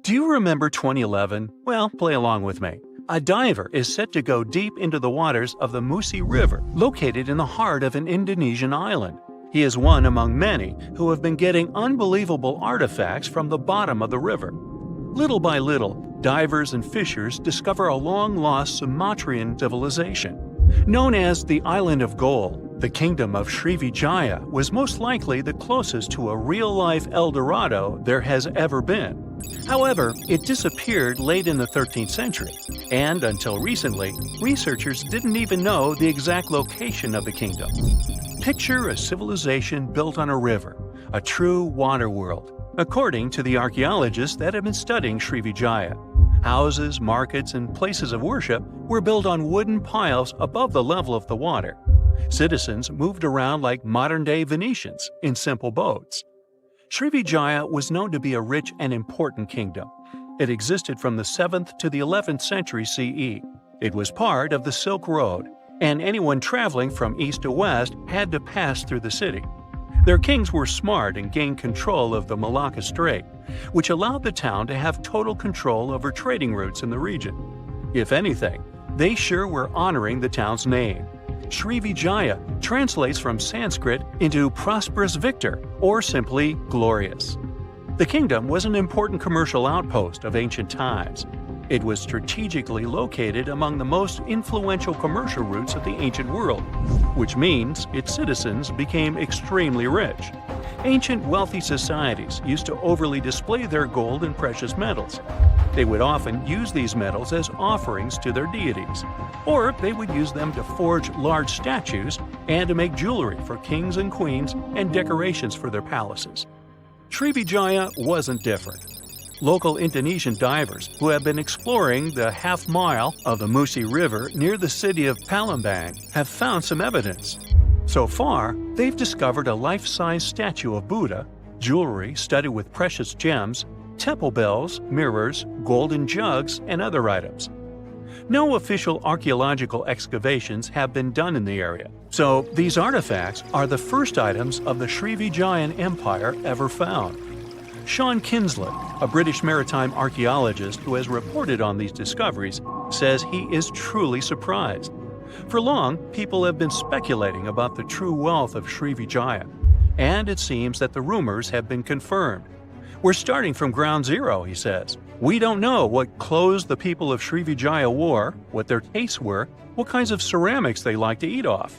Do you remember 2011? Well, play along with me. A diver is set to go deep into the waters of the Musi River, located in the heart of an Indonesian island. He is one among many who have been getting unbelievable artifacts from the bottom of the river. Little by little, divers and fishers discover a long-lost Sumatran civilization. Known as the Island of Gold, the kingdom of Srivijaya was most likely the closest to a real-life El Dorado there has ever been. However, it disappeared late in the 13th century, and until recently, researchers didn't even know the exact location of the kingdom. Picture a civilization built on a river, a true water world, according to the archaeologists that have been studying Srivijaya. Houses, markets, and places of worship were built on wooden piles above the level of the water. Citizens moved around like modern-day Venetians in simple boats. Srivijaya was known to be a rich and important kingdom. It existed from the 7th to the 11th century CE. It was part of the Silk Road, and anyone traveling from east to west had to pass through the city. Their kings were smart and gained control of the Malacca Strait, which allowed the town to have total control over trading routes in the region. If anything, they sure were honoring the town's name. Srivijaya translates from Sanskrit into prosperous victor, or simply glorious. The kingdom was an important commercial outpost of ancient times. It was strategically located among the most influential commercial routes of the ancient world, which means its citizens became extremely rich. Ancient wealthy societies used to overly display their gold and precious metals. They would often use these metals as offerings to their deities, or they would use them to forge large statues and to make jewelry for kings and queens and decorations for their palaces. Srivijaya wasn't different. Local Indonesian divers who have been exploring the half-mile of the Musi River near the city of Palembang have found some evidence. So far, they've discovered a life-size statue of Buddha, jewelry studded with precious gems, temple bells, mirrors, golden jugs, and other items. No official archaeological excavations have been done in the area, so these artifacts are the first items of the Srivijayan Empire ever found. Sean Kinslett, a British maritime archaeologist who has reported on these discoveries, says he is truly surprised. For long, people have been speculating about the true wealth of Srivijaya, and it seems that the rumors have been confirmed. We're starting from ground zero, he says. We don't know what clothes the people of Srivijaya wore, what their tastes were, what kinds of ceramics they like to eat off.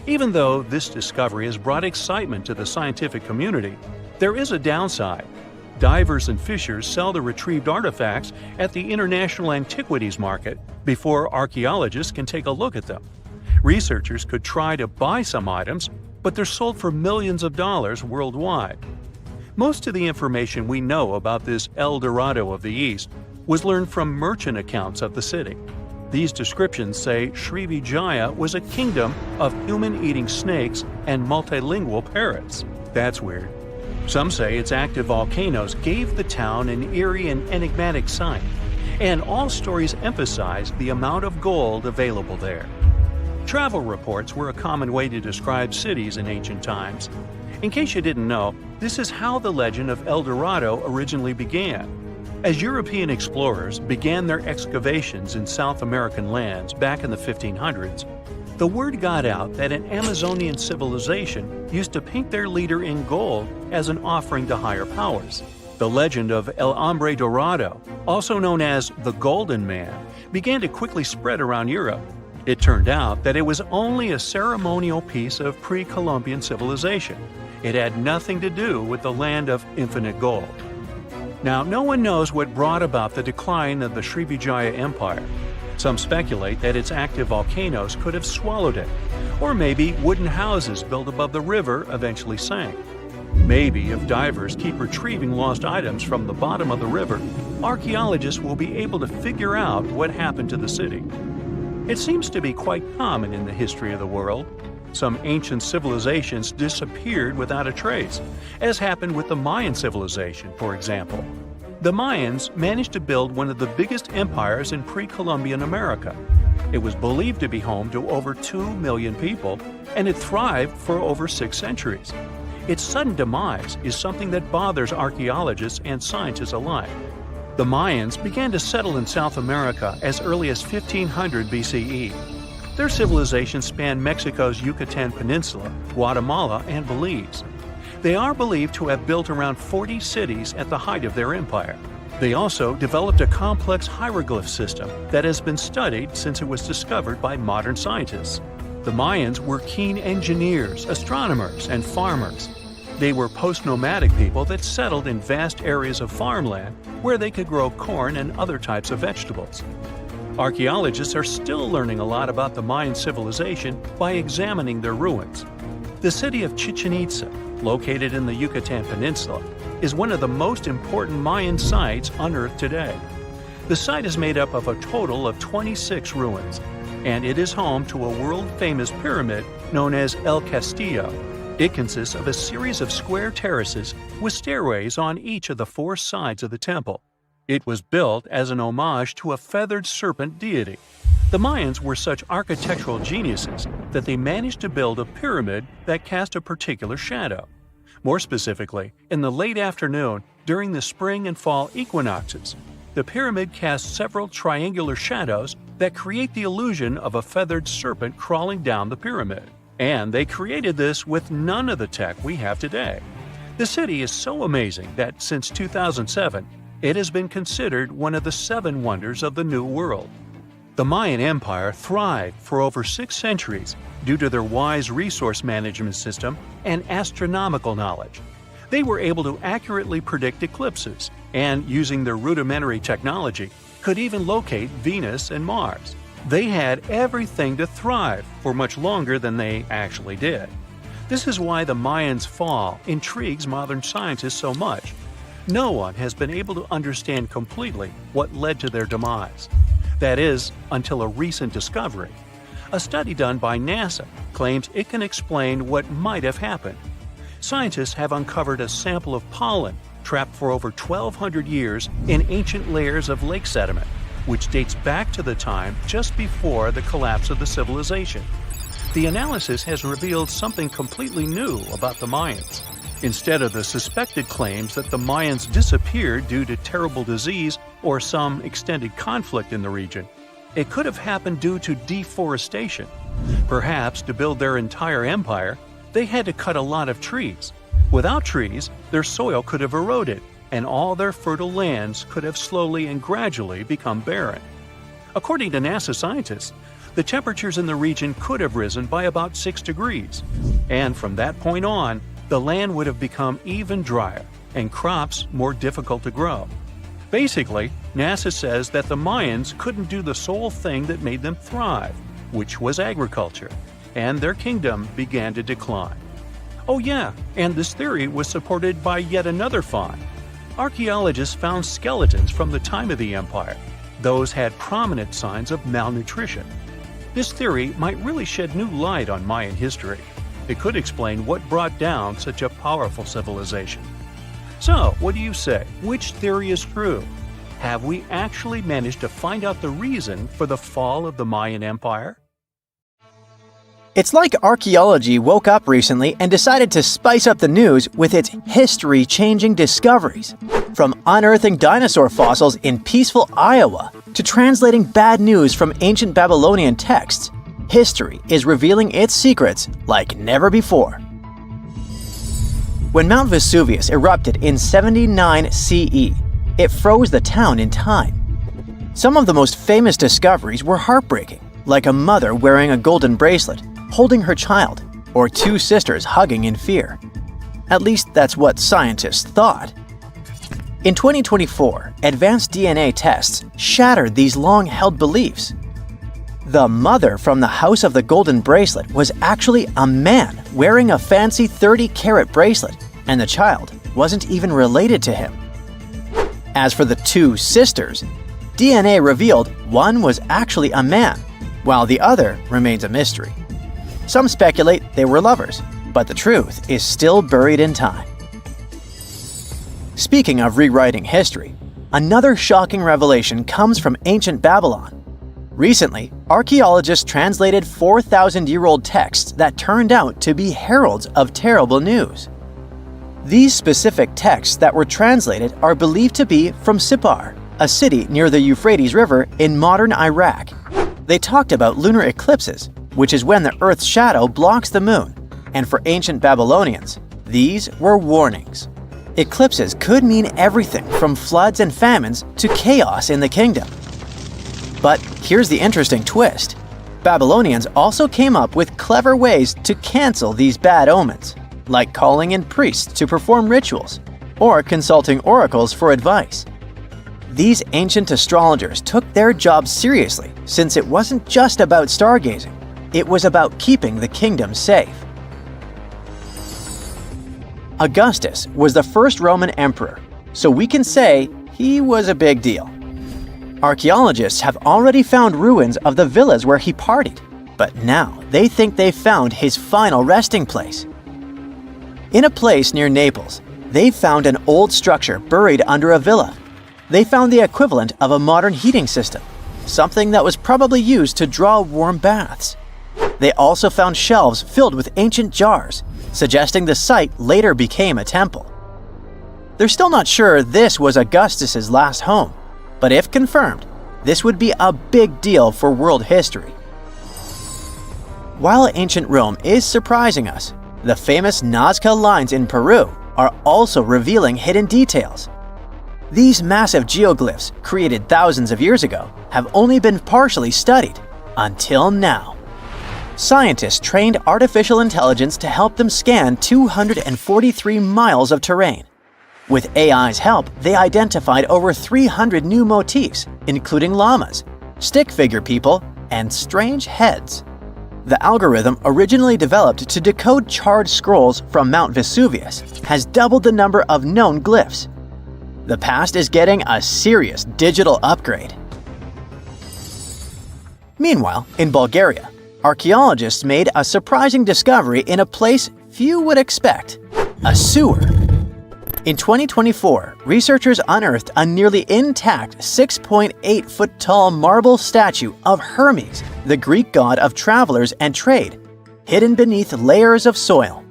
Even though this discovery has brought excitement to the scientific community, there is a downside. Divers and fishers sell the retrieved artifacts at the International Antiquities Market before archaeologists can take a look at them. Researchers could try to buy some items, but they're sold for millions of dollars worldwide. Most of the information we know about this El Dorado of the East was learned from merchant accounts of the city. These descriptions say Srivijaya was a kingdom of human-eating snakes and multilingual parrots. That's weird. Some say its active volcanoes gave the town an eerie and enigmatic sight, and all stories emphasize the amount of gold available there. Travel reports were a common way to describe cities in ancient times. In case you didn't know, this is how the legend of El Dorado originally began. As European explorers began their excavations in South American lands back in the 1500s, the word got out that an Amazonian civilization used to paint their leader in gold as an offering to higher powers. The legend of El Hombre Dorado, also known as the Golden Man, began to quickly spread around Europe. It turned out that it was only a ceremonial piece of pre-Columbian civilization. It had nothing to do with the land of infinite gold. Now, no one knows what brought about the decline of the Srivijaya Empire. Some speculate that its active volcanoes could have swallowed it, or maybe wooden houses built above the river eventually sank. Maybe if divers keep retrieving lost items from the bottom of the river, archaeologists will be able to figure out what happened to the city. It seems to be quite common in the history of the world. Some ancient civilizations disappeared without a trace, as happened with the Mayan civilization, for example. The Mayans managed to build one of the biggest empires in pre-Columbian America. It was believed to be home to over 2 million people, and it thrived for over 6 centuries. Its sudden demise is something that bothers archaeologists and scientists alike. The Mayans began to settle in South America as early as 1500 BCE. Their civilization spanned Mexico's Yucatan Peninsula, Guatemala, and Belize. They are believed to have built around 40 cities at the height of their empire. They also developed a complex hieroglyph system that has been studied since it was discovered by modern scientists. The Mayans were keen engineers, astronomers, and farmers. They were post-nomadic people that settled in vast areas of farmland where they could grow corn and other types of vegetables. Archaeologists are still learning a lot about the Mayan civilization by examining their ruins. The city of Chichen Itza, located in the Yucatan Peninsula, is one of the most important Mayan sites on Earth today. The site is made up of a total of 26 ruins, and it is home to a world-famous pyramid known as El Castillo. It consists of a series of square terraces with stairways on each of the 4 sides of the temple. It was built as an homage to a feathered serpent deity. The Mayans were such architectural geniuses that they managed to build a pyramid that cast a particular shadow. More specifically, in the late afternoon during the spring and fall equinoxes, the pyramid casts several triangular shadows that create the illusion of a feathered serpent crawling down the pyramid. And they created this with none of the tech we have today. The city is so amazing that since 2007, it has been considered one of the 7 wonders of the New World. The Mayan Empire thrived for over 6 centuries due to their wise resource management system and astronomical knowledge. They were able to accurately predict eclipses and, using their rudimentary technology, could even locate Venus and Mars. They had everything to thrive for much longer than they actually did. This is why the Mayans' fall intrigues modern scientists so much. No one has been able to understand completely what led to their demise. That is, until a recent discovery. A study done by NASA claims it can explain what might have happened. Scientists have uncovered a sample of pollen trapped for over 1,200 years in ancient layers of lake sediment, which dates back to the time just before the collapse of the civilization. The analysis has revealed something completely new about the Mayans. Instead of the suspected claims that the Mayans disappeared due to terrible disease or some extended conflict in the region, it could have happened due to deforestation. Perhaps to build their entire empire, they had to cut a lot of trees. Without trees, their soil could have eroded, and all their fertile lands could have slowly and gradually become barren. According to NASA scientists, the temperatures in the region could have risen by about 6 degrees, and from that point on, the land would have become even drier and crops more difficult to grow. Basically, NASA says that the Mayans couldn't do the sole thing that made them thrive, which was agriculture, and their kingdom began to decline. Oh yeah, and this theory was supported by yet another find. Archaeologists found skeletons from the time of the empire. Those had prominent signs of malnutrition. This theory might really shed new light on Mayan history. It could explain what brought down such a powerful civilization. So, what do you say? Which theory is true? Have we actually managed to find out the reason for the fall of the Mayan Empire? It's like archaeology woke up recently and decided to spice up the news with its history-changing discoveries. From unearthing dinosaur fossils in peaceful Iowa to translating bad news from ancient Babylonian texts, history is revealing its secrets like never before. When Mount Vesuvius erupted in 79 CE, it froze the town in time. Some of the most famous discoveries were heartbreaking, like a mother wearing a golden bracelet, holding her child, or 2 sisters hugging in fear. At least that's what scientists thought. In 2024, advanced DNA tests shattered these long-held beliefs. The mother from the House of the Golden Bracelet was actually a man wearing a fancy 30-carat bracelet, and the child wasn't even related to him. As for the 2 sisters, DNA revealed one was actually a man, while the other remains a mystery. Some speculate they were lovers, but the truth is still buried in time. Speaking of rewriting history, another shocking revelation comes from ancient Babylon. Recently, archaeologists translated 4,000-year-old texts that turned out to be heralds of terrible news. These specific texts that were translated are believed to be from Sippar, a city near the Euphrates River in modern Iraq. They talked about lunar eclipses, which is when the Earth's shadow blocks the moon, and for ancient Babylonians, these were warnings. Eclipses could mean everything from floods and famines to chaos in the kingdom. But here's the interesting twist. Babylonians also came up with clever ways to cancel these bad omens, like calling in priests to perform rituals, or consulting oracles for advice. These ancient astrologers took their job seriously, since it wasn't just about stargazing, it was about keeping the kingdom safe. Augustus was the first Roman emperor, so we can say he was a big deal. Archaeologists have already found ruins of the villas where he partied, but now they think they've found his final resting place. In a place near Naples, they found an old structure buried under a villa. They found the equivalent of a modern heating system, something that was probably used to draw warm baths. They also found shelves filled with ancient jars, suggesting the site later became a temple. They're still not sure this was Augustus's last home, but if confirmed, this would be a big deal for world history. While ancient Rome is surprising us, the famous Nazca lines in Peru are also revealing hidden details. These massive geoglyphs, created thousands of years ago, have only been partially studied until now. Scientists trained artificial intelligence to help them scan 243 miles of terrain. With AI's help, they identified over 300 new motifs, including llamas, stick figure people, and strange heads. The algorithm, originally developed to decode charred scrolls from Mount Vesuvius, has doubled the number of known glyphs. The past is getting a serious digital upgrade. Meanwhile, in Bulgaria, archaeologists made a surprising discovery in a place few would expect: a sewer. In 2024, researchers unearthed a nearly intact 6.8-foot-tall marble statue of Hermes, the Greek god of travelers and trade, hidden beneath layers of soil.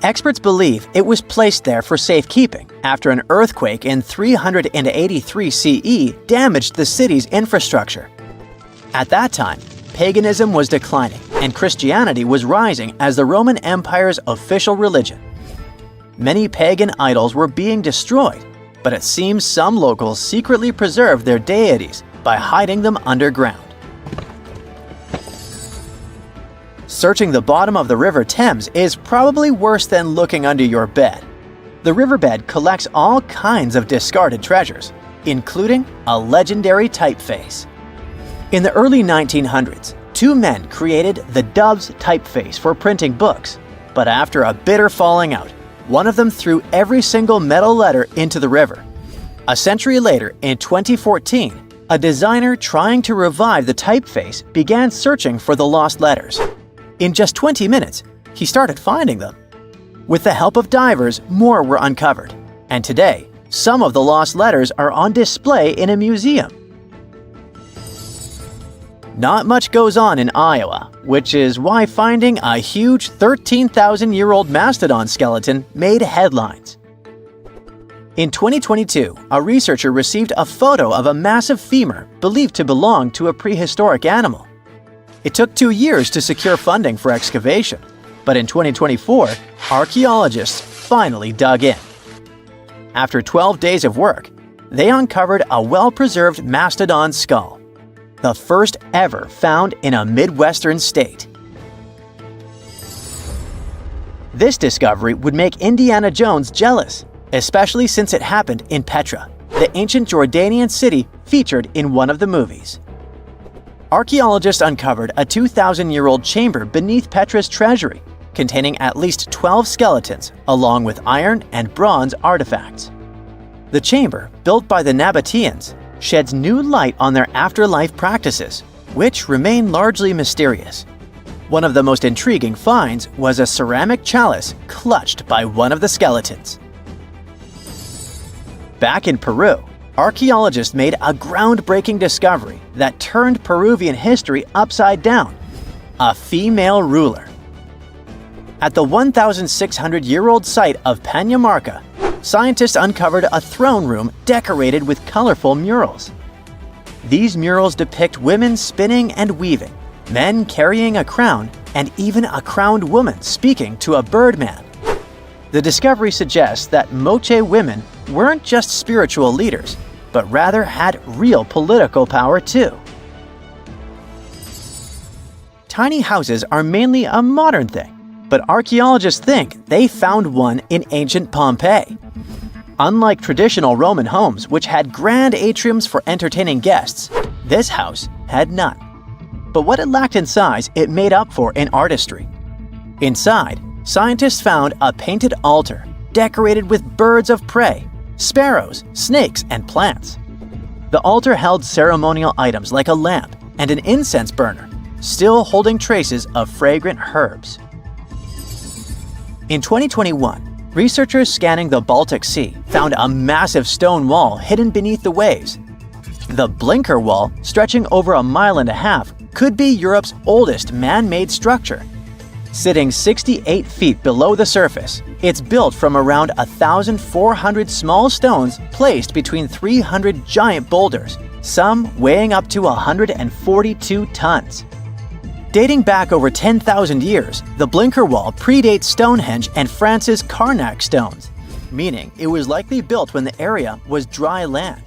Experts believe it was placed there for safekeeping after an earthquake in 383 CE damaged the city's infrastructure. At that time, paganism was declining and Christianity was rising as the Roman Empire's official religion. Many pagan idols were being destroyed, but it seems some locals secretly preserved their deities by hiding them underground. Searching the bottom of the River Thames is probably worse than looking under your bed. The riverbed collects all kinds of discarded treasures, including a legendary typeface. In the early 1900s, two men created the Dove's typeface for printing books, but after a bitter falling out, one of them threw every single metal letter into the river. A century later, in 2014, a designer trying to revive the typeface began searching for the lost letters. In just 20 minutes, he started finding them. With the help of divers, more were uncovered, and today, some of the lost letters are on display in a museum. Not much goes on in Iowa, which is why finding a huge 13,000-year-old mastodon skeleton made headlines. In 2022, a researcher received a photo of a massive femur believed to belong to a prehistoric animal. It took 2 years to secure funding for excavation, but in 2024, archaeologists finally dug in. After 12 days of work, they uncovered a well-preserved mastodon skull, the first ever found in a Midwestern state. This discovery would make Indiana Jones jealous, especially since it happened in Petra, the ancient Jordanian city featured in one of the movies. Archaeologists uncovered a 2,000-year-old chamber beneath Petra's treasury, containing at least 12 skeletons, along with iron and bronze artifacts. The chamber, built by the Nabateans, sheds new light on their afterlife practices, which remain largely mysterious. One of the most intriguing finds was a ceramic chalice clutched by one of the skeletons. Back in Peru, archaeologists made a groundbreaking discovery that turned Peruvian history upside down: a female ruler. At the 1,600-year-old site of Pañamarca, scientists uncovered a throne room decorated with colorful murals. These murals depict women spinning and weaving, men carrying a crown, and even a crowned woman speaking to a birdman. The discovery suggests that Moche women weren't just spiritual leaders, but rather had real political power too. Tiny houses are mainly a modern thing, but archaeologists think they found one in ancient Pompeii. Unlike traditional Roman homes, which had grand atriums for entertaining guests, this house had none. But what it lacked in size, it made up for in artistry. Inside, scientists found a painted altar decorated with birds of prey, sparrows, snakes, and plants. The altar held ceremonial items like a lamp and an incense burner, still holding traces of fragrant herbs. In 2021, researchers scanning the Baltic Sea found a massive stone wall hidden beneath the waves. The Blinker Wall, stretching over 1.5 miles, could be Europe's oldest man-made structure. Sitting 68 feet below the surface, it's built from around 1,400 small stones placed between 300 giant boulders, some weighing up to 142 tons. Dating back over 10,000 years, the Blinker Wall predates Stonehenge and France's Karnak stones, meaning it was likely built when the area was dry land.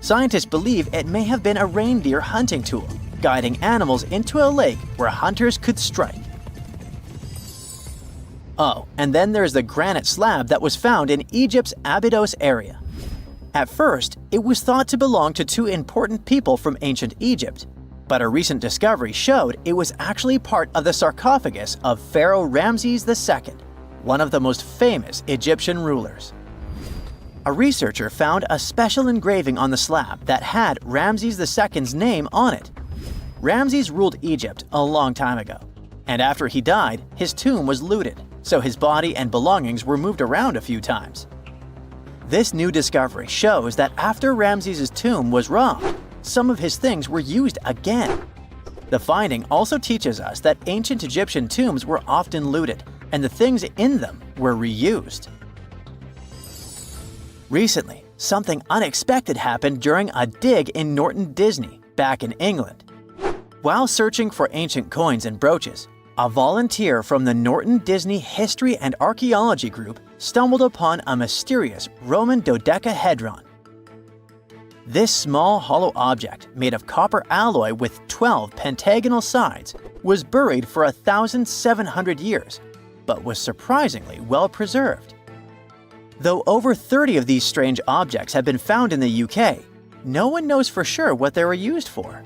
Scientists believe it may have been a reindeer hunting tool, guiding animals into a lake where hunters could strike. Oh, and then there's the granite slab that was found in Egypt's Abydos area. At first, it was thought to belong to two important people from ancient Egypt, but a recent discovery showed it was actually part of the sarcophagus of Pharaoh Ramses II, one of the most famous Egyptian rulers. A researcher found a special engraving on the slab that had Ramses II's name on it. Ramses ruled Egypt a long time ago, and after he died, his tomb was looted, so his body and belongings were moved around a few times. This new discovery shows that after Ramses' tomb was robbed, some of his things were used again. The finding also teaches us that ancient Egyptian tombs were often looted, and the things in them were reused. Recently, something unexpected happened during a dig in Norton Disney, back in England. While searching for ancient coins and brooches, a volunteer from the Norton Disney History and Archaeology group stumbled upon a mysterious Roman dodecahedron. This small hollow object, made of copper alloy with 12 pentagonal sides, was buried for 1,700 years, but was surprisingly well preserved. Though over 30 of these strange objects have been found in the UK, no one knows for sure what they were used for.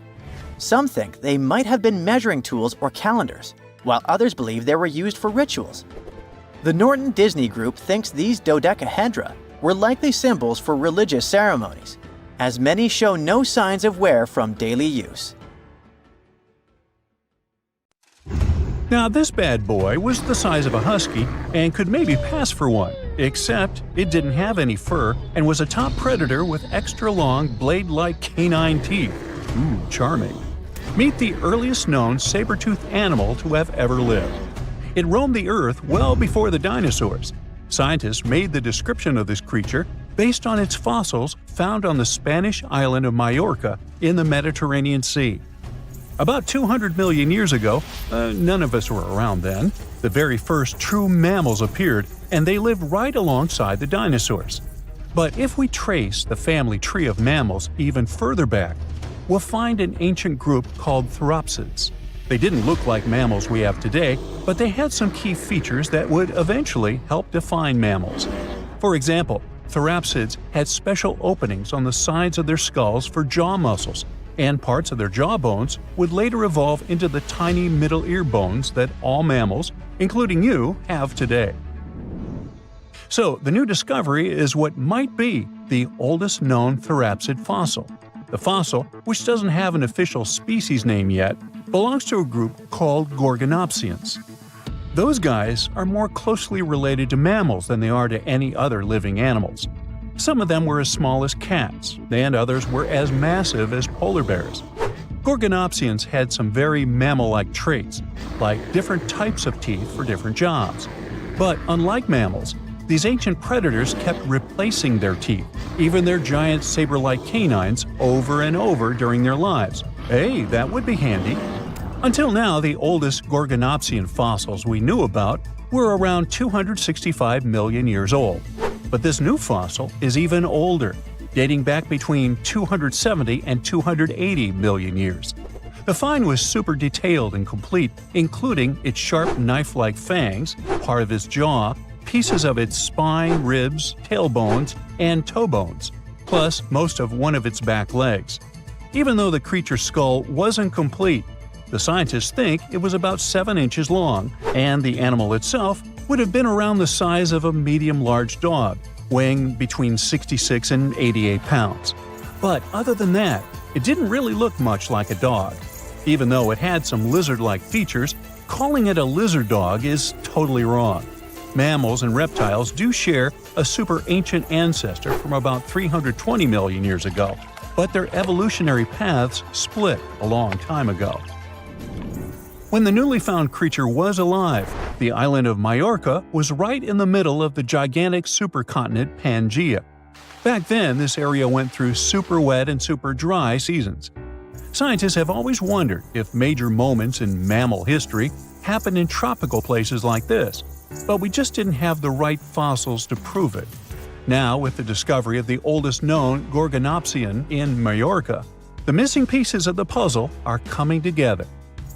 Some think they might have been measuring tools or calendars, while others believe they were used for rituals. The Norton Disney Group thinks these dodecahedra were likely symbols for religious ceremonies, as many show no signs of wear from daily use. Now this bad boy was the size of a husky and could maybe pass for one, except it didn't have any fur and was a top predator with extra long blade-like canine teeth. Ooh, charming. Meet the earliest known saber-toothed animal to have ever lived. It roamed the earth well before the dinosaurs. Scientists made the description of this creature based on its fossils found on the Spanish island of Majorca in the Mediterranean Sea. About 200 million years ago, none of us were around then, the very first true mammals appeared, and they lived right alongside the dinosaurs. But if we trace the family tree of mammals even further back, we'll find an ancient group called Therapsids. They didn't look like mammals we have today, but they had some key features that would eventually help define mammals. For example, Therapsids had special openings on the sides of their skulls for jaw muscles, and parts of their jaw bones would later evolve into the tiny middle ear bones that all mammals, including you, have today. So, the new discovery is what might be the oldest known Therapsid fossil. The fossil, which doesn't have an official species name yet, belongs to a group called Gorgonopsians. Those guys are more closely related to mammals than they are to any other living animals. Some of them were as small as cats, and others were as massive as polar bears. Gorgonopsians had some very mammal-like traits, like different types of teeth for different jobs. But unlike mammals, These ancient predators kept replacing their teeth, even their giant saber-like canines, over and over during their lives. Hey, that would be handy. Until now, the oldest Gorgonopsian fossils we knew about were around 265 million years old. But this new fossil is even older, dating back between 270 and 280 million years. The find was super detailed and complete, including its sharp knife-like fangs, part of its jaw, pieces of its spine, ribs, tailbones, and toe bones, plus most of one of its back legs. Even though the creature's skull wasn't complete, the scientists think it was about 7 inches long, and the animal itself would have been around the size of a medium-large dog, weighing between 66 and 88 pounds. But other than that, it didn't really look much like a dog. Even though it had some lizard-like features, calling it a lizard dog is totally wrong. Mammals and reptiles do share a super ancient ancestor from about 320 million years ago, but their evolutionary paths split a long time ago. When the newly found creature was alive, the island of Majorca was right in the middle of the gigantic supercontinent Pangaea. Back then, this area went through super wet and super dry seasons. Scientists have always wondered if major moments in mammal history happened in tropical places like this, but we just didn't have the right fossils to prove it. Now, with the discovery of the oldest known Gorgonopsian in Majorca, the missing pieces of the puzzle are coming together.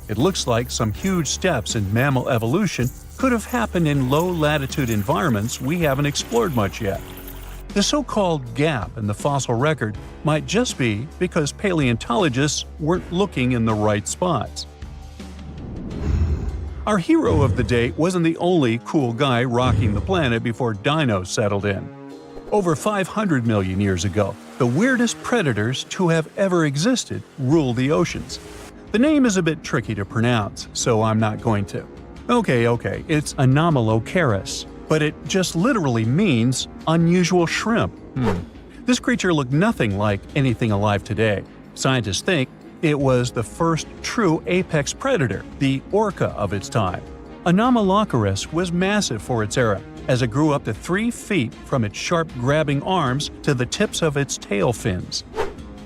It looks like some huge steps in mammal evolution could have happened in low-latitude environments we haven't explored much yet. The so-called gap in the fossil record might just be because paleontologists weren't looking in the right spots. Our hero of the day wasn't the only cool guy rocking the planet before dinos settled in. Over 500 million years ago, the weirdest predators to have ever existed ruled the oceans. The name is a bit tricky to pronounce, so I'm not going to. Okay, it's Anomalocaris, but it just literally means unusual shrimp. This creature looked nothing like anything alive today. Scientists think it was the first true apex predator, the orca of its time. Anomalocaris was massive for its era, as it grew up to 3 feet from its sharp grabbing arms to the tips of its tail fins.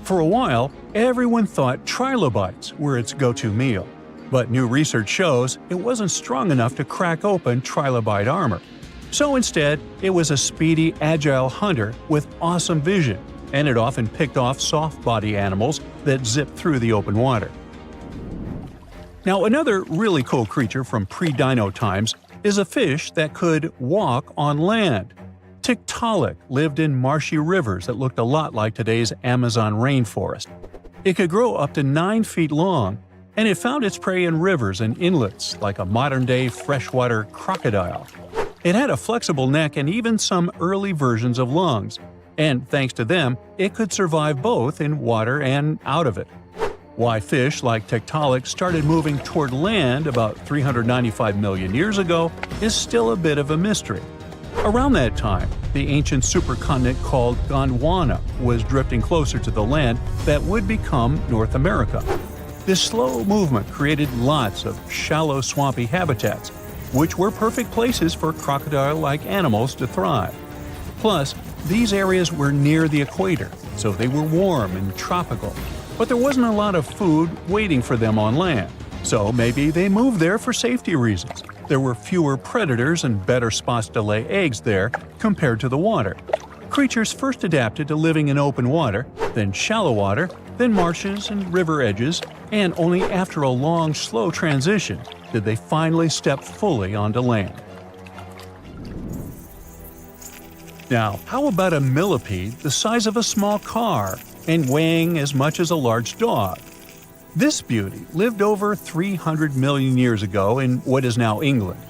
For a while, everyone thought trilobites were its go-to meal, but new research shows it wasn't strong enough to crack open trilobite armor. So instead, it was a speedy, agile hunter with awesome vision, and it often picked off soft-body animals that zipped through the open water. Now, another really cool creature from pre-dino times is a fish that could walk on land. Tiktaalik lived in marshy rivers that looked a lot like today's Amazon rainforest. It could grow up to 9 feet long, and it found its prey in rivers and inlets like a modern-day freshwater crocodile. It had a flexible neck and even some early versions of lungs, and thanks to them, it could survive both in water and out of it. Why fish like Tiktaalik started moving toward land about 395 million years ago is still a bit of a mystery. Around that time, the ancient supercontinent called Gondwana was drifting closer to the land that would become North America. This slow movement created lots of shallow, swampy habitats, which were perfect places for crocodile-like animals to thrive. Plus, these areas were near the equator, so they were warm and tropical. But there wasn't a lot of food waiting for them on land, so maybe they moved there for safety reasons. There were fewer predators and better spots to lay eggs there compared to the water. Creatures first adapted to living in open water, then shallow water, then marshes and river edges, and only after a long, slow transition did they finally step fully onto land. Now, how about a millipede the size of a small car and weighing as much as a large dog? This beauty lived over 300 million years ago in what is now England.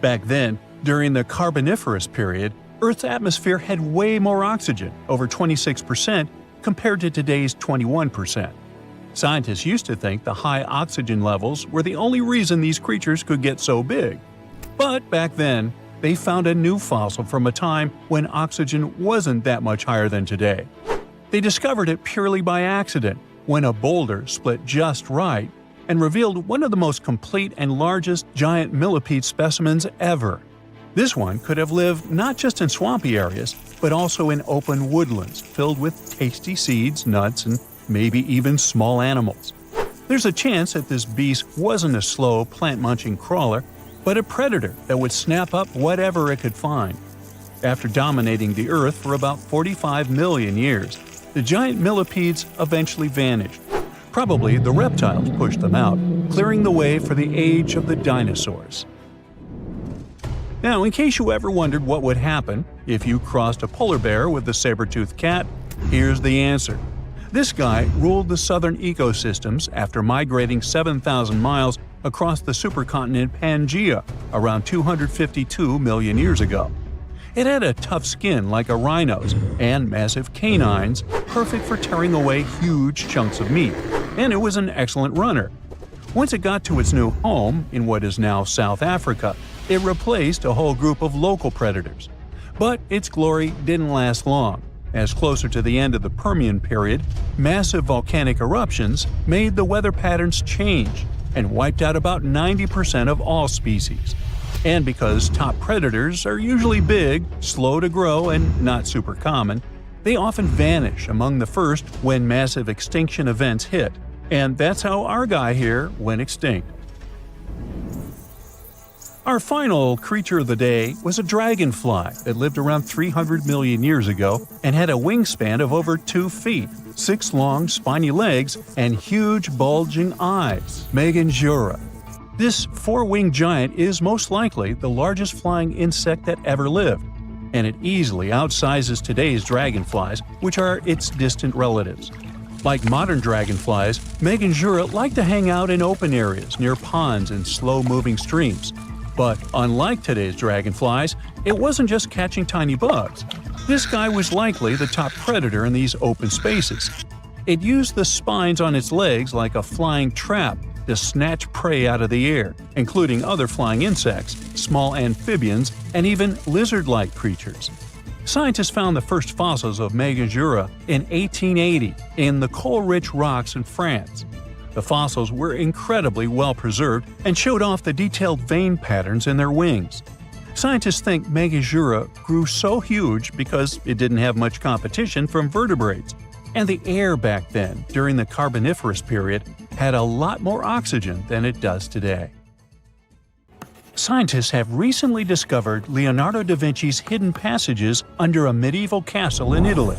Back then, during the Carboniferous period, Earth's atmosphere had way more oxygen, over 26%, compared to today's 21%. Scientists used to think the high oxygen levels were the only reason these creatures could get so big. But back then, they found a new fossil from a time when oxygen wasn't that much higher than today. They discovered it purely by accident, when a boulder split just right and revealed one of the most complete and largest giant millipede specimens ever. This one could have lived not just in swampy areas, but also in open woodlands filled with tasty seeds, nuts, and maybe even small animals. There's a chance that this beast wasn't a slow, plant-munching crawler, but a predator that would snap up whatever it could find. After dominating the Earth for about 45 million years, the giant millipedes eventually vanished. Probably the reptiles pushed them out, clearing the way for the age of the dinosaurs. Now, in case you ever wondered what would happen if you crossed a polar bear with a saber-toothed cat, here's the answer. This guy ruled the southern ecosystems after migrating 7,000 miles across the supercontinent Pangaea around 252 million years ago. It had a tough skin like a rhino's and massive canines, perfect for tearing away huge chunks of meat, and it was an excellent runner. Once it got to its new home in what is now South Africa, it replaced a whole group of local predators. But its glory didn't last long, as closer to the end of the Permian period, massive volcanic eruptions made the weather patterns change and wiped out about 90% of all species. And because top predators are usually big, slow to grow, and not super common, they often vanish among the first when massive extinction events hit. And that's how our guy here went extinct. Our final creature of the day was a dragonfly that lived around 300 million years ago and had a wingspan of over 2 feet, 6 long, spiny legs, and huge, bulging eyes, Meganjura. This 4-winged giant is most likely the largest flying insect that ever lived, and it easily outsizes today's dragonflies, which are its distant relatives. Like modern dragonflies, Meganjura like to hang out in open areas near ponds and slow-moving streams. But unlike today's dragonflies, it wasn't just catching tiny bugs. This guy was likely the top predator in these open spaces. It used the spines on its legs like a flying trap to snatch prey out of the air, including other flying insects, small amphibians, and even lizard-like creatures. Scientists found the first fossils of Meganjura in 1880 in the coal-rich rocks in France. The fossils were incredibly well preserved and showed off the detailed vein patterns in their wings. Scientists think Meganjura grew so huge because it didn't have much competition from vertebrates, and the air back then, during the Carboniferous period, had a lot more oxygen than it does today. Scientists have recently discovered Leonardo da Vinci's hidden passages under a medieval castle in Italy.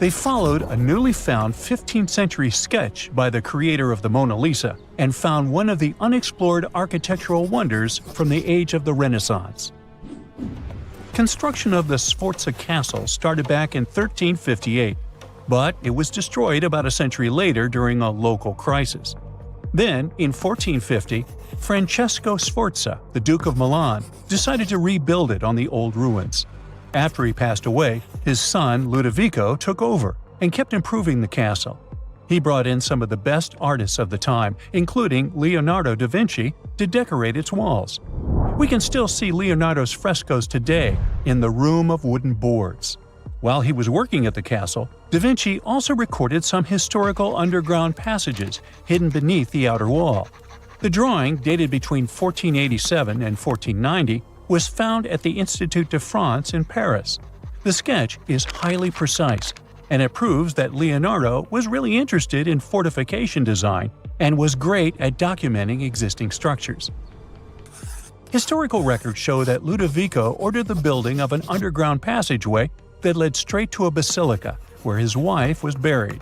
They followed a newly found 15th century sketch by the creator of the Mona Lisa and found one of the unexplored architectural wonders from the age of the Renaissance. Construction of the Sforza Castle started back in 1358, but it was destroyed about a century later during a local crisis. Then, in 1450, Francesco Sforza, the Duke of Milan, decided to rebuild it on the old ruins. After he passed away, his son Ludovico took over and kept improving the castle. He brought in some of the best artists of the time, including Leonardo da Vinci, to decorate its walls. We can still see Leonardo's frescoes today in the Room of Wooden Boards. While he was working at the castle, da Vinci also recorded some historical underground passages hidden beneath the outer wall. The drawing, dated between 1487 and 1490, was found at the Institut de France in Paris. The sketch is highly precise, and it proves that Leonardo was really interested in fortification design and was great at documenting existing structures. Historical records show that Ludovico ordered the building of an underground passageway that led straight to a basilica, where his wife was buried.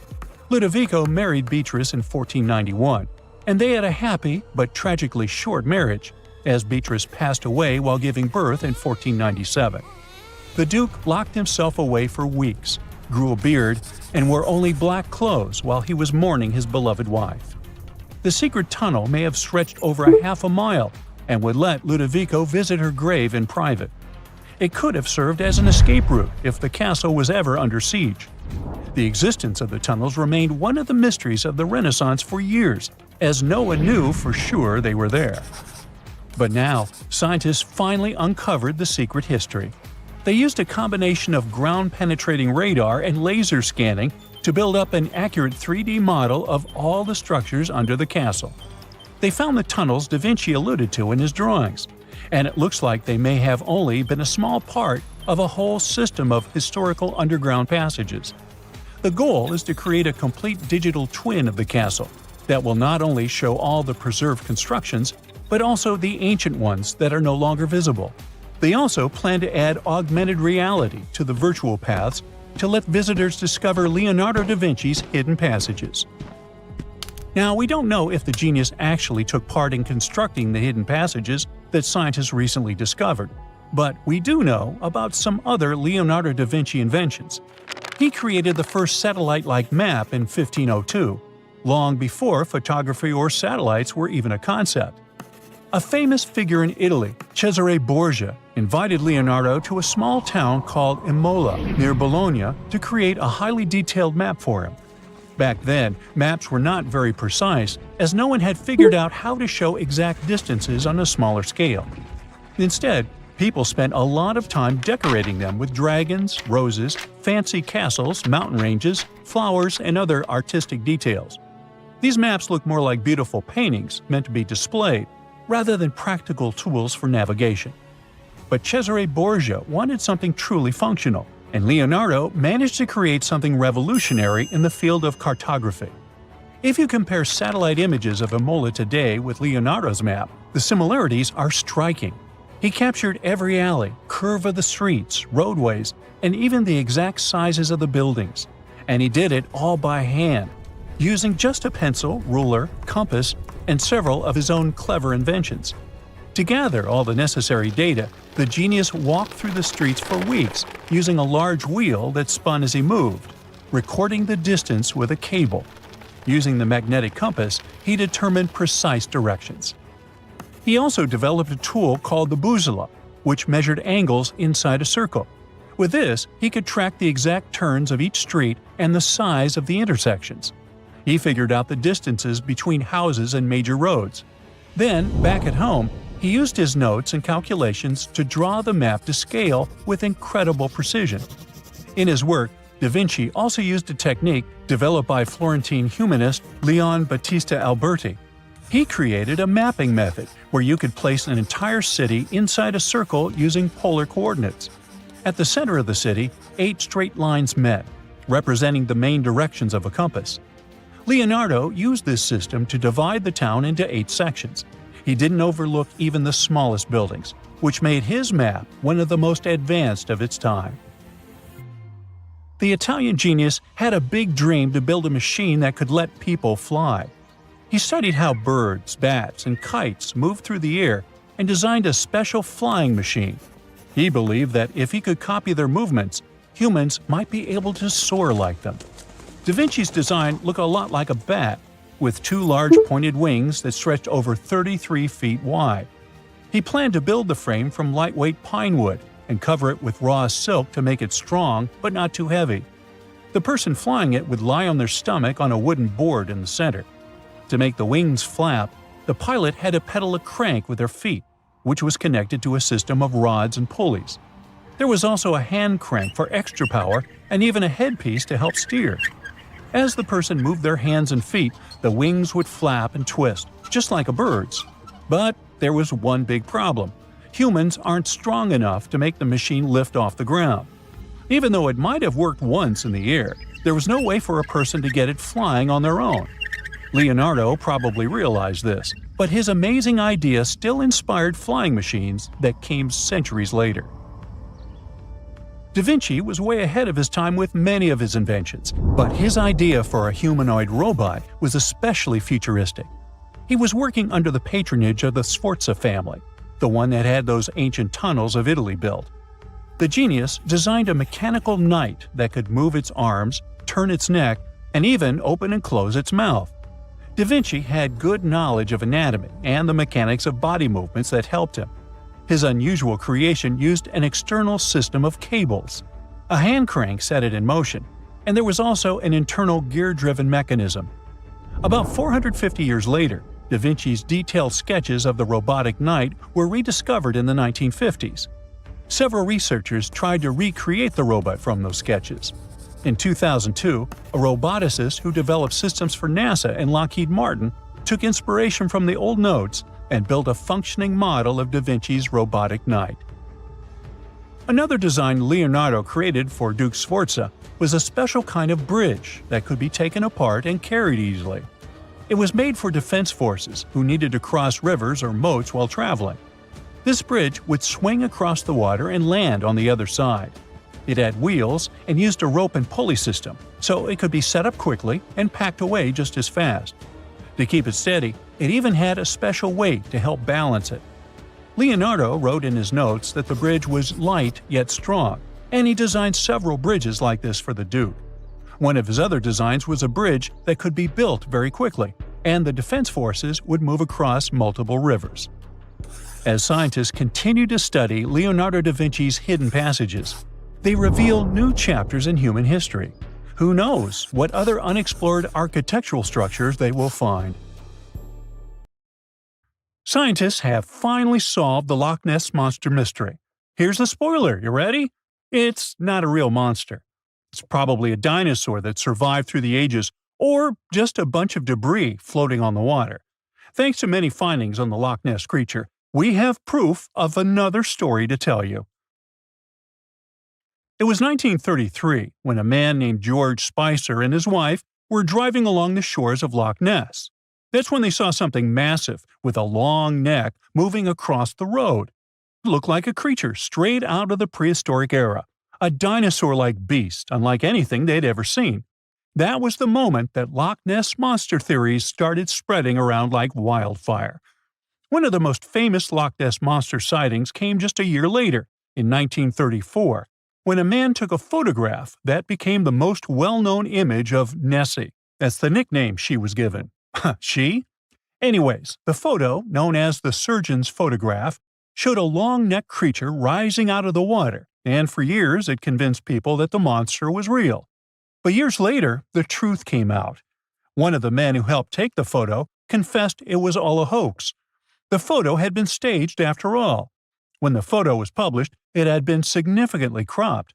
Ludovico married Beatrice in 1491, and they had a happy but tragically short marriage, as Beatrice passed away while giving birth in 1497. The Duke locked himself away for weeks, grew a beard, and wore only black clothes while he was mourning his beloved wife. The secret tunnel may have stretched over a half a mile and would let Ludovico visit her grave in private. It could have served as an escape route if the castle was ever under siege. The existence of the tunnels remained one of the mysteries of the Renaissance for years, as no one knew for sure they were there. But now, scientists finally uncovered the secret history. They used a combination of ground-penetrating radar and laser scanning to build up an accurate 3D model of all the structures under the castle. They found the tunnels da Vinci alluded to in his drawings, and it looks like they may have only been a small part of a whole system of historical underground passages. The goal is to create a complete digital twin of the castle that will not only show all the preserved constructions, but also the ancient ones that are no longer visible. They also plan to add augmented reality to the virtual paths to let visitors discover Leonardo da Vinci's hidden passages. Now, we don't know if the genius actually took part in constructing the hidden passages that scientists recently discovered, but we do know about some other Leonardo da Vinci inventions. He created the first satellite-like map in 1502, long before photography or satellites were even a concept. A famous figure in Italy, Cesare Borgia, invited Leonardo to a small town called Imola, near Bologna, to create a highly detailed map for him. Back then, maps were not very precise, as no one had figured out how to show exact distances on a smaller scale. Instead, people spent a lot of time decorating them with dragons, roses, fancy castles, mountain ranges, flowers, and other artistic details. These maps look more like beautiful paintings meant to be displayed, rather than practical tools for navigation. But Cesare Borgia wanted something truly functional, and Leonardo managed to create something revolutionary in the field of cartography. If you compare satellite images of Imola today with Leonardo's map, the similarities are striking. He captured every alley, curve of the streets, roadways, and even the exact sizes of the buildings. And he did it all by hand, using just a pencil, ruler, compass, and several of his own clever inventions. To gather all the necessary data, the genius walked through the streets for weeks using a large wheel that spun as he moved, recording the distance with a cable. Using the magnetic compass, he determined precise directions. He also developed a tool called the bussola, which measured angles inside a circle. With this, he could track the exact turns of each street and the size of the intersections. He figured out the distances between houses and major roads. Then, back at home, he used his notes and calculations to draw the map to scale with incredible precision. In his work, Da Vinci also used a technique developed by Florentine humanist Leon Battista Alberti. He created a mapping method where you could place an entire city inside a circle using polar coordinates. At the center of the city, 8 straight lines met, representing the main directions of a compass. Leonardo used this system to divide the town into 8 sections. He didn't overlook even the smallest buildings, which made his map one of the most advanced of its time. The Italian genius had a big dream to build a machine that could let people fly. He studied how birds, bats, and kites moved through the air and designed a special flying machine. He believed that if he could copy their movements, humans might be able to soar like them. Da Vinci's design looked a lot like a bat, with 2 large pointed wings that stretched over 33 feet wide. He planned to build the frame from lightweight pine wood and cover it with raw silk to make it strong but not too heavy. The person flying it would lie on their stomach on a wooden board in the center. To make the wings flap, the pilot had to pedal a crank with their feet, which was connected to a system of rods and pulleys. There was also a hand crank for extra power and even a headpiece to help steer. As the person moved their hands and feet, the wings would flap and twist, just like a bird's. But there was one big problem. Humans aren't strong enough to make the machine lift off the ground. Even though it might have worked once in the air, there was no way for a person to get it flying on their own. Leonardo probably realized this, but his amazing idea still inspired flying machines that came centuries later. Da Vinci was way ahead of his time with many of his inventions, but his idea for a humanoid robot was especially futuristic. He was working under the patronage of the Sforza family, the one that had those ancient tunnels of Italy built. The genius designed a mechanical knight that could move its arms, turn its neck, and even open and close its mouth. Da Vinci had good knowledge of anatomy and the mechanics of body movements that helped him. His unusual creation used an external system of cables. A hand crank set it in motion, and there was also an internal gear-driven mechanism. About 450 years later, Da Vinci's detailed sketches of the robotic knight were rediscovered in the 1950s. Several researchers tried to recreate the robot from those sketches. In 2002, a roboticist who developed systems for NASA and Lockheed Martin took inspiration from the old notes and built a functioning model of Da Vinci's robotic knight. Another design Leonardo created for Duke Sforza was a special kind of bridge that could be taken apart and carried easily. It was made for defense forces who needed to cross rivers or moats while traveling. This bridge would swing across the water and land on the other side. It had wheels and used a rope and pulley system, so it could be set up quickly and packed away just as fast. To keep it steady, it even had a special weight to help balance it. Leonardo wrote in his notes that the bridge was light yet strong, and he designed several bridges like this for the Duke. One of his other designs was a bridge that could be built very quickly, and the defense forces would move across multiple rivers. As scientists continue to study Leonardo da Vinci's hidden passages, they reveal new chapters in human history. Who knows what other unexplored architectural structures they will find? Scientists have finally solved the Loch Ness Monster mystery. Here's the spoiler, you ready? It's not a real monster. It's probably a dinosaur that survived through the ages, or just a bunch of debris floating on the water. Thanks to many findings on the Loch Ness creature, we have proof of another story to tell you. It was 1933 when a man named George Spicer and his wife were driving along the shores of Loch Ness. That's when they saw something massive with a long neck moving across the road. It looked like a creature straight out of the prehistoric era, a dinosaur-like beast unlike anything they'd ever seen. That was the moment that Loch Ness Monster theories started spreading around like wildfire. One of the most famous Loch Ness Monster sightings came just a year later, in 1934, when a man took a photograph that became the most well-known image of Nessie. That's the nickname she was given. She? Anyways, the photo, known as the surgeon's photograph, showed a long-necked creature rising out of the water, and for years it convinced people that the monster was real. But years later, the truth came out. One of the men who helped take the photo confessed it was all a hoax. The photo had been staged after all. When the photo was published, it had been significantly cropped.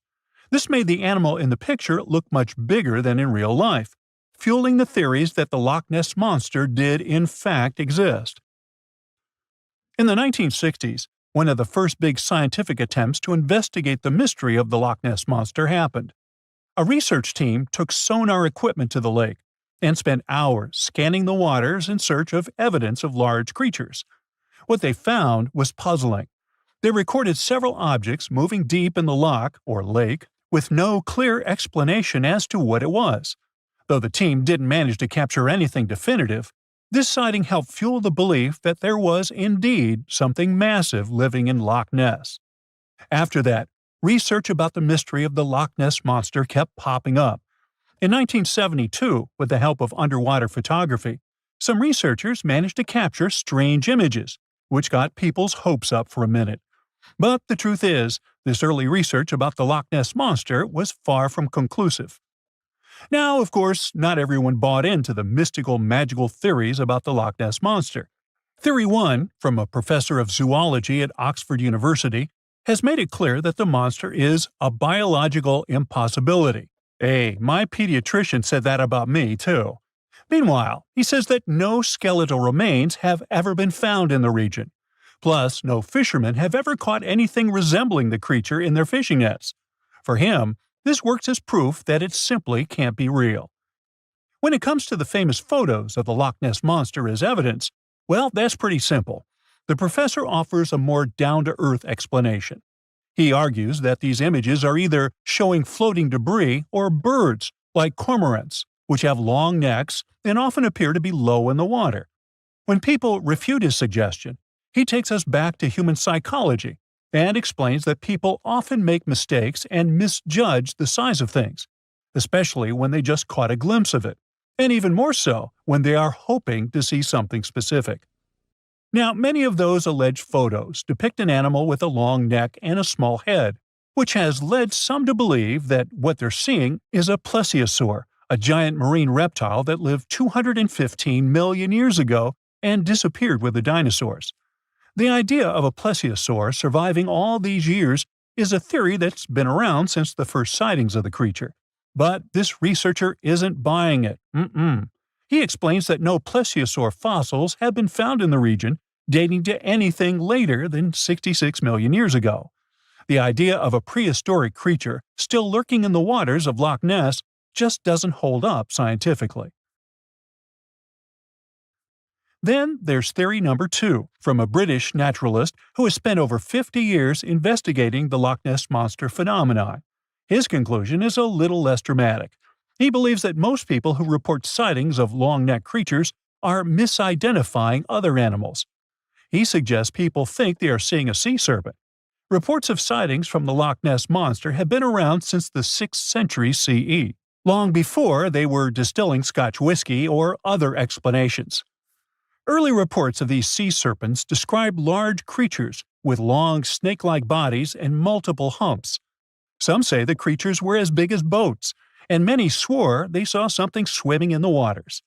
This made the animal in the picture look much bigger than in real life, fueling the theories that the Loch Ness Monster did in fact exist. In the 1960s, one of the first big scientific attempts to investigate the mystery of the Loch Ness Monster happened. A research team took sonar equipment to the lake and spent hours scanning the waters in search of evidence of large creatures. What they found was puzzling. They recorded several objects moving deep in the loch, or lake, with no clear explanation as to what it was. Though the team didn't manage to capture anything definitive, this sighting helped fuel the belief that there was indeed something massive living in Loch Ness. After that, research about the mystery of the Loch Ness Monster kept popping up. In 1972, with the help of underwater photography, some researchers managed to capture strange images, which got people's hopes up for a minute. But the truth is, this early research about the Loch Ness Monster was far from conclusive. Now, of course, not everyone bought into the mystical, magical theories about the Loch Ness Monster. Theory 1, from a professor of zoology at Oxford University, has made it clear that the monster is a biological impossibility. Hey, my pediatrician said that about me, too. Meanwhile, he says that no skeletal remains have ever been found in the region. Plus, no fishermen have ever caught anything resembling the creature in their fishing nets. For him, this works as proof that it simply can't be real. When it comes to the famous photos of the Loch Ness Monster as evidence, well, that's pretty simple. The professor offers a more down-to-earth explanation. He argues that these images are either showing floating debris or birds, like cormorants, which have long necks and often appear to be low in the water. When people refute his suggestion, he takes us back to human psychology and explains that people often make mistakes and misjudge the size of things, especially when they just caught a glimpse of it, and even more so when they are hoping to see something specific. Now, many of those alleged photos depict an animal with a long neck and a small head, which has led some to believe that what they're seeing is a plesiosaur, a giant marine reptile that lived 215 million years ago and disappeared with the dinosaurs. The idea of a plesiosaur surviving all these years is a theory that's been around since the first sightings of the creature. But this researcher isn't buying it. He explains that no plesiosaur fossils have been found in the region dating to anything later than 66 million years ago. The idea of a prehistoric creature still lurking in the waters of Loch Ness just doesn't hold up scientifically. Then there's theory number 2, from a British naturalist who has spent over 50 years investigating the Loch Ness Monster phenomenon. His conclusion is a little less dramatic. He believes that most people who report sightings of long-necked creatures are misidentifying other animals. He suggests people think they are seeing a sea serpent. Reports of sightings from the Loch Ness Monster have been around since the 6th century CE, long before they were distilling Scotch whiskey or other explanations. Early reports of these sea serpents describe large creatures with long snake-like bodies and multiple humps. Some say the creatures were as big as boats, and many swore they saw something swimming in the waters.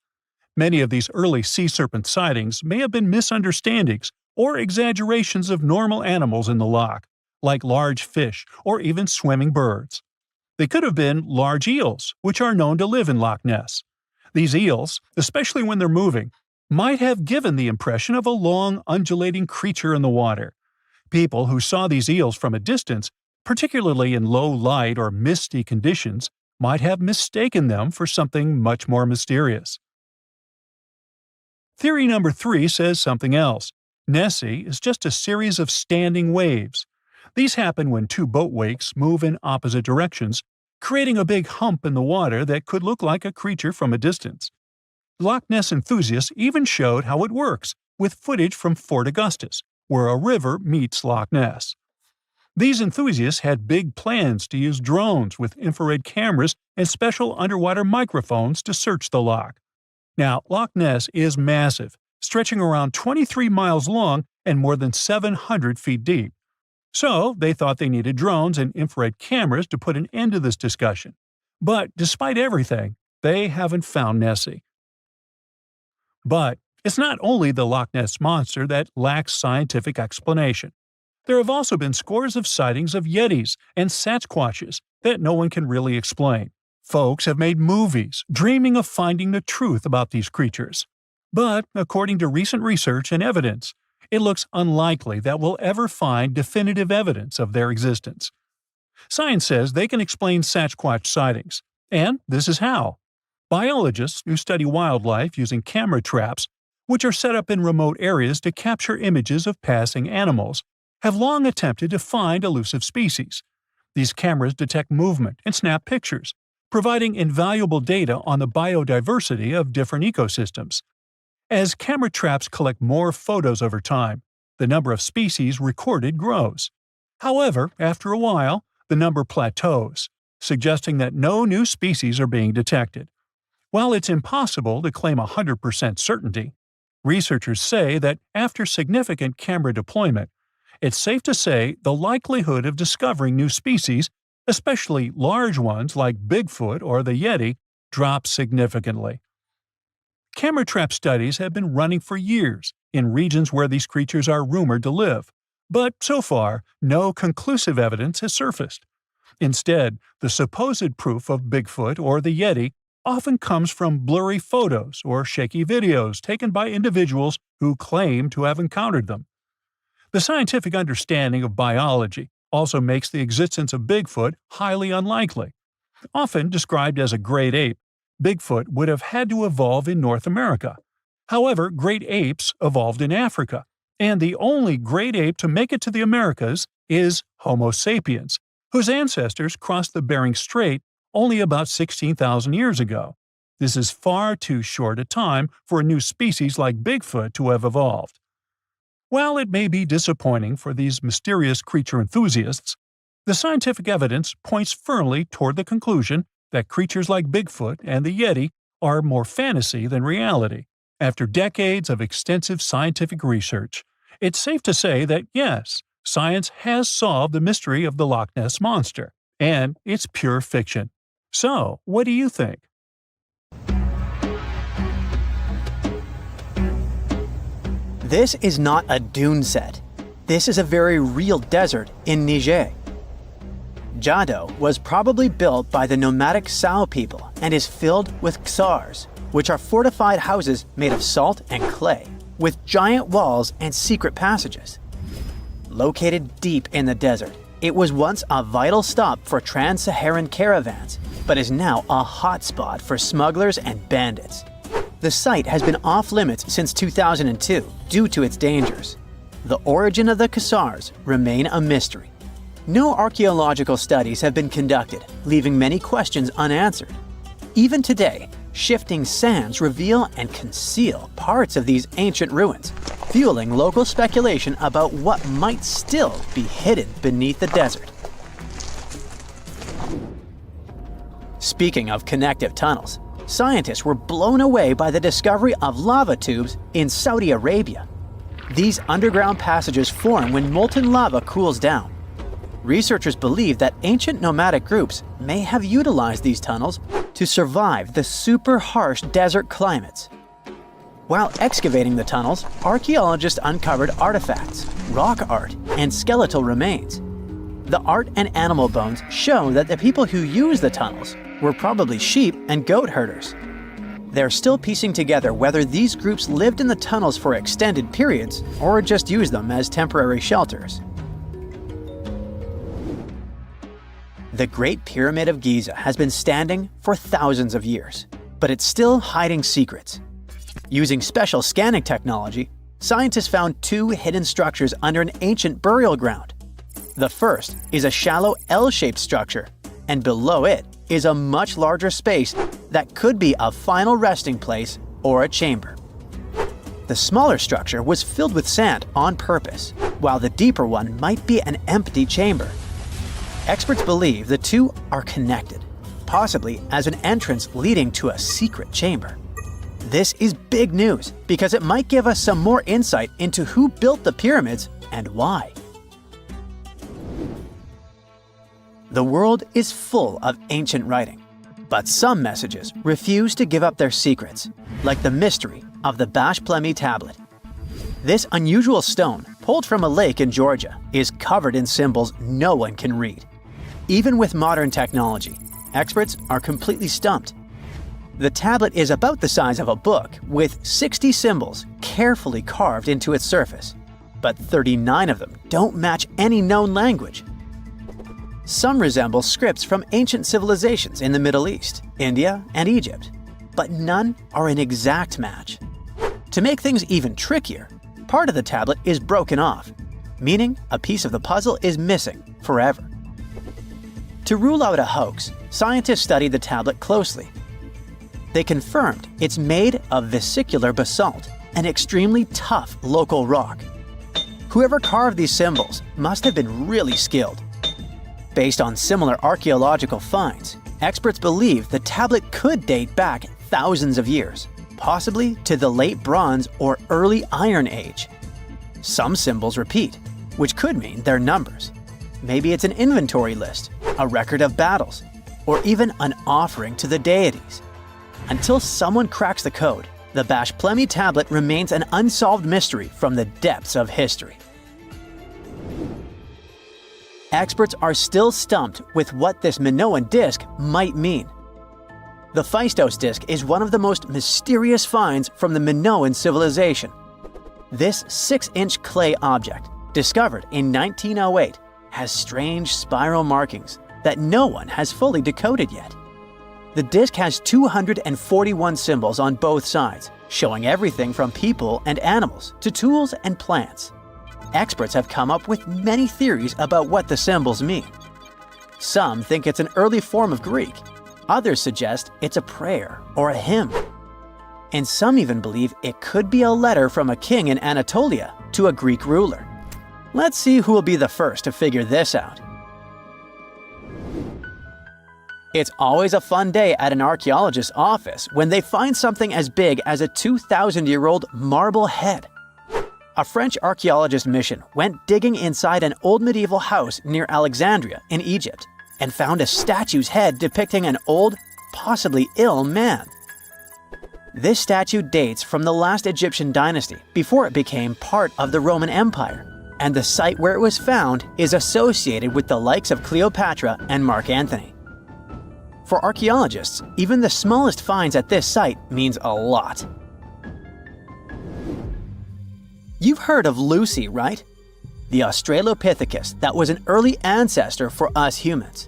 Many of these early sea serpent sightings may have been misunderstandings or exaggerations of normal animals in the loch, like large fish or even swimming birds. They could have been large eels, which are known to live in Loch Ness. These eels, especially when they're moving, might have given the impression of a long, undulating creature in the water. People who saw these eels from a distance, particularly in low light or misty conditions, might have mistaken them for something much more mysterious. Theory number 3 says something else. Nessie is just a series of standing waves. These happen when two boat wakes move in opposite directions, creating a big hump in the water that could look like a creature from a distance. Loch Ness enthusiasts even showed how it works, with footage from Fort Augustus, where a river meets Loch Ness. These enthusiasts had big plans to use drones with infrared cameras and special underwater microphones to search the loch. Now, Loch Ness is massive, stretching around 23 miles long and more than 700 feet deep. So, they thought they needed drones and infrared cameras to put an end to this discussion. But despite everything, they haven't found Nessie. But it's not only the Loch Ness Monster that lacks scientific explanation. There have also been scores of sightings of Yetis and Sasquatches that no one can really explain. Folks have made movies, dreaming of finding the truth about these creatures. But, according to recent research and evidence, it looks unlikely that we'll ever find definitive evidence of their existence. Science says they can explain Sasquatch sightings, and this is how. Biologists who study wildlife using camera traps, which are set up in remote areas to capture images of passing animals, have long attempted to find elusive species. These cameras detect movement and snap pictures, providing invaluable data on the biodiversity of different ecosystems. As camera traps collect more photos over time, the number of species recorded grows. However, after a while, the number plateaus, suggesting that no new species are being detected. While it's impossible to claim 100% certainty, researchers say that after significant camera deployment, it's safe to say the likelihood of discovering new species, especially large ones like Bigfoot or the Yeti, drops significantly. Camera trap studies have been running for years in regions where these creatures are rumored to live, but so far, no conclusive evidence has surfaced. Instead, the supposed proof of Bigfoot or the Yeti often comes from blurry photos or shaky videos taken by individuals who claim to have encountered them. The scientific understanding of biology also makes the existence of Bigfoot highly unlikely. Often described as a great ape, Bigfoot would have had to evolve in North America. However, great apes evolved in Africa, and the only great ape to make it to the Americas is Homo sapiens, whose ancestors crossed the Bering Strait only about 16,000 years ago. This is far too short a time for a new species like Bigfoot to have evolved. While it may be disappointing for these mysterious creature enthusiasts, the scientific evidence points firmly toward the conclusion that creatures like Bigfoot and the Yeti are more fantasy than reality. After decades of extensive scientific research, it's safe to say that yes, science has solved the mystery of the Loch Ness Monster, and it's pure fiction. So, what do you think? This is not a dune set. This is a very real desert in Niger. Jado was probably built by the nomadic Sao people and is filled with ksars, which are fortified houses made of salt and clay. with giant walls and secret passages. Located deep in the desert, it was once a vital stop for trans-Saharan caravans, but is now a hotspot for smugglers and bandits. The site has been off-limits since 2002 due to its dangers. The origin of the Khazars remain a mystery. No archaeological studies have been conducted, leaving many questions unanswered. Even today, shifting sands reveal and conceal parts of these ancient ruins, fueling local speculation about what might still be hidden beneath the desert. Speaking of connective tunnels, scientists were blown away by the discovery of lava tubes in Saudi Arabia. These underground passages form when molten lava cools down. Researchers believe that ancient nomadic groups may have utilized these tunnels to survive the super harsh desert climates. While excavating the tunnels, archaeologists uncovered artifacts, rock art, and skeletal remains. The art and animal bones show that the people who used the tunnels were probably sheep and goat herders. They're still piecing together whether these groups lived in the tunnels for extended periods or just used them as temporary shelters. The Great Pyramid of Giza has been standing for thousands of years, but it's still hiding secrets. Using special scanning technology, scientists found two hidden structures under an ancient burial ground. The first is a shallow L-shaped structure, and below it is a much larger space that could be a final resting place or a chamber. The smaller structure was filled with sand on purpose, while the deeper one might be an empty chamber. Experts believe the two are connected, possibly as an entrance leading to a secret chamber. This is big news because it might give us some more insight into who built the pyramids and why. The world is full of ancient writing, but some messages refuse to give up their secrets, like the mystery of the Bashplemi tablet. This unusual stone, pulled from a lake in Georgia, is covered in symbols no one can read. Even with modern technology, experts are completely stumped. The tablet is about the size of a book, with 60 symbols carefully carved into its surface, but 39 of them don't match any known language. Some resemble scripts from ancient civilizations in the Middle East, India, and Egypt, but none are an exact match. To make things even trickier, part of the tablet is broken off, meaning a piece of the puzzle is missing forever. To rule out a hoax, scientists studied the tablet closely. They confirmed it's made of vesicular basalt, an extremely tough local rock. Whoever carved these symbols must have been really skilled. Based on similar archaeological finds, experts believe the tablet could date back thousands of years, possibly to the late Bronze or early Iron Age. Some symbols repeat, which could mean they're numbers. Maybe it's an inventory list, a record of battles, or even an offering to the deities. Until someone cracks the code, the Bashplemi tablet remains an unsolved mystery from the depths of history. Experts are still stumped with what this Minoan disc might mean. The Phaistos disc is one of the most mysterious finds from the Minoan civilization. This 6-inch clay object, discovered in 1908, has strange spiral markings that no one has fully decoded yet. The disc has 241 symbols on both sides, showing everything from people and animals to tools and plants. Experts have come up with many theories about what the symbols mean. Some think it's an early form of Greek. Others suggest it's a prayer or a hymn. And some even believe it could be a letter from a king in Anatolia to a Greek ruler. Let's see who will be the first to figure this out. It's always a fun day at an archaeologist's office when they find something as big as a 2,000-year-old marble head. A French archaeologist mission went digging inside an old medieval house near Alexandria in Egypt and found a statue's head depicting an old, possibly ill man. This statue dates from the last Egyptian dynasty before it became part of the Roman Empire, and the site where it was found is associated with the likes of Cleopatra and Mark Antony. For archaeologists, even the smallest finds at this site means a lot. You've heard of Lucy, right? The Australopithecus that was an early ancestor for us humans.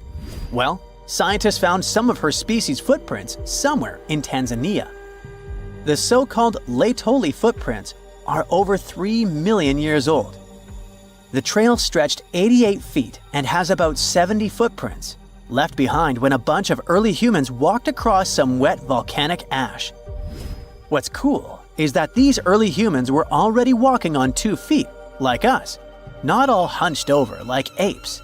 Well, scientists found some of her species' footprints somewhere in Tanzania. The so-called Laetoli footprints are over 3 million years old. The trail stretched 88 feet and has about 70 footprints, left behind when a bunch of early humans walked across some wet volcanic ash. What's cool is that these early humans were already walking on 2 feet, like us, not all hunched over like apes.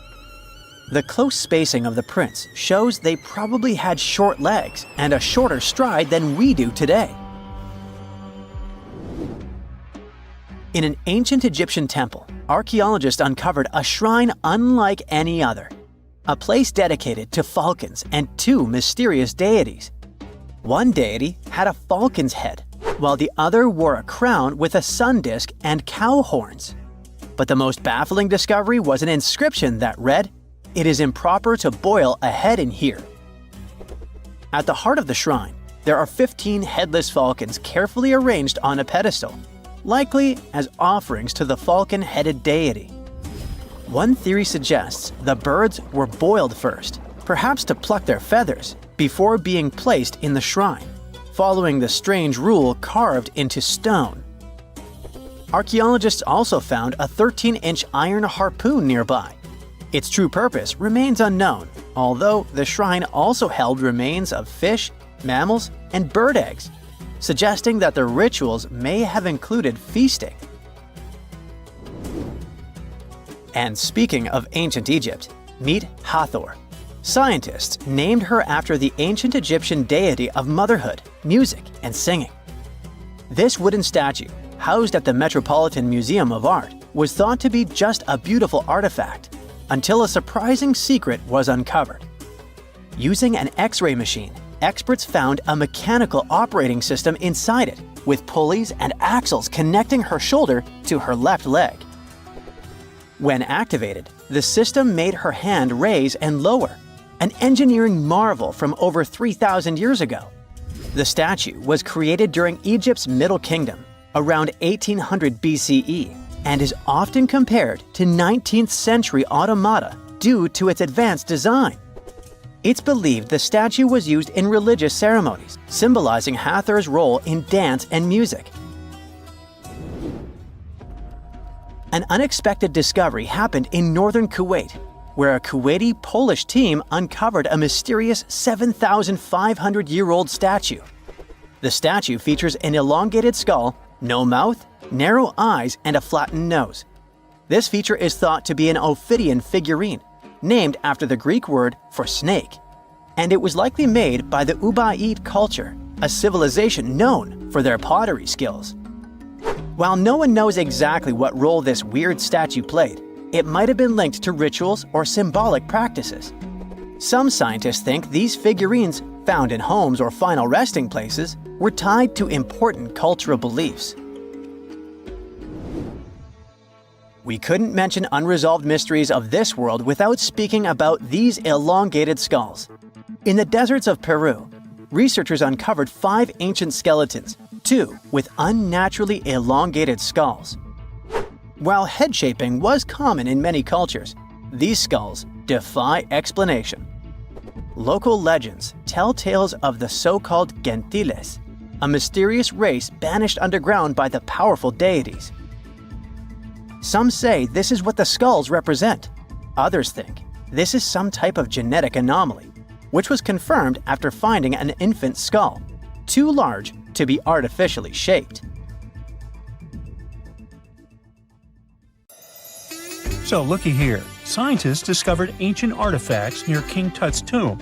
The close spacing of the prints shows they probably had short legs and a shorter stride than we do today. In an ancient Egyptian temple, archaeologists uncovered a shrine unlike any other, a place dedicated to falcons and 2 mysterious deities. One deity had a falcon's head, while the other wore a crown with a sun disk and cow horns. But the most baffling discovery was an inscription that read, "It is improper to boil a head in here." At the heart of the shrine, there are 15 headless falcons carefully arranged on a pedestal, likely as offerings to the falcon-headed deity. One theory suggests the birds were boiled first, perhaps to pluck their feathers, before being placed in the shrine, following the strange rule carved into stone. Archaeologists also found a 13-inch iron harpoon nearby. Its true purpose remains unknown, although the shrine also held remains of fish, mammals, and bird eggs, suggesting that the rituals may have included feasting. And speaking of ancient Egypt, meet Hathor. Scientists named her after the ancient Egyptian deity of motherhood, music, and singing. This wooden statue, housed at the Metropolitan Museum of Art, was thought to be just a beautiful artifact, until a surprising secret was uncovered. Using an X-ray machine, experts found a mechanical operating system inside it, with pulleys and axles connecting her shoulder to her left leg. When activated, the system made her hand raise and lower, an engineering marvel from over 3,000 years ago. The statue was created during Egypt's Middle Kingdom, around 1800 BCE, and is often compared to 19th century automata due to its advanced design. It's believed the statue was used in religious ceremonies, symbolizing Hathor's role in dance and music. An unexpected discovery happened in northern Kuwait, where a Kuwaiti-Polish team uncovered a mysterious 7,500-year-old statue. The statue features an elongated skull, no mouth, narrow eyes, and a flattened nose. This feature is thought to be an Ophidian figurine, named after the Greek word for snake, and it was likely made by the Ubaid culture, a civilization known for their pottery skills. While no one knows exactly what role this weird statue played, it might have been linked to rituals or symbolic practices. Some scientists think these figurines, found in homes or final resting places, were tied to important cultural beliefs. We couldn't mention unresolved mysteries of this world without speaking about these elongated skulls. In the deserts of Peru, researchers uncovered 5 ancient skeletons, 2 with unnaturally elongated skulls. While head shaping was common in many cultures, these skulls defy explanation. Local legends tell tales of the so-called Gentiles, a mysterious race banished underground by the powerful deities. Some say this is what the skulls represent. Others think this is some type of genetic anomaly, which was confirmed after finding an infant skull, too large to be artificially shaped. So looky here, scientists discovered ancient artifacts near King Tut's tomb.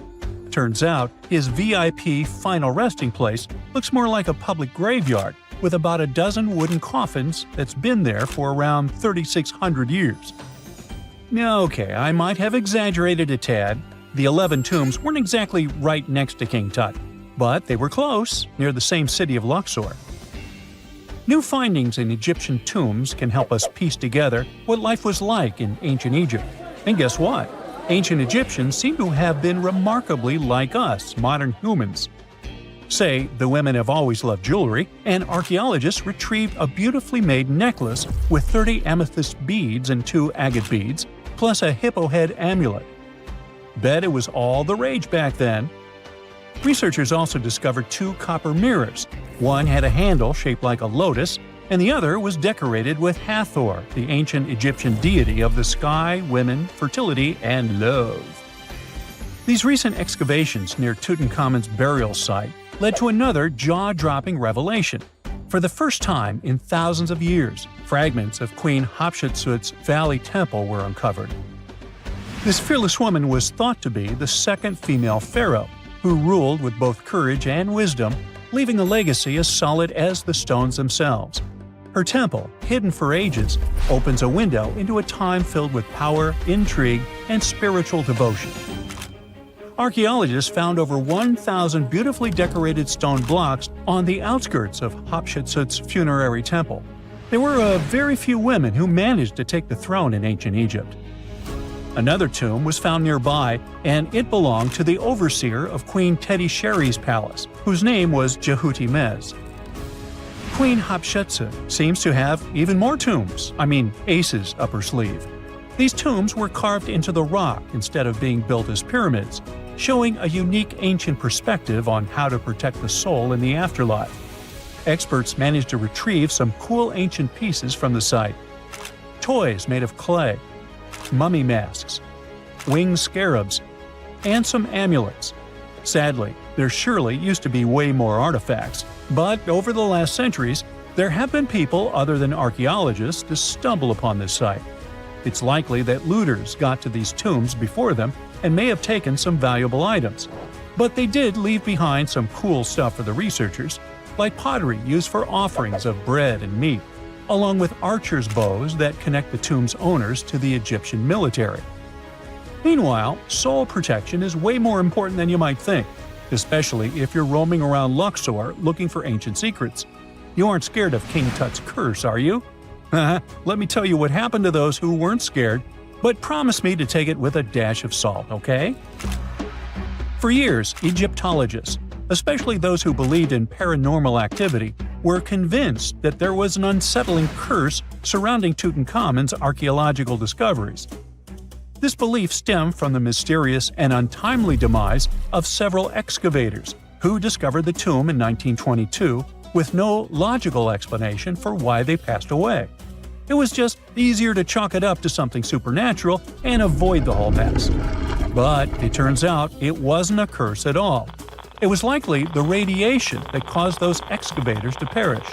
Turns out, his VIP final resting place looks more like a public graveyard with about a dozen wooden coffins that's been there for around 3,600 years. Okay, I might have exaggerated a tad. The 11 tombs weren't exactly right next to King Tut, but they were close, near the same city of Luxor. New findings in Egyptian tombs can help us piece together what life was like in ancient Egypt. And guess what? Ancient Egyptians seem to have been remarkably like us, modern humans. Say the women have always loved jewelry, and archaeologists retrieved a beautifully made necklace with 30 amethyst beads and 2 agate beads, plus a hippo head amulet. Bet it was all the rage back then. Researchers also discovered 2 copper mirrors. One had a handle shaped like a lotus, and the other was decorated with Hathor, the ancient Egyptian deity of the sky, women, fertility, and love. These recent excavations near Tutankhamun's burial site led to another jaw-dropping revelation. For the first time in thousands of years, fragments of Queen Hatshepsut's Valley Temple were uncovered. This fearless woman was thought to be the second female pharaoh, who ruled with both courage and wisdom, leaving a legacy as solid as the stones themselves. Her temple, hidden for ages, opens a window into a time filled with power, intrigue, and spiritual devotion. Archaeologists found over 1,000 beautifully decorated stone blocks on the outskirts of Hatshepsut's funerary temple. There were very few women who managed to take the throne in ancient Egypt. Another tomb was found nearby, and it belonged to the overseer of Queen Teti Sheri's palace, whose name was Jehuti-Mez. Queen Hatshepsut seems to have even more tombs, aces up her sleeve. These tombs were carved into the rock instead of being built as pyramids, showing a unique ancient perspective on how to protect the soul in the afterlife. Experts managed to retrieve some cool ancient pieces from the site. Toys made of clay, mummy masks, winged scarabs, and some amulets. Sadly, there surely used to be way more artifacts, but over the last centuries, there have been people other than archaeologists to stumble upon this site. It's likely that looters got to these tombs before them and may have taken some valuable items. But they did leave behind some cool stuff for the researchers, like pottery used for offerings of bread and meat, along with archers' bows that connect the tomb's owners to the Egyptian military. Meanwhile, soul protection is way more important than you might think, especially if you're roaming around Luxor looking for ancient secrets. You aren't scared of King Tut's curse, are you? Let me tell you what happened to those who weren't scared, but promise me to take it with a dash of salt, okay? For years, Egyptologists, especially those who believed in paranormal activity, were convinced that there was an unsettling curse surrounding Tutankhamun's archaeological discoveries. This belief stemmed from the mysterious and untimely demise of several excavators who discovered the tomb in 1922 with no logical explanation for why they passed away. It was just easier to chalk it up to something supernatural and avoid the whole mess. But it turns out it wasn't a curse at all. It was likely the radiation that caused those excavators to perish.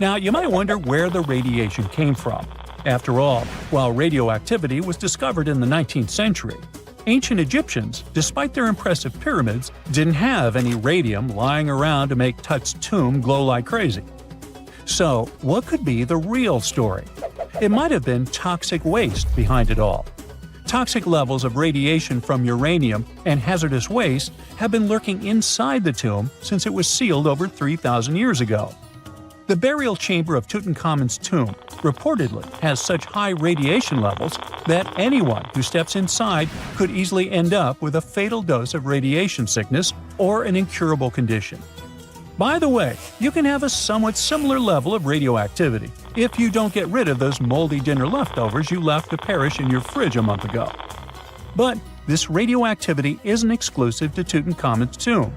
Now, you might wonder where the radiation came from. After all, while radioactivity was discovered in the 19th century, ancient Egyptians, despite their impressive pyramids, didn't have any radium lying around to make Tut's tomb glow like crazy. So, what could be the real story? It might have been toxic waste behind it all. Toxic levels of radiation from uranium and hazardous waste have been lurking inside the tomb since it was sealed over 3,000 years ago. The burial chamber of Tutankhamun's tomb reportedly has such high radiation levels that anyone who steps inside could easily end up with a fatal dose of radiation sickness or an incurable condition. By the way, you can have a somewhat similar level of radioactivity if you don't get rid of those moldy dinner leftovers you left to perish in your fridge a month ago. But this radioactivity isn't exclusive to Tutankhamun's tomb.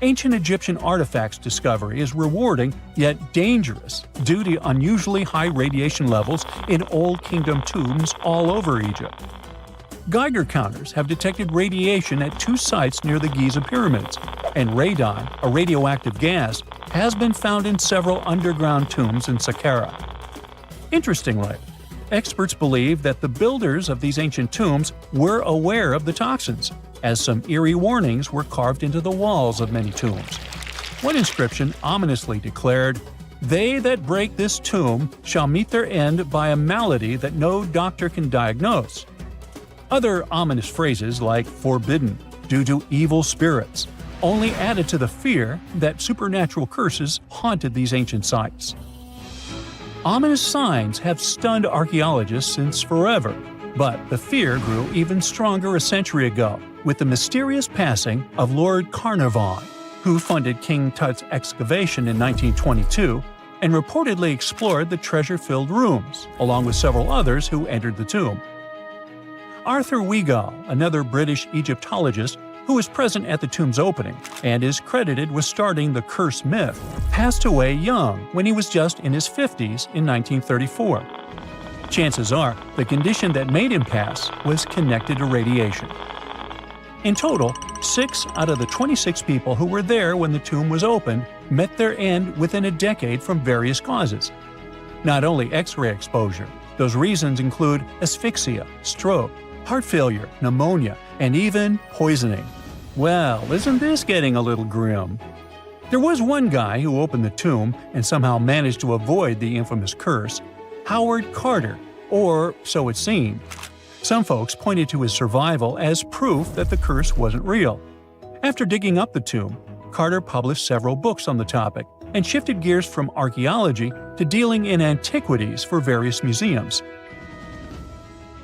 Ancient Egyptian artifacts discovery is rewarding yet dangerous due to unusually high radiation levels in Old Kingdom tombs all over Egypt. Geiger counters have detected radiation at 2 sites near the Giza pyramids, and radon, a radioactive gas, has been found in several underground tombs in Saqqara. Interestingly, experts believe that the builders of these ancient tombs were aware of the toxins, as some eerie warnings were carved into the walls of many tombs. One inscription ominously declared, "They that break this tomb shall meet their end by a malady that no doctor can diagnose." Other ominous phrases like "forbidden," "due to evil spirits," only added to the fear that supernatural curses haunted these ancient sites. Ominous signs have stunned archaeologists since forever, but the fear grew even stronger a century ago with the mysterious passing of Lord Carnarvon, who funded King Tut's excavation in 1922 and reportedly explored the treasure-filled rooms, along with several others who entered the tomb. Arthur Weigall, another British Egyptologist who was present at the tomb's opening and is credited with starting the curse myth, passed away young when he was just in his 50s in 1934. Chances are the condition that made him pass was connected to radiation. In total, 6 out of the 26 people who were there when the tomb was opened met their end within a decade from various causes. Not only X-ray exposure, those reasons include asphyxia, stroke, heart failure, pneumonia, and even poisoning. Well, isn't this getting a little grim? There was one guy who opened the tomb and somehow managed to avoid the infamous curse, Howard Carter, or so it seemed. Some folks pointed to his survival as proof that the curse wasn't real. After digging up the tomb, Carter published several books on the topic and shifted gears from archaeology to dealing in antiquities for various museums.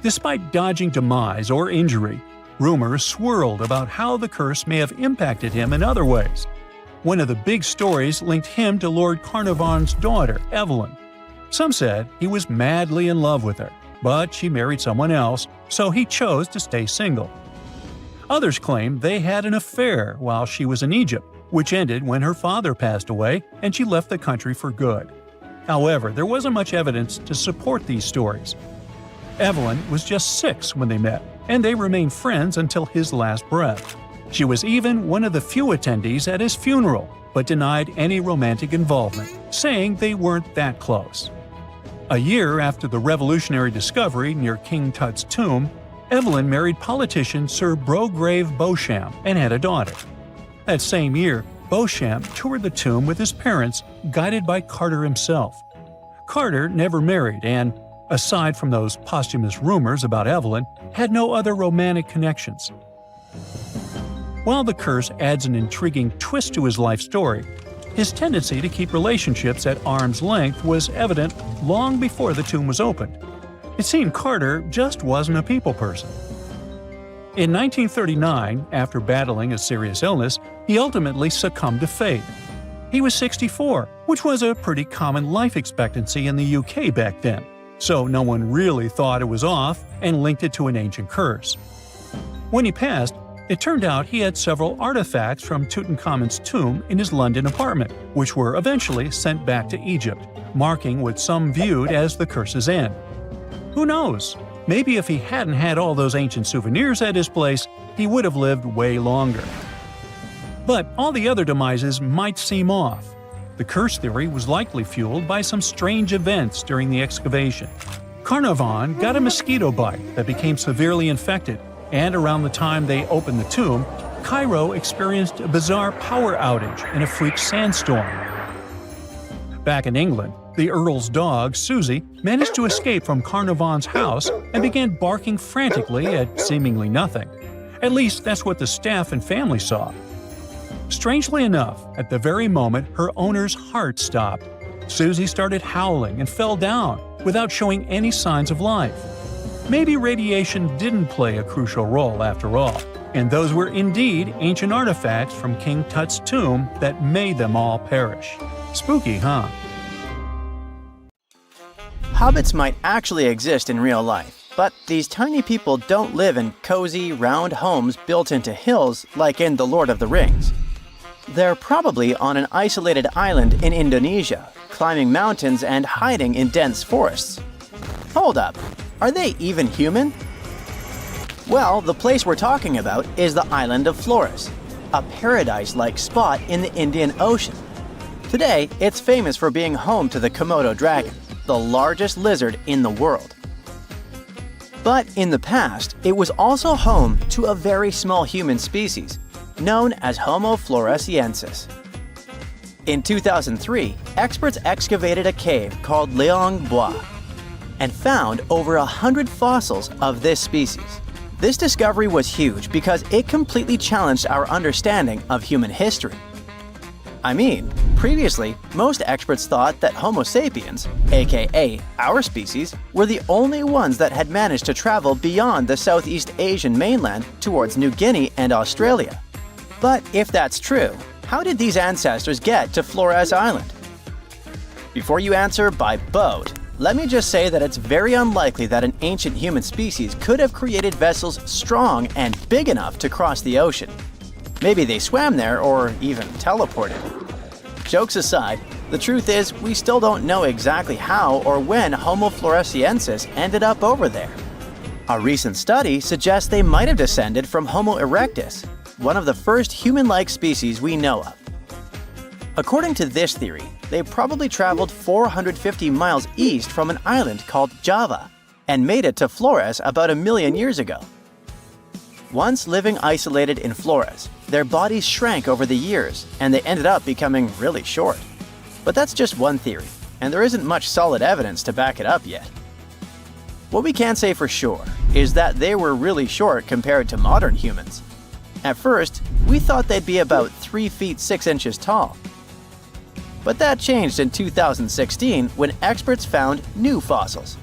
Despite dodging demise or injury, rumors swirled about how the curse may have impacted him in other ways. One of the big stories linked him to Lord Carnarvon's daughter, Evelyn. Some said he was madly in love with her, but she married someone else, so he chose to stay single. Others claimed they had an affair while she was in Egypt, which ended when her father passed away and she left the country for good. However, there wasn't much evidence to support these stories. Evelyn was just 6 when they met, and they remained friends until his last breath. She was even one of the few attendees at his funeral, but denied any romantic involvement, saying they weren't that close. A year after the revolutionary discovery near King Tut's tomb, Evelyn married politician Sir Brograve Beauchamp and had a daughter. That same year, Beauchamp toured the tomb with his parents, guided by Carter himself. Carter never married and, aside from those posthumous rumors about Evelyn, had no other romantic connections. While the curse adds an intriguing twist to his life story, his tendency to keep relationships at arm's length was evident long before the tomb was opened. It seemed Carter just wasn't a people person. In 1939, after battling a serious illness, he ultimately succumbed to fate. He was 64, which was a pretty common life expectancy in the UK back then, so no one really thought it was off and linked it to an ancient curse. When he passed, it turned out he had several artifacts from Tutankhamun's tomb in his London apartment, which were eventually sent back to Egypt, marking what some viewed as the curse's end. Who knows? Maybe if he hadn't had all those ancient souvenirs at his place, he would have lived way longer. But all the other demises might seem off. The curse theory was likely fueled by some strange events during the excavation. Carnarvon got a mosquito bite that became severely infected, and around the time they opened the tomb, Cairo experienced a bizarre power outage and a freak sandstorm. Back in England, the Earl's dog, Susie, managed to escape from Carnarvon's house and began barking frantically at seemingly nothing. At least that's what the staff and family saw. Strangely enough, at the very moment her owner's heart stopped, Susie started howling and fell down without showing any signs of life. Maybe radiation didn't play a crucial role after all, and those were indeed ancient artifacts from King Tut's tomb that made them all perish. Spooky, huh? Hobbits might actually exist in real life, but these tiny people don't live in cozy, round homes built into hills like in The Lord of the Rings. They're probably on an isolated island in Indonesia, climbing mountains and hiding in dense forests. Hold up, are they even human? Well, the place we're talking about is the island of Flores, a paradise-like spot in the Indian Ocean. Today, it's famous for being home to the Komodo dragon, the largest lizard in the world. But in the past, it was also home to a very small human species, known as Homo floresiensis. In 2003, experts excavated a cave called Leong Bois and found over 100 fossils of this species. This discovery was huge because it completely challenged our understanding of human history. I mean, previously, most experts thought that Homo sapiens, aka our species, were the only ones that had managed to travel beyond the Southeast Asian mainland towards New Guinea and Australia. But if that's true, how did these ancestors get to Flores Island? Before you answer by boat, let me just say that it's very unlikely that an ancient human species could have created vessels strong and big enough to cross the ocean. Maybe they swam there or even teleported. Jokes aside, the truth is we still don't know exactly how or when Homo floresiensis ended up over there. A recent study suggests they might have descended from Homo erectus, one of the first human-like species we know of. According to this theory, they probably traveled 450 miles east from an island called Java and made it to Flores about 1 million years ago. Once living isolated in Flores, their bodies shrank over the years and they ended up becoming really short. But that's just one theory, and there isn't much solid evidence to back it up yet. What we can say for sure is that they were really short compared to modern humans. At first, we thought they'd be about 3 feet 6 inches tall. But that changed in 2016 when experts found new fossils,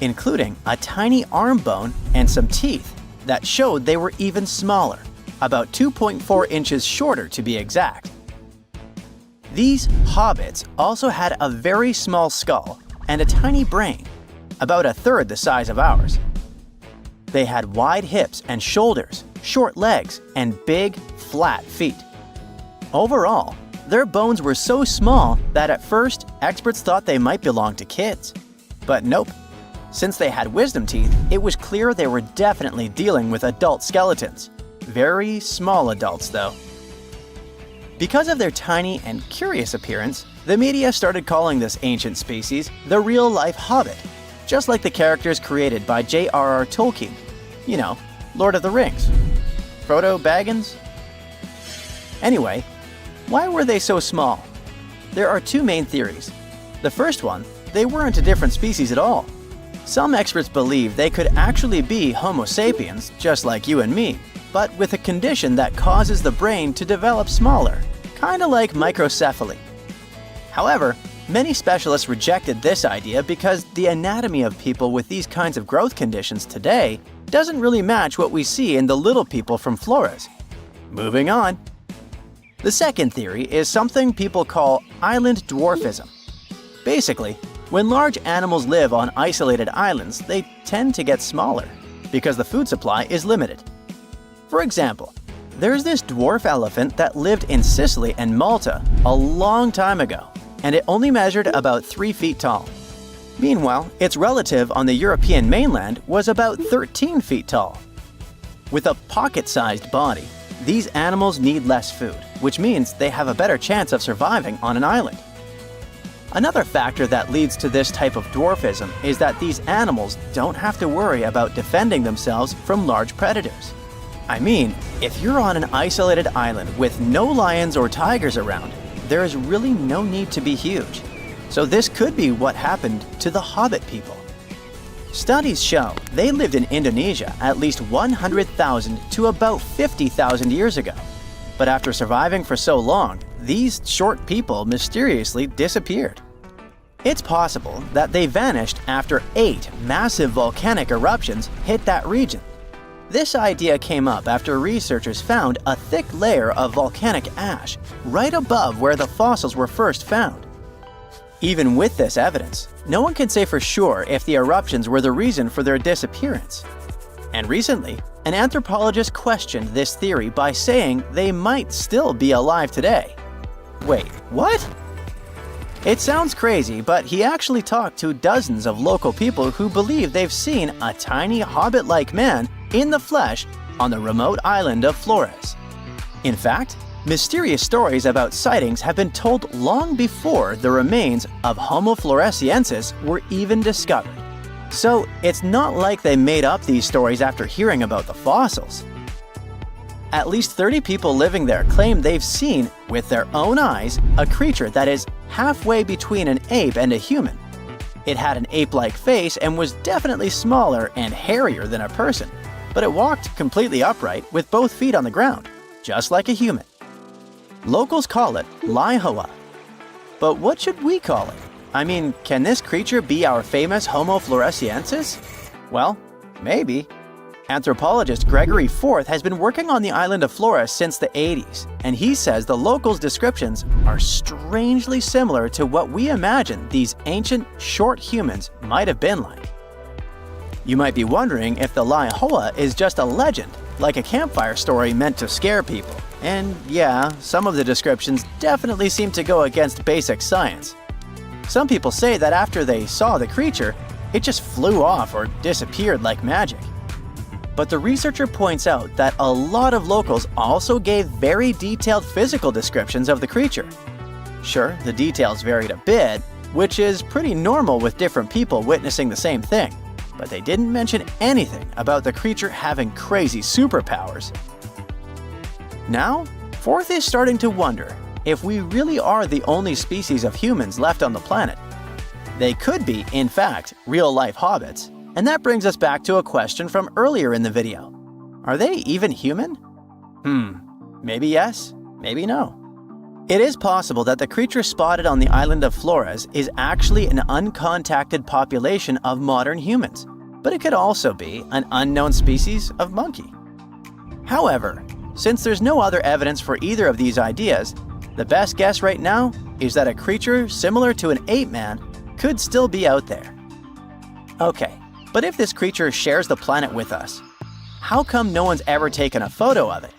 including a tiny arm bone and some teeth that showed they were even smaller, about 2.4 inches shorter to be exact. These hobbits also had a very small skull and a tiny brain, about 1/3 the size of ours. They had wide hips and shoulders, short legs, and big, flat feet. Overall, their bones were so small that at first, experts thought they might belong to kids. But nope. Since they had wisdom teeth, it was clear they were definitely dealing with adult skeletons. Very small adults, though. Because of their tiny and curious appearance, the media started calling this ancient species the real-life Hobbit, just like the characters created by J.R.R. Tolkien. You know, Lord of the Rings. Frodo Baggins? Anyway, why were they so small? There are two main theories. The first one, they weren't a different species at all. Some experts believe they could actually be Homo sapiens, just like you and me, but with a condition that causes the brain to develop smaller, kinda like microcephaly. However, many specialists rejected this idea because the anatomy of people with these kinds of growth conditions today doesn't really match what we see in the little people from Flores. Moving on. The second theory is something people call island dwarfism. Basically, when large animals live on isolated islands, they tend to get smaller because the food supply is limited. For example, there's this dwarf elephant that lived in Sicily and Malta a long time ago, and it only measured about 3 feet tall. Meanwhile, its relative on the European mainland was about 13 feet tall. With a pocket-sized body, these animals need less food, which means they have a better chance of surviving on an island. Another factor that leads to this type of dwarfism is that these animals don't have to worry about defending themselves from large predators. I mean, if you're on an isolated island with no lions or tigers around, there is really no need to be huge. So this could be what happened to the Hobbit people. Studies show they lived in Indonesia at least 100,000 to about 50,000 years ago. But after surviving for so long, these short people mysteriously disappeared. It's possible that they vanished after 8 massive volcanic eruptions hit that region. This idea came up after researchers found a thick layer of volcanic ash right above where the fossils were first found. Even with this evidence, no one can say for sure if the eruptions were the reason for their disappearance. And recently, an anthropologist questioned this theory by saying they might still be alive today. Wait, what? It sounds crazy, but he actually talked to dozens of local people who believe they've seen a tiny hobbit-like man in the flesh on the remote island of Flores. In fact, mysterious stories about sightings have been told long before the remains of Homo floresiensis were even discovered. So it's not like they made up these stories after hearing about the fossils. At least 30 people living there claim they've seen, with their own eyes, a creature that is halfway between an ape and a human. It had an ape-like face and was definitely smaller and hairier than a person, but it walked completely upright with both feet on the ground, just like a human. Locals call it Laihoa. But what should we call it? I mean, can this creature be our famous Homo floresiensis? Well, maybe. Anthropologist Gregory Forth has been working on the island of Flores since the 80s, and he says the locals' descriptions are strangely similar to what we imagine these ancient, short humans might have been like. You might be wondering if the Laihoa is just a legend, like a campfire story meant to scare people. And yeah, some of the descriptions definitely seem to go against basic science. Some people say that after they saw the creature, it just flew off or disappeared like magic. But the researcher points out that a lot of locals also gave very detailed physical descriptions of the creature. Sure, the details varied a bit, which is pretty normal with different people witnessing the same thing, but they didn't mention anything about the creature having crazy superpowers. Now, Forth is starting to wonder if we really are the only species of humans left on the planet. They could be, in fact, real-life hobbits. And that brings us back to a question from earlier in the video. Are they even human? Maybe yes, maybe no. It is possible that the creature spotted on the island of Flores is actually an uncontacted population of modern humans, but it could also be an unknown species of monkey. However, since there's no other evidence for either of these ideas, the best guess right now is that a creature similar to an ape-man could still be out there. Okay. But if this creature shares the planet with us, how come no one's ever taken a photo of it?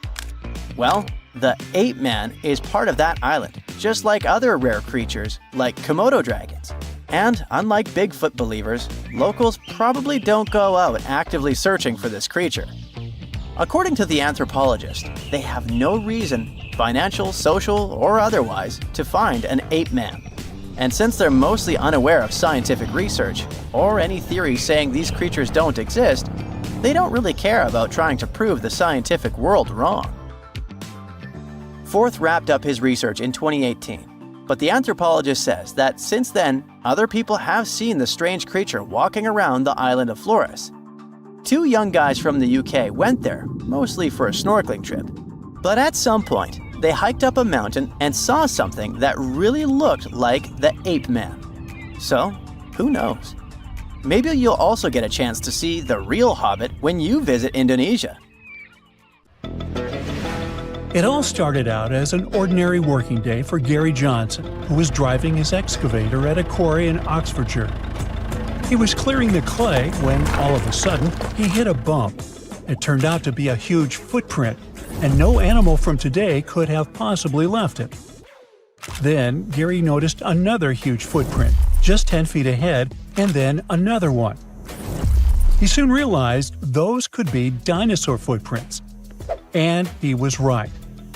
Well, the ape-man is part of that island, just like other rare creatures like Komodo dragons. And unlike Bigfoot believers, locals probably don't go out actively searching for this creature. According to the anthropologist, they have no reason, financial, social, or otherwise, to find an ape-man. And since they're mostly unaware of scientific research, or any theories saying these creatures don't exist, they don't really care about trying to prove the scientific world wrong. Forth wrapped up his research in 2018, but the anthropologist says that since then, other people have seen the strange creature walking around the island of Flores. 2 young guys from the UK went there, mostly for a snorkeling trip. But at some point, they hiked up a mountain and saw something that really looked like the ape-man. So, who knows? Maybe you'll also get a chance to see the real hobbit when you visit Indonesia. It all started out as an ordinary working day for Gary Johnson, who was driving his excavator at a quarry in Oxfordshire. He was clearing the clay when, all of a sudden, he hit a bump. It turned out to be a huge footprint, and no animal from today could have possibly left it. Then, Gary noticed another huge footprint, just 10 feet ahead, and then another one. He soon realized those could be dinosaur footprints. And he was right.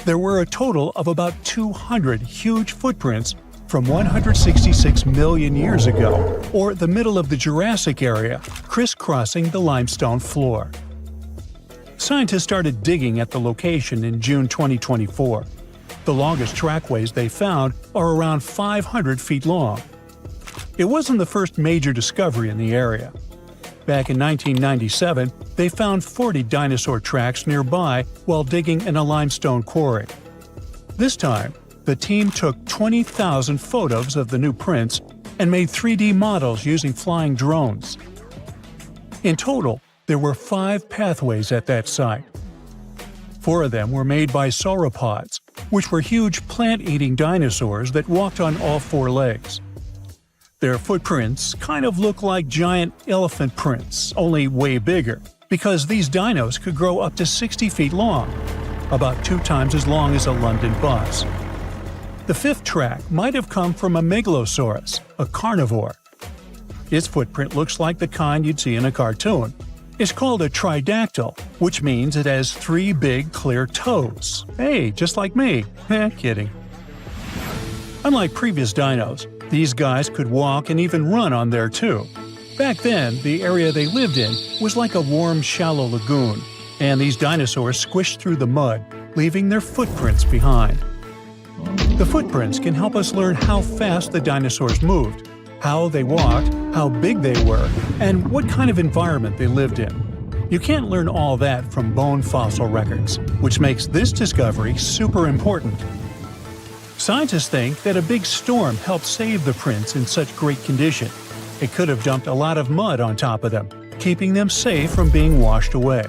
There were a total of about 200 huge footprints from 166 million years ago, or the middle of the Jurassic area, crisscrossing the limestone floor. Scientists started digging at the location in June 2024. The longest trackways they found are around 500 feet long. It wasn't the first major discovery in the area. Back in 1997, they found 40 dinosaur tracks nearby while digging in a limestone quarry. This time, the team took 20,000 photos of the new prints and made 3D models using flying drones. In total, there were 5 pathways at that site. 4 of them were made by sauropods, which were huge plant-eating dinosaurs that walked on all 4 legs. Their footprints kind of look like giant elephant prints, only way bigger, because these dinos could grow up to 60 feet long, about 2 times as long as a London bus. The 5th track might have come from a megalosaurus, a carnivore. Its footprint looks like the kind you'd see in a cartoon. It's called a tridactyl, which means it has 3 big, clear toes. Hey, just like me. Kidding. Unlike previous dinos, these guys could walk and even run on there too. Back then, the area they lived in was like a warm, shallow lagoon, and these dinosaurs squished through the mud, leaving their footprints behind. The footprints can help us learn how fast the dinosaurs moved, how they walked, how big they were, and what kind of environment they lived in. You can't learn all that from bone fossil records, which makes this discovery super important. Scientists think that a big storm helped save the prints in such great condition. It could have dumped a lot of mud on top of them, keeping them safe from being washed away.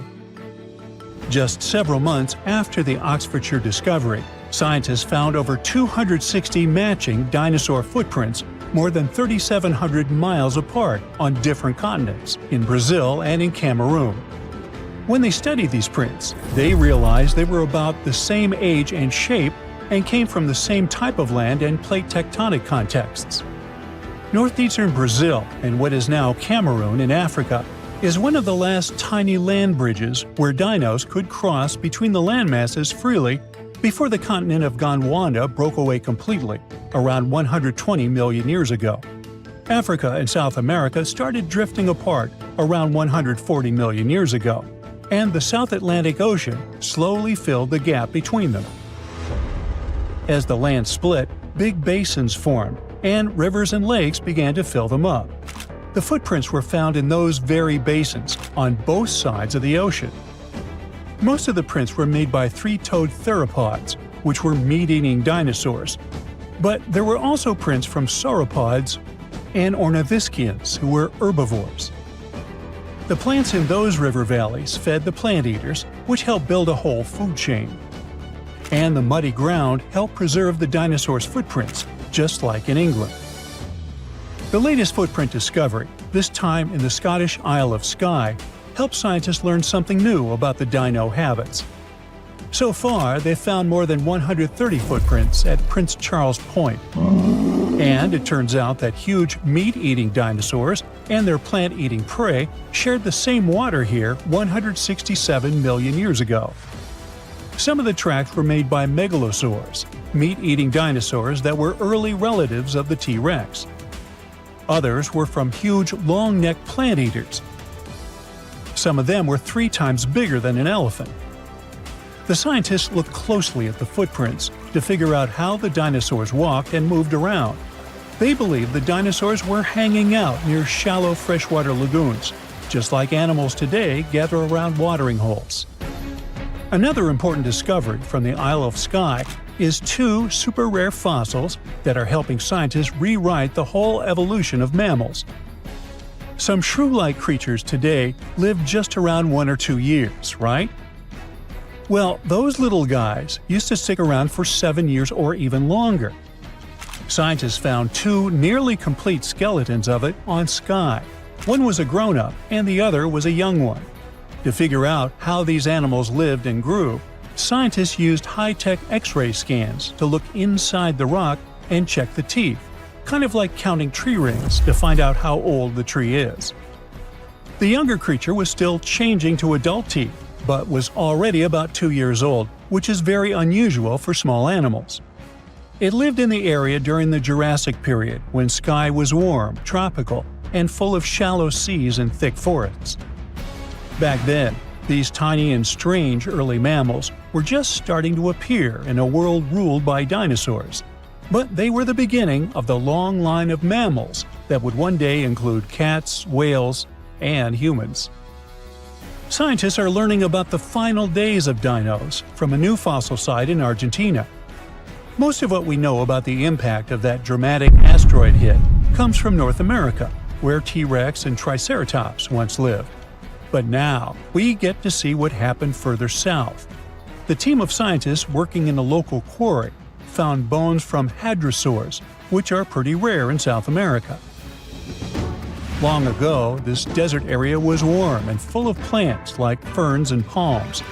Just several months after the Oxfordshire discovery, scientists found over 260 matching dinosaur footprints more than 3,700 miles apart on different continents, in Brazil and in Cameroon. When they studied these prints, they realized they were about the same age and shape and came from the same type of land and plate tectonic contexts. Northeastern Brazil and what is now Cameroon in Africa is one of the last tiny land bridges where dinos could cross between the landmasses freely before the continent of Gondwana broke away completely, around 120 million years ago. Africa and South America started drifting apart around 140 million years ago, and the South Atlantic Ocean slowly filled the gap between them. As the land split, big basins formed, and rivers and lakes began to fill them up. The footprints were found in those very basins on both sides of the ocean. Most of the prints were made by three-toed theropods, which were meat-eating dinosaurs. But there were also prints from sauropods and ornithischians, who were herbivores. The plants in those river valleys fed the plant eaters, which helped build a whole food chain. And the muddy ground helped preserve the dinosaurs' footprints, just like in England. The latest footprint discovery, this time in the Scottish Isle of Skye, helped scientists learn something new about the dino habits. So far, they've found more than 130 footprints at Prince Charles Point. And it turns out that huge meat-eating dinosaurs and their plant-eating prey shared the same water here 167 million years ago. Some of the tracks were made by megalosaurs, meat-eating dinosaurs that were early relatives of the T-Rex. Others were from huge long-necked plant-eaters. Some of them were 3 times bigger than an elephant. The scientists looked closely at the footprints to figure out how the dinosaurs walked and moved around. They believed the dinosaurs were hanging out near shallow freshwater lagoons, just like animals today gather around watering holes. Another important discovery from the Isle of Skye is 2 super rare fossils that are helping scientists rewrite the whole evolution of mammals. Some shrew-like creatures today live just around 1 or 2 years, right? Well, those little guys used to stick around for 7 years or even longer. Scientists found 2 nearly complete skeletons of it on Skye. One was a grown-up and the other was a young one. To figure out how these animals lived and grew, scientists used high-tech X-ray scans to look inside the rock and check the teeth, kind of like counting tree rings to find out how old the tree is. The younger creature was still changing to adult teeth, but was already about 2 years old, which is very unusual for small animals. It lived in the area during the Jurassic period, when Skye was warm, tropical, and full of shallow seas and thick forests. Back then, these tiny and strange early mammals were just starting to appear in a world ruled by dinosaurs. But they were the beginning of the long line of mammals that would one day include cats, whales, and humans. Scientists are learning about the final days of dinos from a new fossil site in Argentina. Most of what we know about the impact of that dramatic asteroid hit comes from North America, where T-Rex and Triceratops once lived. But now, we get to see what happened further south. The team of scientists working in a local quarry found bones from hadrosaurs, which are pretty rare in South America. Long ago, this desert area was warm and full of plants like ferns and palms.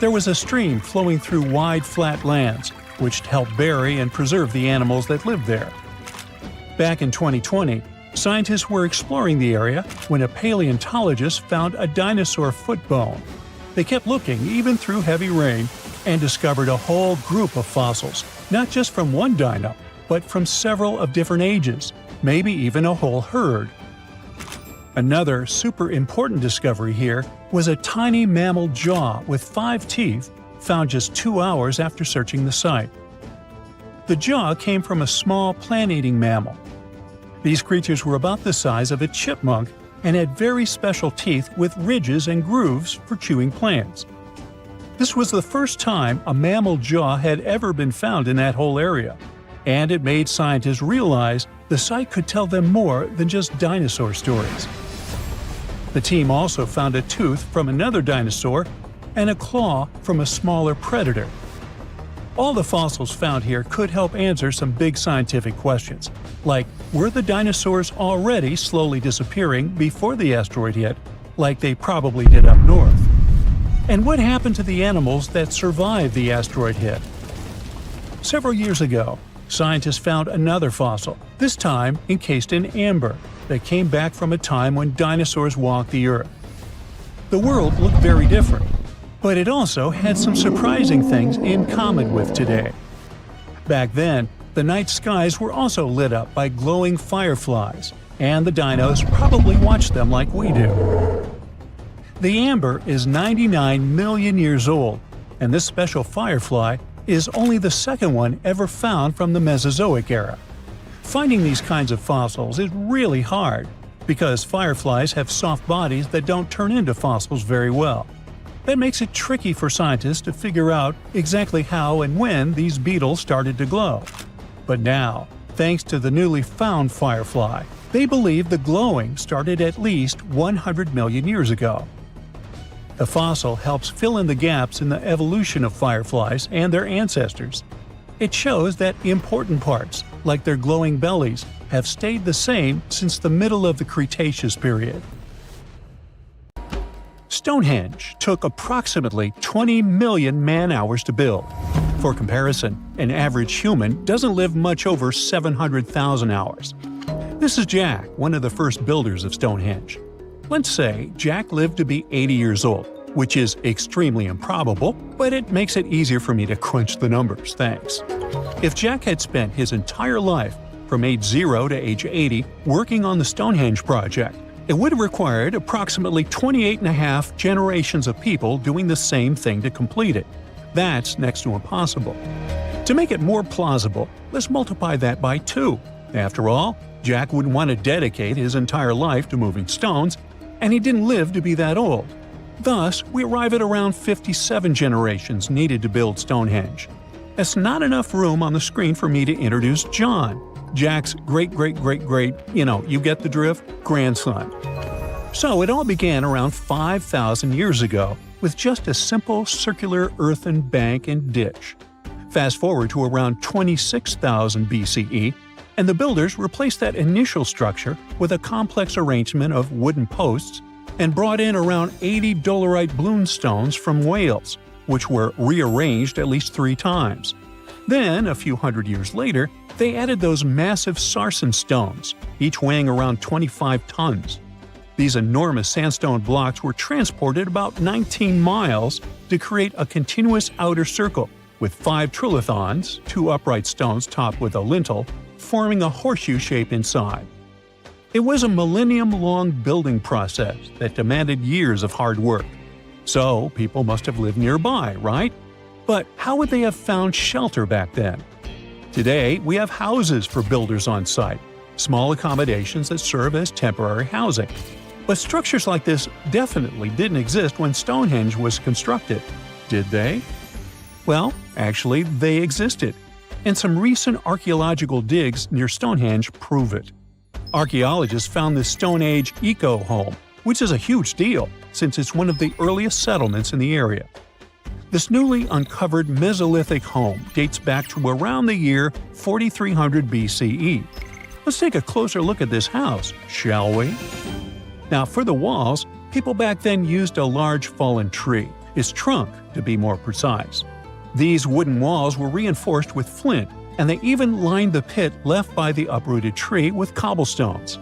There was a stream flowing through wide, flat lands, which helped bury and preserve the animals that lived there. Back in 2020, scientists were exploring the area when a paleontologist found a dinosaur foot bone. They kept looking even through heavy rain and discovered a whole group of fossils, not just from one dino, but from several of different ages, maybe even a whole herd. Another super important discovery here was a tiny mammal jaw with 5 teeth found just 2 hours after searching the site. The jaw came from a small plant-eating mammal. These creatures were about the size of a chipmunk and had very special teeth with ridges and grooves for chewing plants. This was the first time a mammal jaw had ever been found in that whole area, and it made scientists realize the site could tell them more than just dinosaur stories. The team also found a tooth from another dinosaur and a claw from a smaller predator. All the fossils found here could help answer some big scientific questions, like were the dinosaurs already slowly disappearing before the asteroid hit, like they probably did up north? And what happened to the animals that survived the asteroid hit? Several years ago, scientists found another fossil, this time encased in amber, that came back from a time when dinosaurs walked the Earth. The world looked very different, but it also had some surprising things in common with today. Back then, the night skies were also lit up by glowing fireflies, and the dinos probably watched them like we do. The amber is 99 million years old, and this special firefly is only the second one ever found from the Mesozoic era. Finding these kinds of fossils is really hard, because fireflies have soft bodies that don't turn into fossils very well. That makes it tricky for scientists to figure out exactly how and when these beetles started to glow. But now, thanks to the newly found firefly, they believe the glowing started at least 100 million years ago. The fossil helps fill in the gaps in the evolution of fireflies and their ancestors. It shows that important parts, like their glowing bellies, have stayed the same since the middle of the Cretaceous period. Stonehenge took approximately 20 million man-hours to build. For comparison, an average human doesn't live much over 700,000 hours. This is Jack, one of the first builders of Stonehenge. Let's say Jack lived to be 80 years old, which is extremely improbable, but it makes it easier for me to crunch the numbers, thanks. If Jack had spent his entire life, from age 0 to age 80, working on the Stonehenge project, it would have required approximately 28.5 generations of people doing the same thing to complete it. That's next to impossible. To make it more plausible, let's multiply that by 2. After all, Jack wouldn't want to dedicate his entire life to moving stones, and he didn't live to be that old. Thus, we arrive at around 57 generations needed to build Stonehenge. That's not enough room on the screen for me to introduce John, Jack's great-great-great-great, you get the drift, grandson. So it all began around 5,000 years ago with just a simple circular earthen bank and ditch. Fast forward to around 26,000 BCE, and the builders replaced that initial structure with a complex arrangement of wooden posts and brought in around 80 dolerite bloom stones from Wales, which were rearranged at least 3 times. Then, a few hundred years later, they added those massive sarsen stones, each weighing around 25 tons. These enormous sandstone blocks were transported about 19 miles to create a continuous outer circle, with 5 trilithons, 2 upright stones topped with a lintel, forming a horseshoe shape inside. It was a millennium-long building process that demanded years of hard work. So, people must have lived nearby, right? But how would they have found shelter back then? Today, we have houses for builders on site, small accommodations that serve as temporary housing. But structures like this definitely didn't exist when Stonehenge was constructed, did they? Well, actually, they existed, and some recent archaeological digs near Stonehenge prove it. Archaeologists found this Stone Age eco-home, which is a huge deal since it's one of the earliest settlements in the area. This newly uncovered Mesolithic home dates back to around the year 4300 BCE. Let's take a closer look at this house, shall we? Now, for the walls, people back then used a large fallen tree, its trunk to be more precise. These wooden walls were reinforced with flint, and they even lined the pit left by the uprooted tree with cobblestones.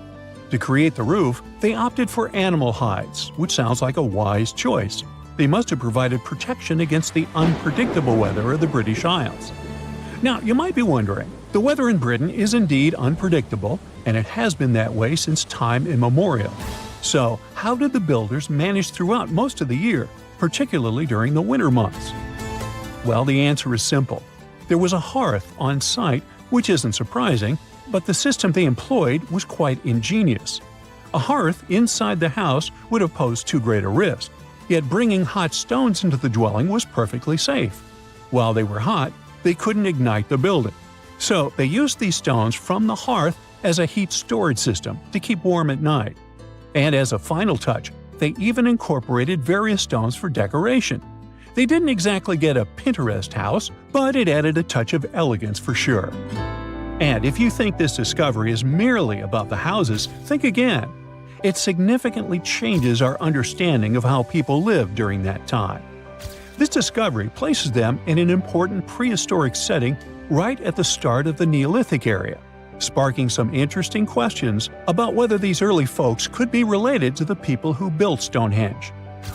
To create the roof, they opted for animal hides, which sounds like a wise choice. They must have provided protection against the unpredictable weather of the British Isles. Now, you might be wondering, the weather in Britain is indeed unpredictable, and it has been that way since time immemorial. So, how did the builders manage throughout most of the year, particularly during the winter months? Well, the answer is simple. There was a hearth on site, which isn't surprising, but the system they employed was quite ingenious. A hearth inside the house would have posed too great a risk, yet bringing hot stones into the dwelling was perfectly safe. While they were hot, they couldn't ignite the building. So they used these stones from the hearth as a heat storage system to keep warm at night. And as a final touch, they even incorporated various stones for decoration. They didn't exactly get a Pinterest house, but it added a touch of elegance for sure. And if you think this discovery is merely about the houses, think again. It significantly changes our understanding of how people lived during that time. This discovery places them in an important prehistoric setting right at the start of the Neolithic area, sparking some interesting questions about whether these early folks could be related to the people who built Stonehenge.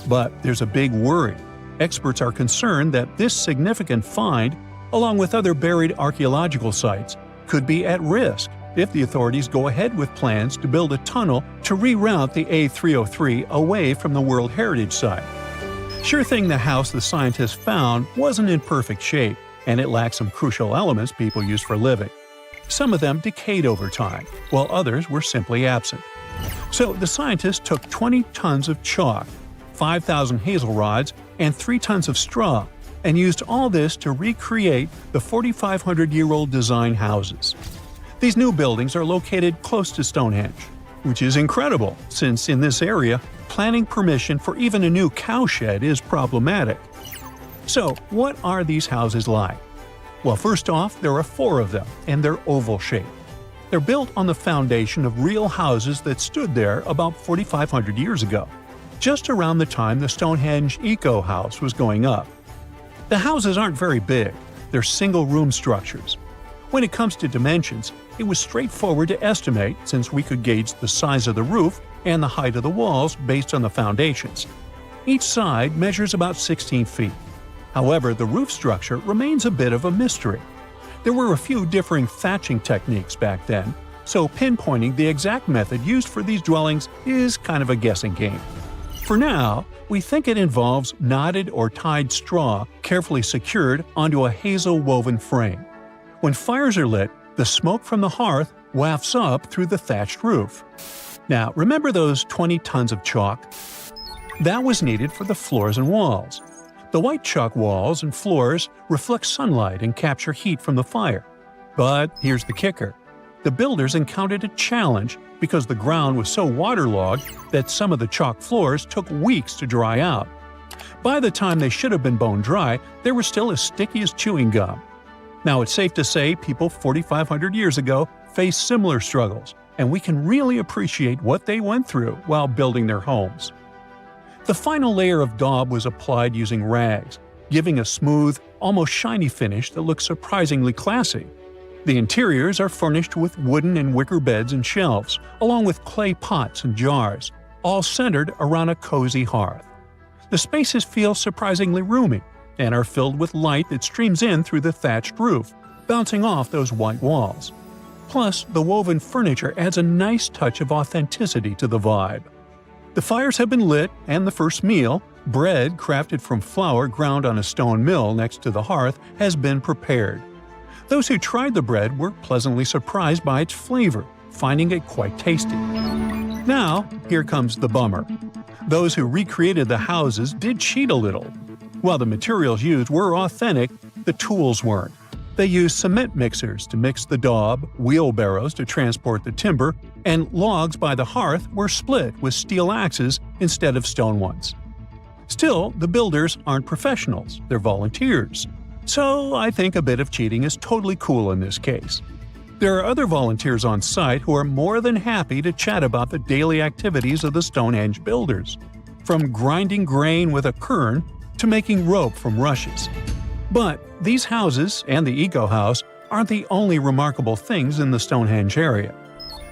But there's a big worry. Experts are concerned that this significant find, along with other buried archaeological sites, could be at risk if the authorities go ahead with plans to build a tunnel to reroute the A303 away from the World Heritage Site. Sure thing the house the scientists found wasn't in perfect shape, and it lacked some crucial elements people use for living. Some of them decayed over time, while others were simply absent. So the scientists took 20 tons of chalk, 5,000 hazel rods, and 3 tons of straw, and used all this to recreate the 4,500-year-old design houses. These new buildings are located close to Stonehenge, which is incredible since in this area, planning permission for even a new cowshed is problematic. So, what are these houses like? Well, first off, there are 4 of them, and they're oval-shaped. They're built on the foundation of real houses that stood there about 4,500 years ago, just around the time the Stonehenge Eco House was going up. The houses aren't very big, they're single-room structures. When it comes to dimensions, it was straightforward to estimate since we could gauge the size of the roof and the height of the walls based on the foundations. Each side measures about 16 feet. However, the roof structure remains a bit of a mystery. There were a few differing thatching techniques back then, so pinpointing the exact method used for these dwellings is kind of a guessing game. For now, we think it involves knotted or tied straw carefully secured onto a hazel-woven frame. When fires are lit, the smoke from the hearth wafts up through the thatched roof. Now, remember those 20 tons of chalk? That was needed for the floors and walls. The white chalk walls and floors reflect sunlight and capture heat from the fire. But here's the kicker. The builders encountered a challenge because the ground was so waterlogged that some of the chalk floors took weeks to dry out. By the time they should have been bone dry, they were still as sticky as chewing gum. Now, it's safe to say people 4,500 years ago faced similar struggles, and we can really appreciate what they went through while building their homes. The final layer of daub was applied using rags, giving a smooth, almost shiny finish that looks surprisingly classy. The interiors are furnished with wooden and wicker beds and shelves, along with clay pots and jars, all centered around a cozy hearth. The spaces feel surprisingly roomy, and are filled with light that streams in through the thatched roof, bouncing off those white walls. Plus, the woven furniture adds a nice touch of authenticity to the vibe. The fires have been lit, and the first meal, bread crafted from flour ground on a stone mill next to the hearth, has been prepared. Those who tried the bread were pleasantly surprised by its flavor, finding it quite tasty. Now, here comes the bummer. Those who recreated the houses did cheat a little. While the materials used were authentic, the tools weren't. They used cement mixers to mix the daub, wheelbarrows to transport the timber, and logs by the hearth were split with steel axes instead of stone ones. Still, the builders aren't professionals, they're volunteers. So I think a bit of cheating is totally cool in this case. There are other volunteers on site who are more than happy to chat about the daily activities of the Stonehenge builders, from grinding grain with a quern to making rope from rushes. But these houses and the Eco House aren't the only remarkable things in the Stonehenge area.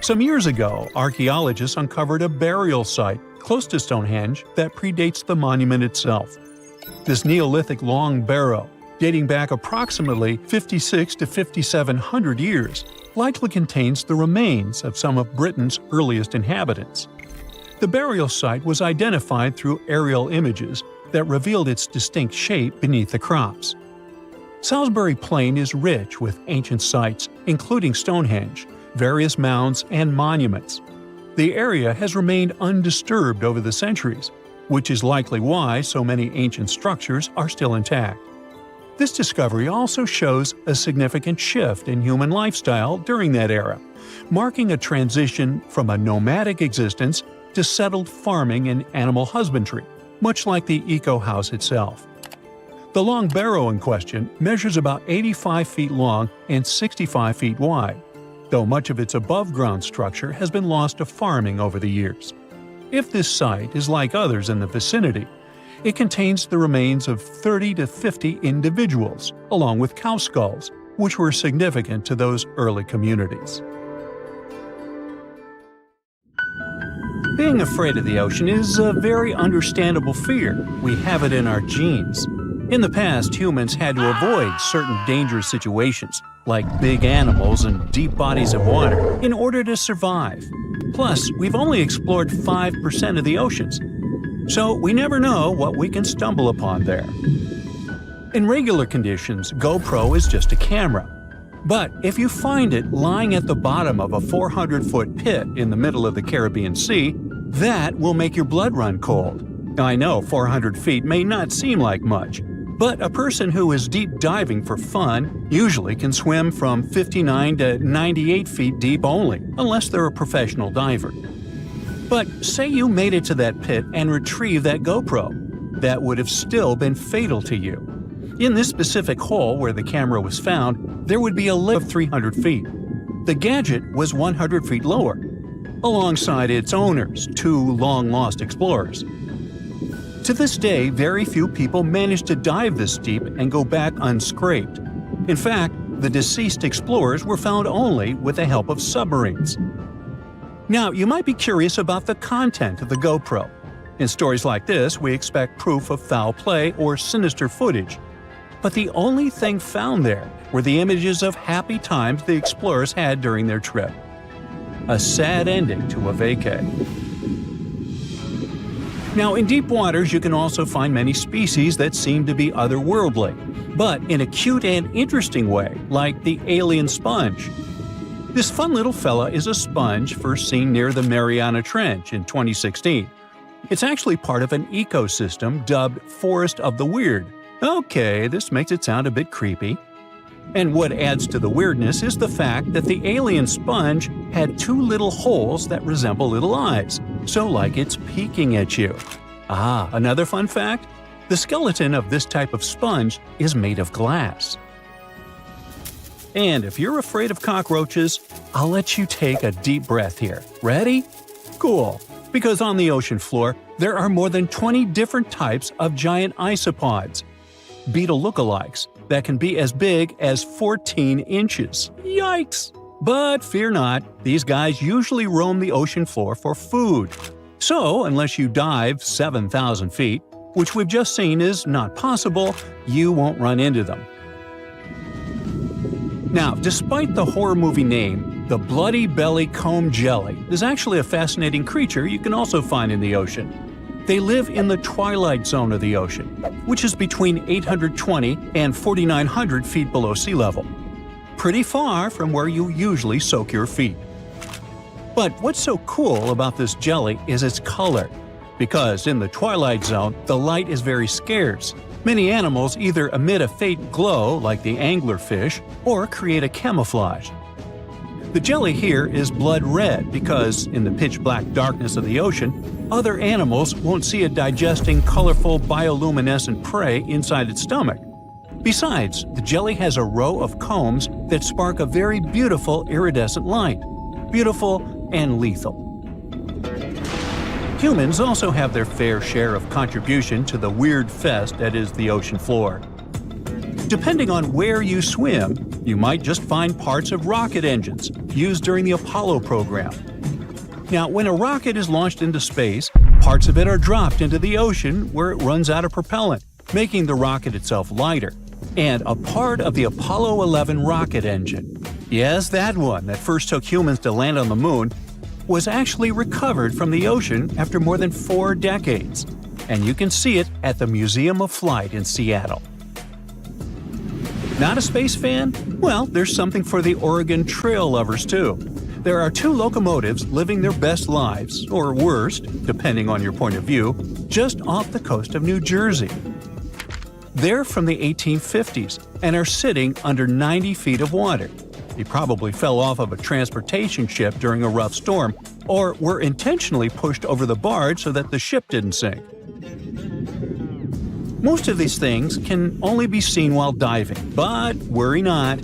Some years ago, archaeologists uncovered a burial site close to Stonehenge that predates the monument itself. This Neolithic long barrow, dating back approximately 56 to 5,700 years, likely contains the remains of some of Britain's earliest inhabitants. The burial site was identified through aerial images that revealed its distinct shape beneath the crops. Salisbury Plain is rich with ancient sites, including Stonehenge, various mounds, and monuments. The area has remained undisturbed over the centuries, which is likely why so many ancient structures are still intact. This discovery also shows a significant shift in human lifestyle during that era, marking a transition from a nomadic existence to settled farming and animal husbandry, much like the Eco House itself. The long barrow in question measures about 85 feet long and 65 feet wide, though much of its above-ground structure has been lost to farming over the years. If this site is like others in the vicinity, it contains the remains of 30 to 50 individuals, along with cow skulls, which were significant to those early communities. Being afraid of the ocean is a very understandable fear. We have it in our genes. In the past, humans had to avoid certain dangerous situations, like big animals and deep bodies of water, in order to survive. Plus, we've only explored 5% of the oceans, so we never know what we can stumble upon there. In regular conditions, GoPro is just a camera. But if you find it lying at the bottom of a 400-foot pit in the middle of the Caribbean Sea, that will make your blood run cold. I know 400 feet may not seem like much, but a person who is deep diving for fun usually can swim from 59 to 98 feet deep only, unless they're a professional diver. But say you made it to that pit and retrieved that GoPro. That would have still been fatal to you. In this specific hole where the camera was found, there would be a lift of 300 feet. The gadget was 100 feet lower, alongside its owners, two long-lost explorers. To this day, very few people manage to dive this deep and go back unscraped. In fact, the deceased explorers were found only with the help of submarines. Now, you might be curious about the content of the GoPro. In stories like this, we expect proof of foul play or sinister footage. But the only thing found there were the images of happy times the explorers had during their trip. A sad ending to a vacay. Now, in deep waters, you can also find many species that seem to be otherworldly, but in a cute and interesting way, like the alien sponge. This fun little fella is a sponge first seen near the Mariana Trench in 2016. It's actually part of an ecosystem dubbed Forest of the Weird. Okay, this makes it sound a bit creepy. And what adds to the weirdness is the fact that the alien sponge had two little holes that resemble little eyes, so like it's peeking at you. Another fun fact? The skeleton of this type of sponge is made of glass. And if you're afraid of cockroaches, I'll let you take a deep breath here. Ready? Cool. Because on the ocean floor, there are more than 20 different types of giant isopods, beetle lookalikes, that can be as big as 14 inches. Yikes! But fear not, these guys usually roam the ocean floor for food. So, unless you dive 7,000 feet, which we've just seen is not possible, you won't run into them. Now, despite the horror movie name, the bloody belly comb jelly is actually a fascinating creature you can also find in the ocean. They live in the twilight zone of the ocean, which is between 820 and 4,900 feet below sea level. Pretty far from where you usually soak your feet. But what's so cool about this jelly is its color. Because in the twilight zone, the light is very scarce. Many animals either emit a faint glow, like the anglerfish, or create a camouflage. The jelly here is blood red because, in the pitch-black darkness of the ocean, other animals won't see it digesting colorful bioluminescent prey inside its stomach. Besides, the jelly has a row of combs that spark a very beautiful iridescent light. Beautiful and lethal. Humans also have their fair share of contribution to the weird fest that is the ocean floor. Depending on where you swim, you might just find parts of rocket engines used during the Apollo program. Now, when a rocket is launched into space, parts of it are dropped into the ocean where it runs out of propellant, making the rocket itself lighter. And a part of the Apollo 11 rocket engine, yes, that one that first took humans to land on the moon, was actually recovered from the ocean after more than 4 decades. And you can see it at the Museum of Flight in Seattle. Not a space fan? Well, there's something for the Oregon Trail lovers too. There are 2 locomotives living their best lives, or worst, depending on your point of view, just off the coast of New Jersey. They're from the 1850s and are sitting under 90 feet of water. They probably fell off of a transportation ship during a rough storm, or were intentionally pushed over the barge so that the ship didn't sink. Most of these things can only be seen while diving, but worry not.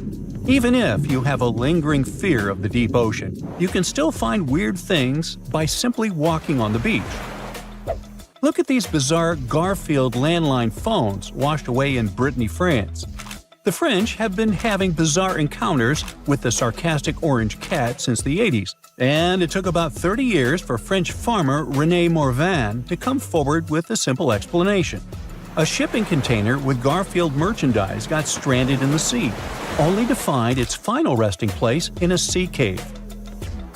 Even if you have a lingering fear of the deep ocean, you can still find weird things by simply walking on the beach. Look at these bizarre Garfield landline phones washed away in Brittany, France. The French have been having bizarre encounters with the sarcastic orange cat since the 80s, and it took about 30 years for French farmer René Morvan to come forward with a simple explanation. A shipping container with Garfield merchandise got stranded in the sea, only to find its final resting place in a sea cave.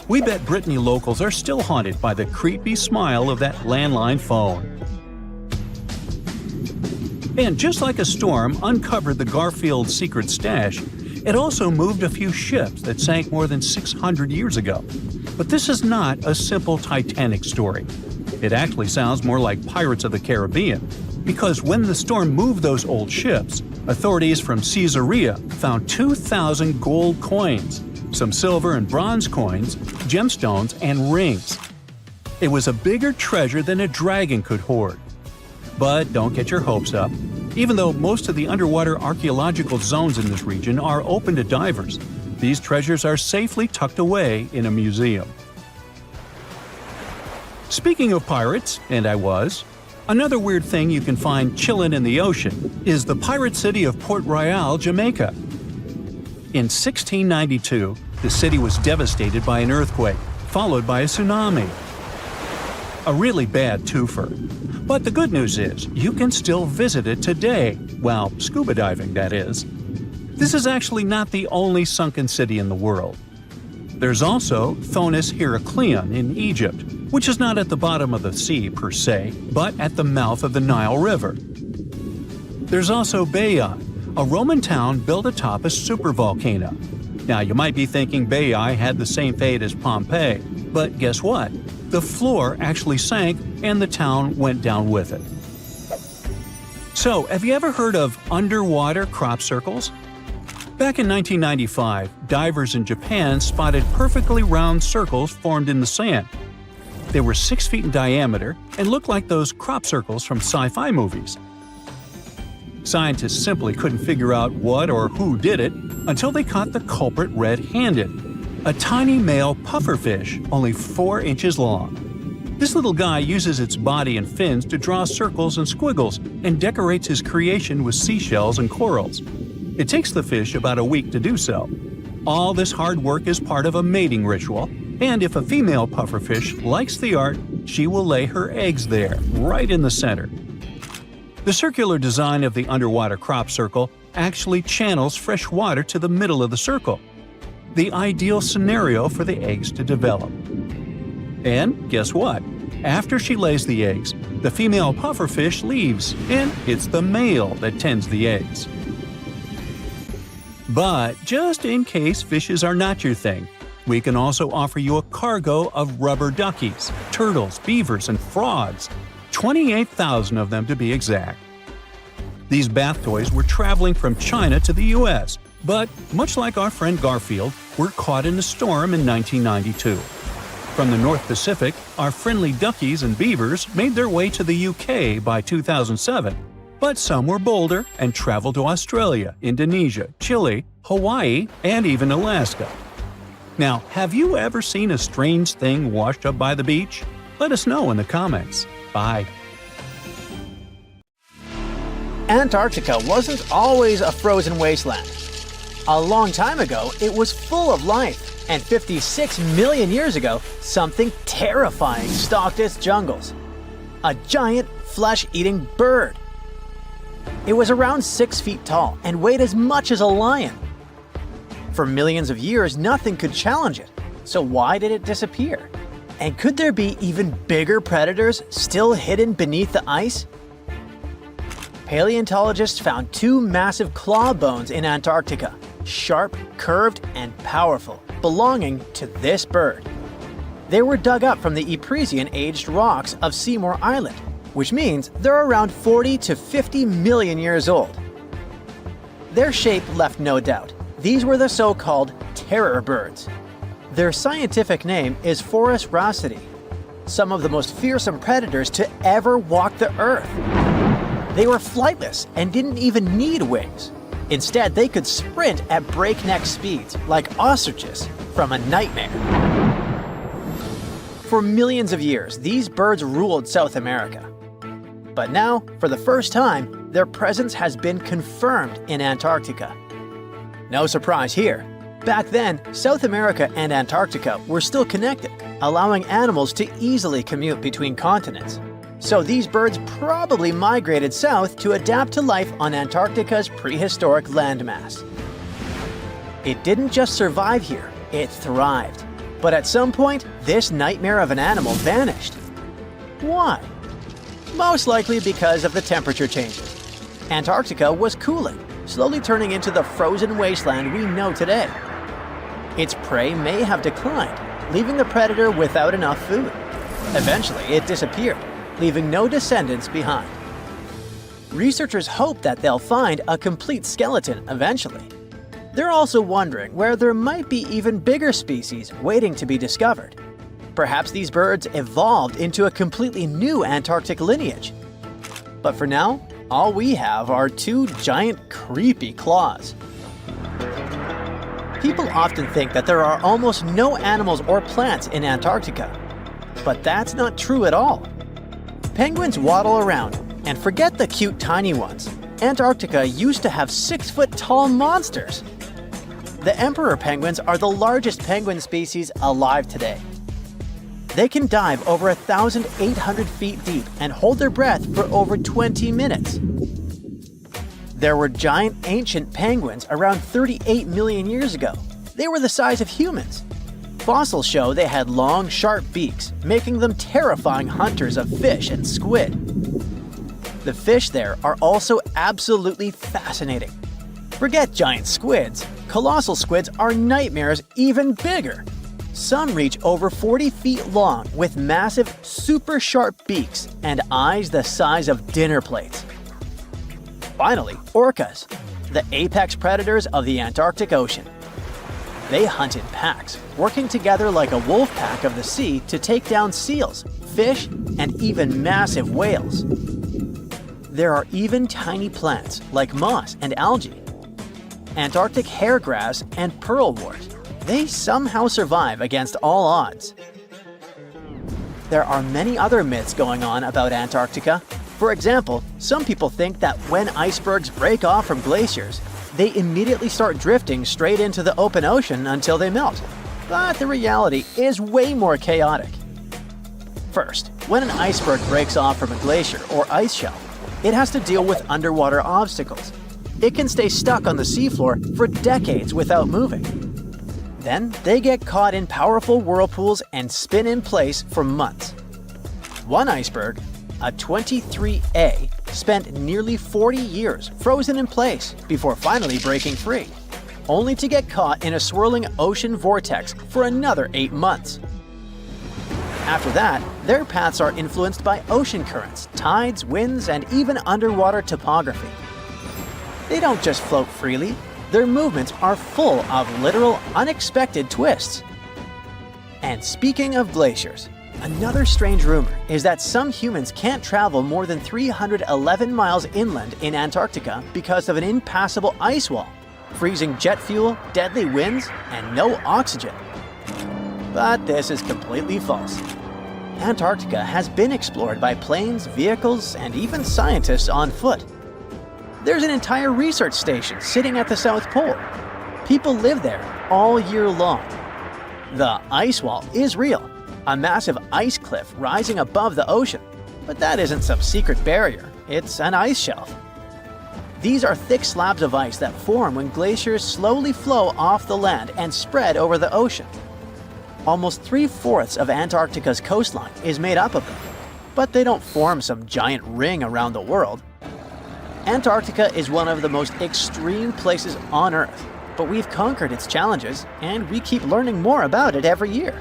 We bet Brittany locals are still haunted by the creepy smile of that landline phone. And just like a storm uncovered the Garfield secret stash, it also moved a few ships that sank more than 600 years ago. But this is not a simple Titanic story. It actually sounds more like Pirates of the Caribbean, because when the storm moved those old ships, authorities from Caesarea found 2,000 gold coins, some silver and bronze coins, gemstones, and rings. It was a bigger treasure than a dragon could hoard. But don't get your hopes up. Even though most of the underwater archaeological zones in this region are open to divers, these treasures are safely tucked away in a museum. Speaking of pirates, and I was, another weird thing you can find chillin' in the ocean is the pirate city of Port Royal, Jamaica. In 1692, the city was devastated by an earthquake, followed by a tsunami. A really bad twofer. But the good news is, you can still visit it today, well, scuba diving, that is. This is actually not the only sunken city in the world. There's also Thonis Heracleion in Egypt, which is not at the bottom of the sea per se, but at the mouth of the Nile River. There's also Baiae, a Roman town built atop a supervolcano. Now, you might be thinking Baiae had the same fate as Pompeii, but guess what? The floor actually sank and the town went down with it. So, have you ever heard of underwater crop circles? Back in 1995, divers in Japan spotted perfectly round circles formed in the sand. They were 6 feet in diameter and looked like those crop circles from sci-fi movies. Scientists simply couldn't figure out what or who did it until they caught the culprit red-handed. A tiny male pufferfish, only 4 inches long. This little guy uses its body and fins to draw circles and squiggles and decorates his creation with seashells and corals. It takes the fish about a week to do so. All this hard work is part of a mating ritual, and if a female pufferfish likes the art, she will lay her eggs there, right in the center. The circular design of the underwater crop circle actually channels fresh water to the middle of the circle, the ideal scenario for the eggs to develop. And guess what? After she lays the eggs, the female pufferfish leaves, and it's the male that tends the eggs. But just in case fishes are not your thing, we can also offer you a cargo of rubber duckies, turtles, beavers, and frogs. 28,000 of them to be exact. These bath toys were traveling from China to the US, but much like our friend Garfield, were caught in a storm in 1992. From the North Pacific, our friendly duckies and beavers made their way to the UK by 2007, but some were bolder and traveled to Australia, Indonesia, Chile, Hawaii, and even Alaska. Now, have you ever seen a strange thing washed up by the beach? Let us know in the comments. Bye. Antarctica wasn't always a frozen wasteland. A long time ago, it was full of life, and 56 million years ago, something terrifying stalked its jungles. A giant, flesh-eating bird. It was around 6 feet tall and weighed as much as a lion. For millions of years, nothing could challenge it, so why did it disappear? And could there be even bigger predators still hidden beneath the ice? Paleontologists found 2 massive claw bones in Antarctica, sharp, curved, and powerful, belonging to this bird. They were dug up from the Epresian-aged rocks of Seymour Island, which means they're around 40 to 50 million years old. Their shape left no doubt. These were the so-called terror birds. Their scientific name is Forus rhacidi, some of the most fearsome predators to ever walk the earth. They were flightless and didn't even need wings. Instead, they could sprint at breakneck speeds, like ostriches from a nightmare. For millions of years, these birds ruled South America. But now, for the first time, their presence has been confirmed in Antarctica. No surprise here. Back then, South America and Antarctica were still connected, allowing animals to easily commute between continents. So these birds probably migrated south to adapt to life on Antarctica's prehistoric landmass. It didn't just survive here, it thrived. But at some point, this nightmare of an animal vanished. Why? Most likely because of the temperature changes. Antarctica was cooling, slowly turning into the frozen wasteland we know today. Its prey may have declined, leaving the predator without enough food. Eventually, it disappeared, leaving no descendants behind. Researchers hope that they'll find a complete skeleton eventually. They're also wondering where there might be even bigger species waiting to be discovered. Perhaps these birds evolved into a completely new Antarctic lineage. But for now, all we have are two giant, creepy claws. People often think that there are almost no animals or plants in Antarctica. But that's not true at all. Penguins waddle around, and forget the cute tiny ones. Antarctica used to have 6-foot-tall monsters. The emperor penguins are the largest penguin species alive today. They can dive over 1,800 feet deep and hold their breath for over 20 minutes. There were giant ancient penguins around 38 million years ago. They were the size of humans. Fossils show they had long, sharp beaks, making them terrifying hunters of fish and squid. The fish there are also absolutely fascinating. Forget giant squids. Colossal squids are nightmares even bigger. Some reach over 40 feet long with massive, super sharp beaks and eyes the size of dinner plates. Finally, orcas, the apex predators of the Antarctic Ocean. They hunt in packs, working together like a wolf pack of the sea to take down seals, fish, and even massive whales. There are even tiny plants like moss and algae. Antarctic hairgrass and pearlwort. They somehow survive against all odds. There are many other myths going on about Antarctica. For example, some people think that when icebergs break off from glaciers, they immediately start drifting straight into the open ocean until they melt. But the reality is way more chaotic. First, when an iceberg breaks off from a glacier or ice shelf, it has to deal with underwater obstacles. It can stay stuck on the seafloor for decades without moving. Then they get caught in powerful whirlpools and spin in place for months. One iceberg, a 23A, spent nearly 40 years frozen in place before finally breaking free, only to get caught in a swirling ocean vortex for another 8 months. After that, their paths are influenced by ocean currents, tides, winds, and even underwater topography. They don't just float freely. Their movements are full of literal, unexpected twists. And speaking of glaciers, another strange rumor is that some humans can't travel more than 311 miles inland in Antarctica because of an impassable ice wall, freezing jet fuel, deadly winds, and no oxygen. But this is completely false. Antarctica has been explored by planes, vehicles, and even scientists on foot. There's an entire research station sitting at the South Pole. People live there all year long. The ice wall is real, a massive ice cliff rising above the ocean. But that isn't some secret barrier, it's an ice shelf. These are thick slabs of ice that form when glaciers slowly flow off the land and spread over the ocean. Almost 3/4 of Antarctica's coastline is made up of them, but they don't form some giant ring around the world. Antarctica is one of the most extreme places on Earth, but we've conquered its challenges and we keep learning more about it every year.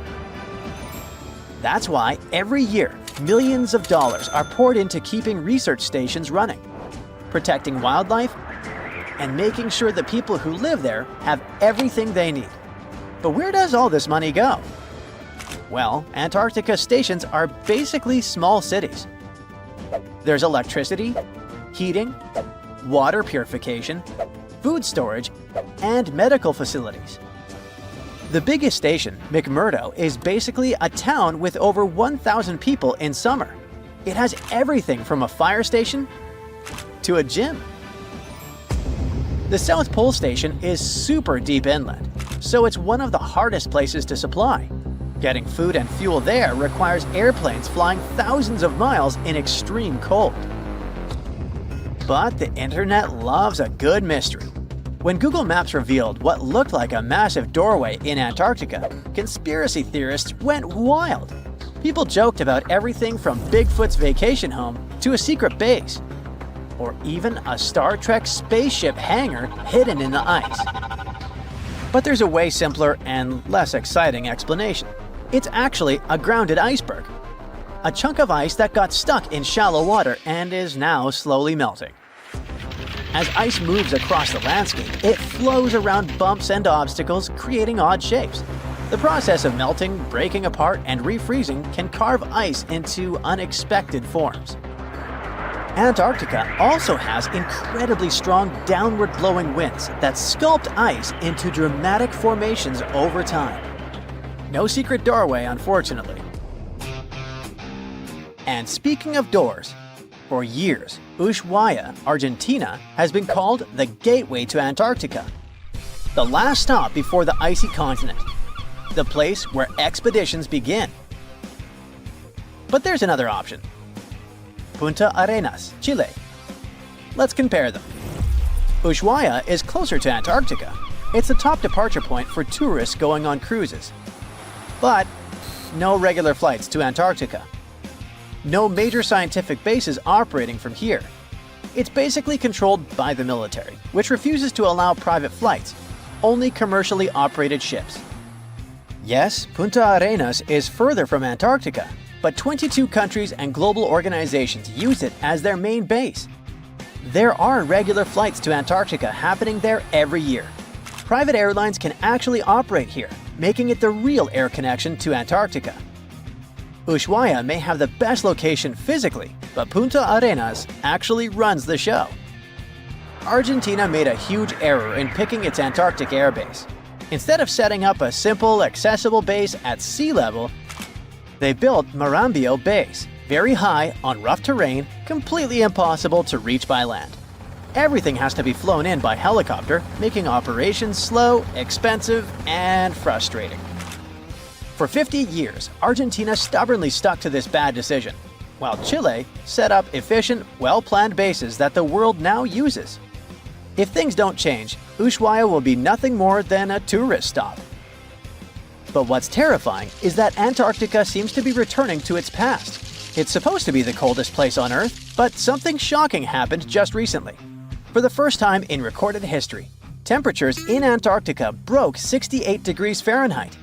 That's why every year, millions of dollars are poured into keeping research stations running, protecting wildlife, and making sure the people who live there have everything they need. But where does all this money go? Well, Antarctica stations are basically small cities. There's electricity, heating, water purification, food storage, and medical facilities. The biggest station, McMurdo, is basically a town with over 1,000 people in summer. It has everything from a fire station to a gym. The South Pole Station is super deep inland, so it's one of the hardest places to supply. Getting food and fuel there requires airplanes flying thousands of miles in extreme cold. But the internet loves a good mystery. When Google Maps revealed what looked like a massive doorway in Antarctica, conspiracy theorists went wild. People joked about everything from Bigfoot's vacation home to a secret base, or even a Star Trek spaceship hangar hidden in the ice. But there's a way simpler and less exciting explanation. It's actually a grounded iceberg, a chunk of ice that got stuck in shallow water and is now slowly melting. As ice moves across the landscape, it flows around bumps and obstacles, creating odd shapes. The process of melting, breaking apart, and refreezing can carve ice into unexpected forms. Antarctica also has incredibly strong downward-blowing winds that sculpt ice into dramatic formations over time. No secret doorway, unfortunately. And speaking of doors, for years, Ushuaia, Argentina, has been called the gateway to Antarctica, the last stop before the icy continent, the place where expeditions begin. But there's another option. Punta Arenas, Chile. Let's compare them. Ushuaia is closer to Antarctica. It's the top departure point for tourists going on cruises. But no regular flights to Antarctica. No major scientific bases operating from here. It's basically controlled by the military, which refuses to allow private flights, only commercially operated ships. Yes, Punta Arenas is further from Antarctica, but 22 countries and global organizations use it as their main base. There are regular flights to Antarctica happening there every year. Private airlines can actually operate here, making it the real air connection to Antarctica. Ushuaia may have the best location physically, but Punta Arenas actually runs the show. Argentina made a huge error in picking its Antarctic airbase. Instead of setting up a simple, accessible base at sea level, they built Marambio Base, very high, on rough terrain, completely impossible to reach by land. Everything has to be flown in by helicopter, making operations slow, expensive, and frustrating. For 50 years, Argentina stubbornly stuck to this bad decision, while Chile set up efficient, well-planned bases that the world now uses. If things don't change, Ushuaia will be nothing more than a tourist stop. But what's terrifying is that Antarctica seems to be returning to its past. It's supposed to be the coldest place on Earth, but something shocking happened just recently. For the first time in recorded history, temperatures in Antarctica broke 68 degrees Fahrenheit.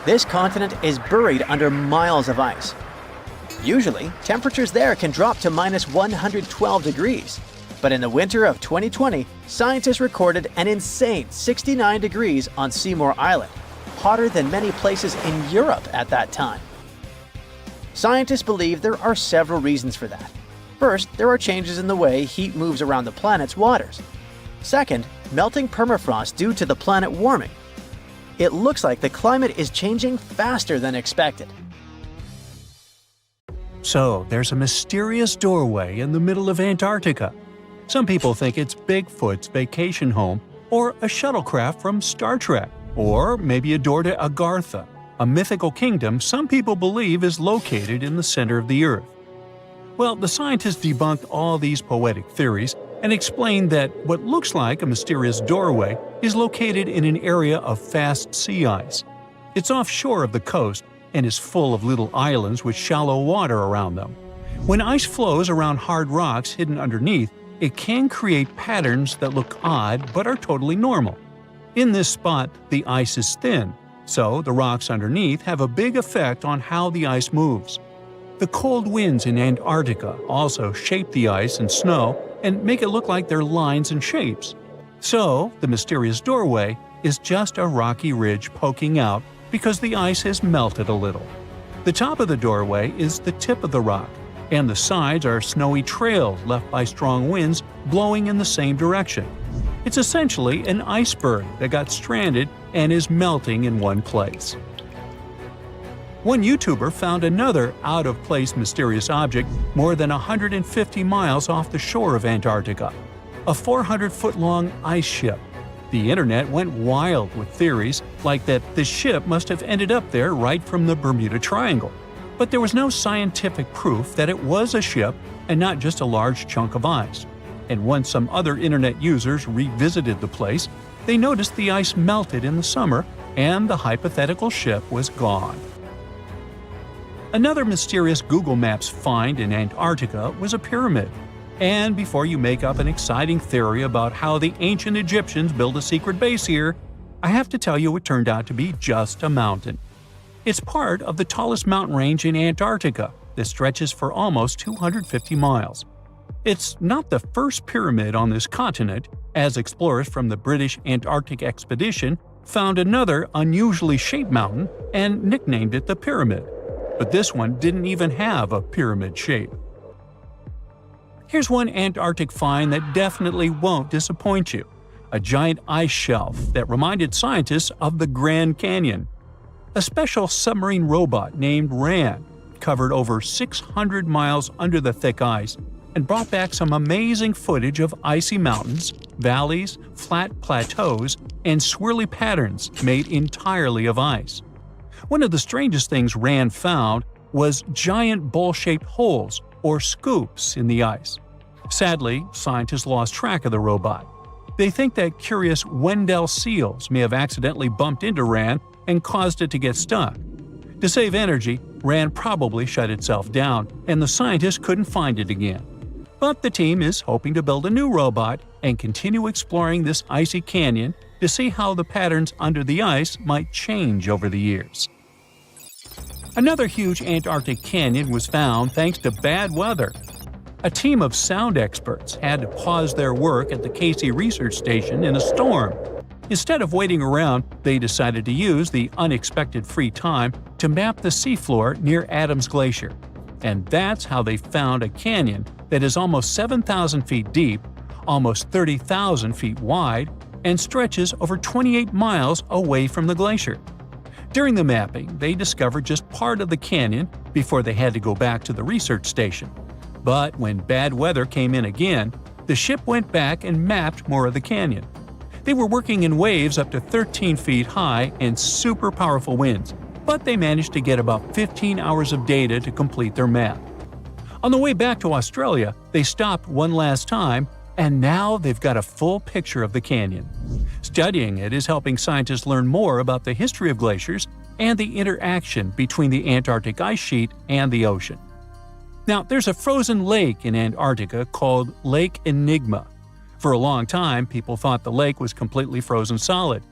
This continent is buried under miles of ice. Usually, temperatures there can drop to minus 112 degrees. But in the winter of 2020, scientists recorded an insane 69 degrees on Seymour Island, hotter than many places in Europe at that time. Scientists believe there are several reasons for that. First, there are changes in the way heat moves around the planet's waters. Second, melting permafrost due to the planet warming. It looks like the climate is changing faster than expected. So, there's a mysterious doorway in the middle of Antarctica. Some people think it's Bigfoot's vacation home, or a shuttlecraft from Star Trek, or maybe a door to Agartha, a mythical kingdom some people believe is located in the center of the Earth. Well, the scientists debunked all these poetic theories and explained that what looks like a mysterious doorway is located in an area of fast sea ice. It's offshore of the coast and is full of little islands with shallow water around them. When ice flows around hard rocks hidden underneath, it can create patterns that look odd but are totally normal. In this spot, the ice is thin, so the rocks underneath have a big effect on how the ice moves. The cold winds in Antarctica also shape the ice and snow and make it look like they're lines and shapes. So, the mysterious doorway is just a rocky ridge poking out because the ice has melted a little. The top of the doorway is the tip of the rock, and the sides are snowy trails left by strong winds blowing in the same direction. It's essentially an iceberg that got stranded and is melting in one place. One YouTuber found another out-of-place mysterious object more than 150 miles off the shore of Antarctica, a 400-foot-long ice ship. The internet went wild with theories like that the ship must have ended up there right from the Bermuda Triangle. But there was no scientific proof that it was a ship and not just a large chunk of ice. And once some other internet users revisited the place, they noticed the ice melted in the summer and the hypothetical ship was gone. Another mysterious Google Maps find in Antarctica was a pyramid. And before you make up an exciting theory about how the ancient Egyptians built a secret base here, I have to tell you it turned out to be just a mountain. It's part of the tallest mountain range in Antarctica that stretches for almost 250 miles. It's not the first pyramid on this continent, as explorers from the British Antarctic Expedition found another unusually shaped mountain and nicknamed it the Pyramid. But this one didn't even have a pyramid shape. Here's one Antarctic find that definitely won't disappoint you: a giant ice shelf that reminded scientists of the Grand Canyon. A special submarine robot named RAN covered over 600 miles under the thick ice and brought back some amazing footage of icy mountains, valleys, flat plateaus, and swirly patterns made entirely of ice. One of the strangest things RAN found was giant bowl-shaped holes, or scoops, in the ice. Sadly, scientists lost track of the robot. They think that curious Weddell seals may have accidentally bumped into RAN and caused it to get stuck. To save energy, RAN probably shut itself down, and the scientists couldn't find it again. But the team is hoping to build a new robot and continue exploring this icy canyon to see how the patterns under the ice might change over the years. Another huge Antarctic canyon was found thanks to bad weather. A team of sound experts had to pause their work at the Casey Research Station in a storm. Instead of waiting around, they decided to use the unexpected free time to map the seafloor near Adams Glacier. And that's how they found a canyon that is almost 7,000 feet deep, almost 30,000 feet wide, and stretches over 28 miles away from the glacier. During the mapping, they discovered just part of the canyon before they had to go back to the research station. But when bad weather came in again, the ship went back and mapped more of the canyon. They were working in waves up to 13 feet high and super powerful winds, but they managed to get about 15 hours of data to complete their map. On the way back to Australia, they stopped one last time, and now they've got a full picture of the canyon. Studying it is helping scientists learn more about the history of glaciers and the interaction between the Antarctic ice sheet and the ocean. Now, there's a frozen lake in Antarctica called Lake Enigma. For a long time, people thought the lake was completely frozen solid.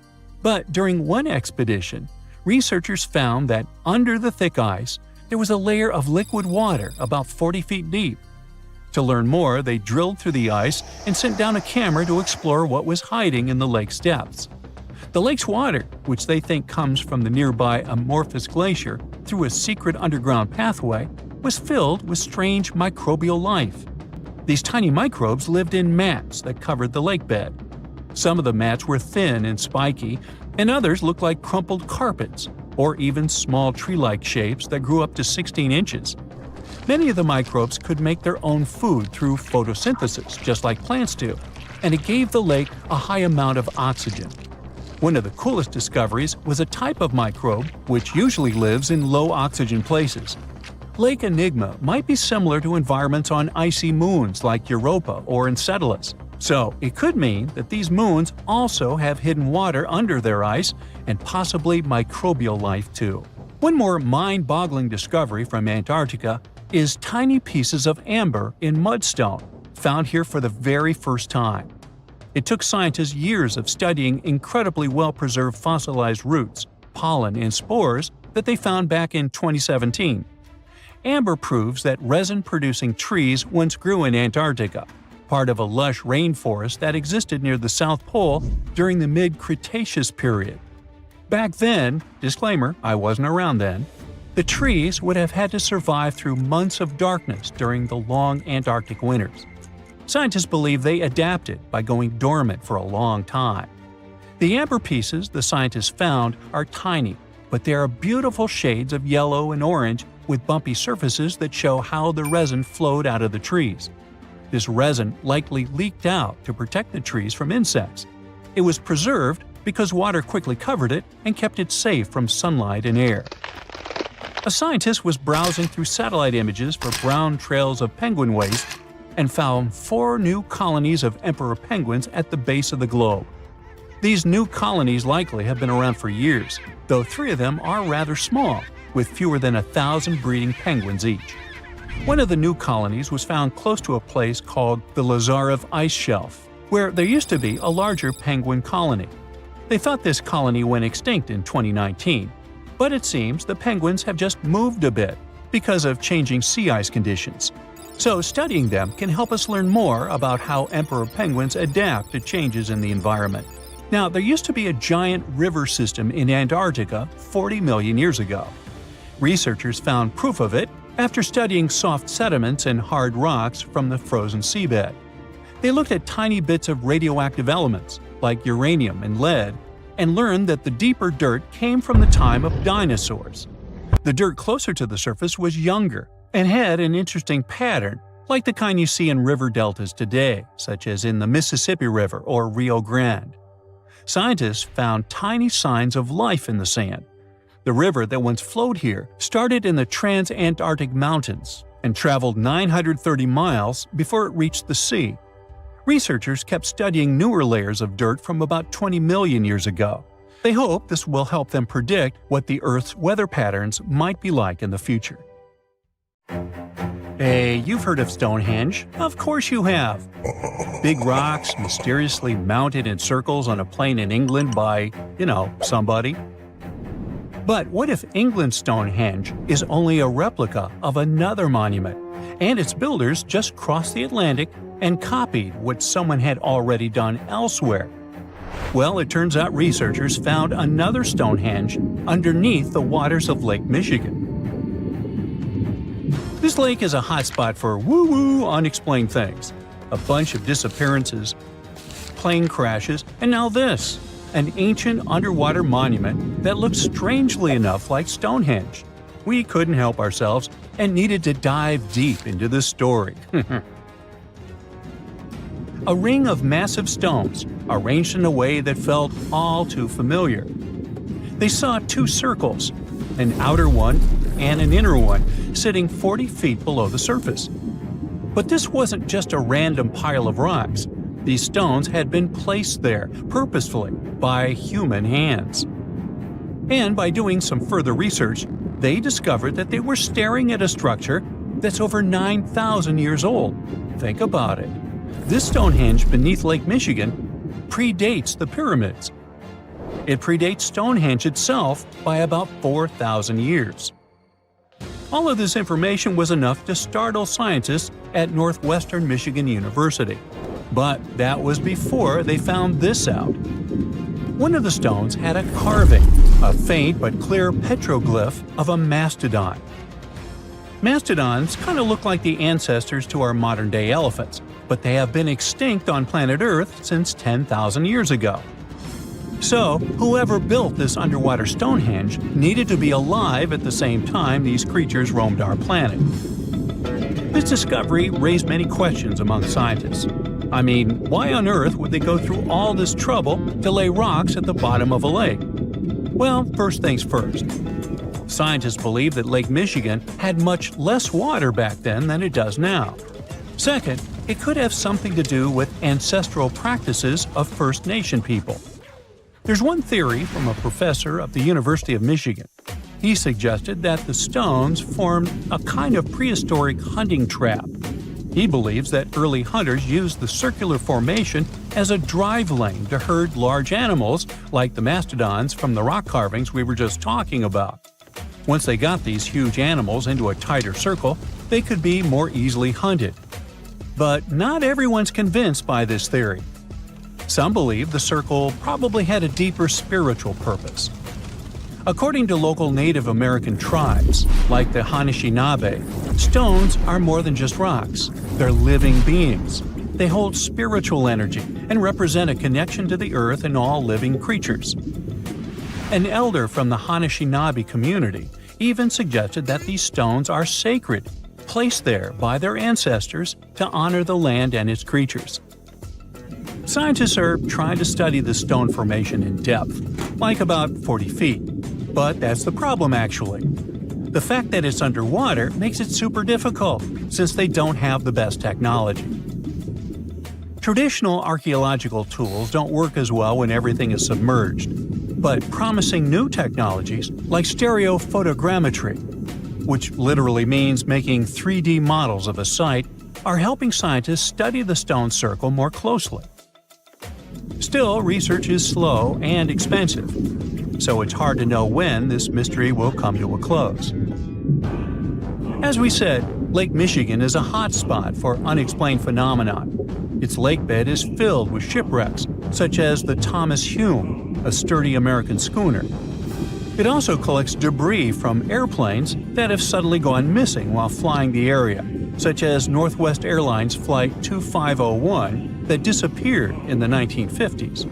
But during one expedition, researchers found that under the thick ice, there was a layer of liquid water about 40 feet deep. To learn more, they drilled through the ice and sent down a camera to explore what was hiding in the lake's depths. The lake's water, which they think comes from the nearby Amorphous Glacier through a secret underground pathway, was filled with strange microbial life. These tiny microbes lived in mats that covered the lake bed. Some of the mats were thin and spiky, and others looked like crumpled carpets, or even small tree-like shapes that grew up to 16 inches. Many of the microbes could make their own food through photosynthesis, just like plants do, and it gave the lake a high amount of oxygen. One of the coolest discoveries was a type of microbe which usually lives in low-oxygen places. Lake Enigma might be similar to environments on icy moons like Europa or Enceladus, so it could mean that these moons also have hidden water under their ice and possibly microbial life too. One more mind-boggling discovery from Antarctica is tiny pieces of amber in mudstone, found here for the very first time. It took scientists years of studying incredibly well-preserved fossilized roots, pollen, and spores that they found back in 2017. Amber proves that resin-producing trees once grew in Antarctica, part of a lush rainforest that existed near the South Pole during the mid-Cretaceous period. Back then, disclaimer, I wasn't around then, The trees would have had to survive through months of darkness during the long Antarctic winters. Scientists believe they adapted by going dormant for a long time. The amber pieces the scientists found are tiny, but they are beautiful shades of yellow and orange with bumpy surfaces that show how the resin flowed out of the trees. This resin likely leaked out to protect the trees from insects. It was preserved because water quickly covered it and kept it safe from sunlight and air. A scientist was browsing through satellite images for brown trails of penguin waste and found 4 new colonies of emperor penguins at the base of the globe. These new colonies likely have been around for years, though 3 of them are rather small, with fewer than 1,000 breeding penguins each. One of the new colonies was found close to a place called the Lazarev Ice Shelf, where there used to be a larger penguin colony. They thought this colony went extinct in 2019, but it seems the penguins have just moved a bit because of changing sea ice conditions. So studying them can help us learn more about how emperor penguins adapt to changes in the environment. Now, there used to be a giant river system in Antarctica 40 million years ago. Researchers found proof of it after studying soft sediments and hard rocks from the frozen seabed. They looked at tiny bits of radioactive elements, like uranium and lead, and learned that the deeper dirt came from the time of dinosaurs. The dirt closer to the surface was younger and had an interesting pattern, like the kind you see in river deltas today, such as in the Mississippi River or Rio Grande. Scientists found tiny signs of life in the sand. The river that once flowed here started in the Trans-Antarctic Mountains and traveled 930 miles before it reached the sea. Researchers kept studying newer layers of dirt from about 20 million years ago. They hope this will help them predict what the Earth's weather patterns might be like in the future. Hey, you've heard of Stonehenge? Of course you have. Big rocks mysteriously mounted in circles on a plain in England by, somebody. But what if England's Stonehenge is only a replica of another monument, and its builders just crossed the Atlantic and copied what someone had already done elsewhere? Well, it turns out researchers found another Stonehenge underneath the waters of Lake Michigan. This lake is a hotspot for woo-woo unexplained things. A bunch of disappearances, plane crashes, and now this, an ancient underwater monument that looks strangely enough like Stonehenge. We couldn't help ourselves and needed to dive deep into this story. A ring of massive stones, arranged in a way that felt all too familiar. They saw 2 circles, an outer one and an inner one, sitting 40 feet below the surface. But this wasn't just a random pile of rocks. These stones had been placed there, purposefully, by human hands. And by doing some further research, they discovered that they were staring at a structure that's over 9,000 years old. Think about it. This Stonehenge beneath Lake Michigan predates the pyramids. It predates Stonehenge itself by about 4,000 years. All of this information was enough to startle scientists at Northwestern Michigan University. But that was before they found this out. One of the stones had a carving, a faint but clear petroglyph of a mastodon. Mastodons kind of look like the ancestors to our modern-day elephants, but they have been extinct on planet Earth since 10,000 years ago. So, whoever built this underwater Stonehenge needed to be alive at the same time these creatures roamed our planet. This discovery raised many questions among scientists. I mean, why on earth would they go through all this trouble to lay rocks at the bottom of a lake? Well, first things first. Scientists believe that Lake Michigan had much less water back then than it does now. Second, it could have something to do with ancestral practices of First Nation people. There's one theory from a professor of the University of Michigan. He suggested that the stones formed a kind of prehistoric hunting trap. He believes that early hunters used the circular formation as a drive lane to herd large animals like the mastodons from the rock carvings we were just talking about. Once they got these huge animals into a tighter circle, they could be more easily hunted. But not everyone's convinced by this theory. Some believe the circle probably had a deeper spiritual purpose. According to local Native American tribes, like the Anishinaabe, stones are more than just rocks. They're living beings. They hold spiritual energy and represent a connection to the earth and all living creatures. An elder from the Anishinaabe community even suggested that these stones are sacred, placed there by their ancestors to honor the land and its creatures. Scientists are trying to study the stone formation in depth, like about 40 feet. But that's the problem, actually. The fact that it's underwater makes it super difficult, since they don't have the best technology. Traditional archaeological tools don't work as well when everything is submerged, but promising new technologies like stereophotogrammetry, which literally means making 3D models of a site, are helping scientists study the stone circle more closely. Still, research is slow and expensive, so it's hard to know when this mystery will come to a close. As we said, Lake Michigan is a hot spot for unexplained phenomena. Its lakebed is filled with shipwrecks, such as the Thomas Hume, a sturdy American schooner. It also collects debris from airplanes that have suddenly gone missing while flying the area, such as Northwest Airlines Flight 2501 that disappeared in the 1950s.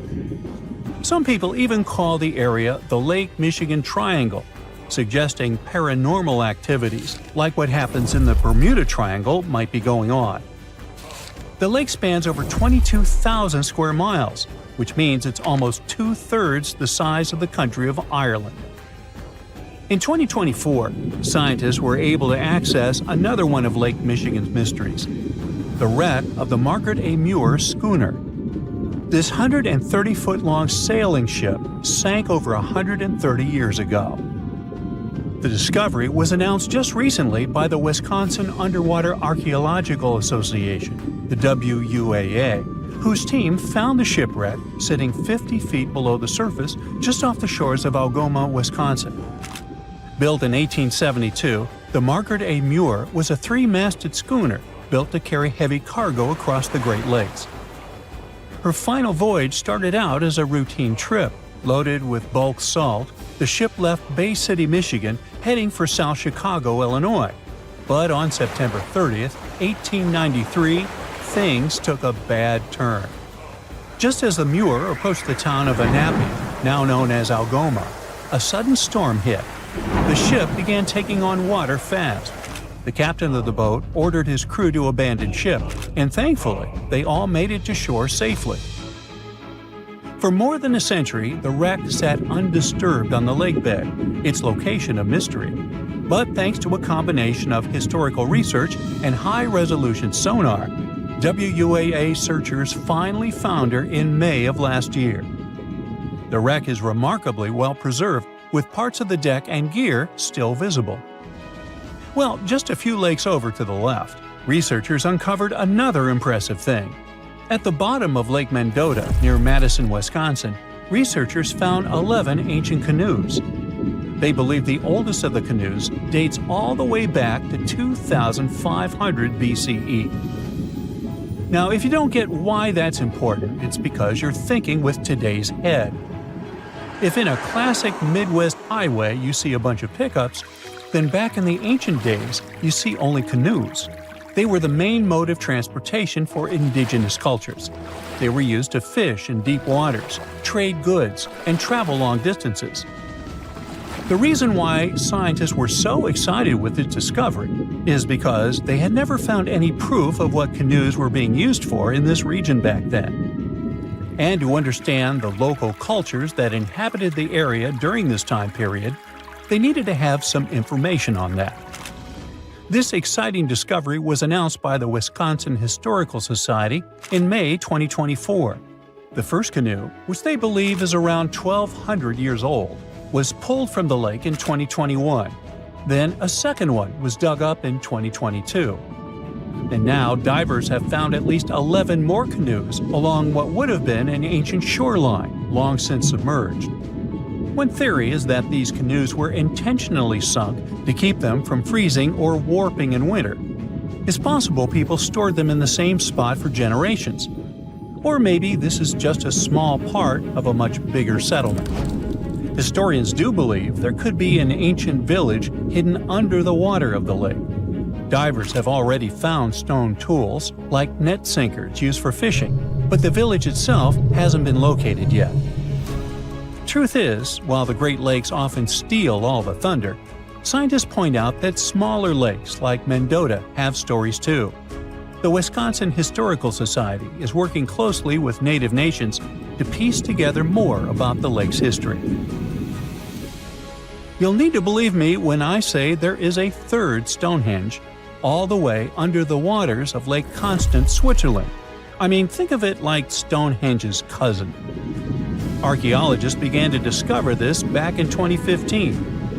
Some people even call the area the Lake Michigan Triangle, suggesting paranormal activities like what happens in the Bermuda Triangle might be going on. The lake spans over 22,000 square miles, which means it's almost two-thirds the size of the country of Ireland. In 2024, scientists were able to access another one of Lake Michigan's mysteries, the wreck of the Margaret A. Muir schooner. This 130-foot-long sailing ship sank over 130 years ago. The discovery was announced just recently by the Wisconsin Underwater Archaeological Association, the WUAA, whose team found the shipwreck sitting 50 feet below the surface just off the shores of Algoma, Wisconsin. Built in 1872, the Margaret A. Muir was a three-masted schooner built to carry heavy cargo across the Great Lakes. Her final voyage started out as a routine trip. Loaded with bulk salt, the ship left Bay City, Michigan, heading for South Chicago, Illinois. But on September 30th, 1893, things took a bad turn. Just as the Muir approached the town of Annapolis, now known as Algoma, a sudden storm hit. The ship began taking on water fast. The captain of the boat ordered his crew to abandon ship, and thankfully, they all made it to shore safely. For more than a century, the wreck sat undisturbed on the lakebed, its location a mystery. But thanks to a combination of historical research and high-resolution sonar, WUAA searchers finally found her in May of last year. The wreck is remarkably well preserved, with parts of the deck and gear still visible. Well, just a few lakes over to the left, researchers uncovered another impressive thing. At the bottom of Lake Mendota, near Madison, Wisconsin, researchers found 11 ancient canoes. They believe the oldest of the canoes dates all the way back to 2500 BCE. Now, if you don't get why that's important, it's because you're thinking with today's head. If in a classic Midwest highway you see a bunch of pickups, then back in the ancient days you see only canoes. They were the main mode of transportation for indigenous cultures. They were used to fish in deep waters, trade goods, and travel long distances. The reason why scientists were so excited with this discovery is because they had never found any proof of what canoes were being used for in this region back then. And to understand the local cultures that inhabited the area during this time period, they needed to have some information on that. This exciting discovery was announced by the Wisconsin Historical Society in May 2024. The first canoe, which they believe is around 1,200 years old, was pulled from the lake in 2021. Then a second one was dug up in 2022. And now divers have found at least 11 more canoes along what would have been an ancient shoreline, long since submerged. One theory is that these canoes were intentionally sunk to keep them from freezing or warping in winter. It's possible people stored them in the same spot for generations. Or maybe this is just a small part of a much bigger settlement. Historians do believe there could be an ancient village hidden under the water of the lake. Divers have already found stone tools, like net sinkers used for fishing, but the village itself hasn't been located yet. Truth is, while the Great Lakes often steal all the thunder, scientists point out that smaller lakes like Mendota have stories too. The Wisconsin Historical Society is working closely with Native nations to piece together more about the lake's history. You'll need to believe me when I say there is a third Stonehenge, all the way under the waters of Lake Constance, Switzerland. I mean, think of it like Stonehenge's cousin. Archaeologists began to discover this back in 2015,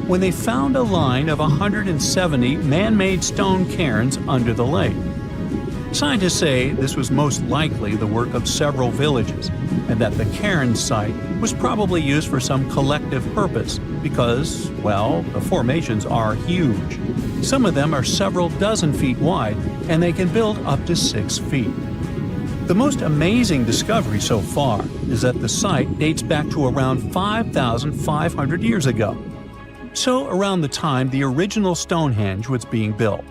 when they found a line of 170 man-made stone cairns under the lake. Scientists say this was most likely the work of several villages, and that the cairn site was probably used for some collective purpose because, well, the formations are huge. Some of them are several dozen feet wide, and they can build up to 6 feet. The most amazing discovery so far is that the site dates back to around 5,500 years ago. So around the time the original Stonehenge was being built.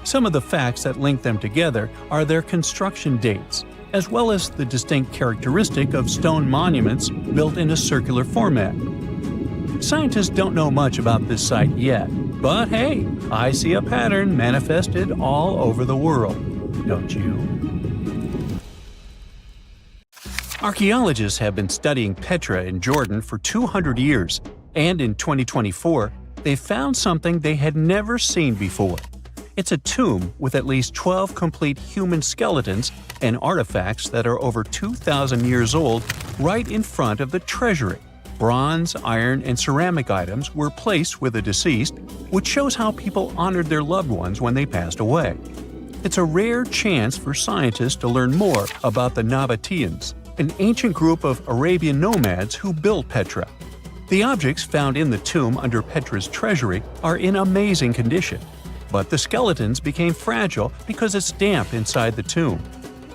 Some of the facts that link them together are their construction dates, as well as the distinct characteristic of stone monuments built in a circular format. Scientists don't know much about this site yet, but hey, I see a pattern manifested all over the world, don't you? Archaeologists have been studying Petra in Jordan for 200 years, and in 2024, they found something they had never seen before. It's a tomb with at least 12 complete human skeletons and artifacts that are over 2,000 years old right in front of the treasury. Bronze, iron, and ceramic items were placed with the deceased, which shows how people honored their loved ones when they passed away. It's a rare chance for scientists to learn more about the Nabateans, an ancient group of Arabian nomads who built Petra. The objects found in the tomb under Petra's treasury are in amazing condition, but the skeletons became fragile because it's damp inside the tomb.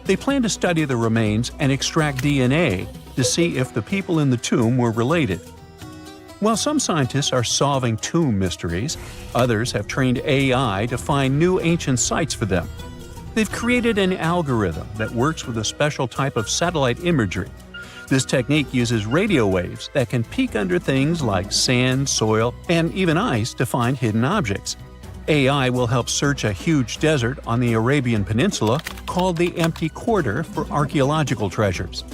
They plan to study the remains and extract DNA to see if the people in the tomb were related. While some scientists are solving tomb mysteries, others have trained AI to find new ancient sites for them. They've created an algorithm that works with a special type of satellite imagery. This technique uses radio waves that can peek under things like sand, soil, and even ice to find hidden objects. AI will help search a huge desert on the Arabian Peninsula called the Empty Quarter for archaeological treasures.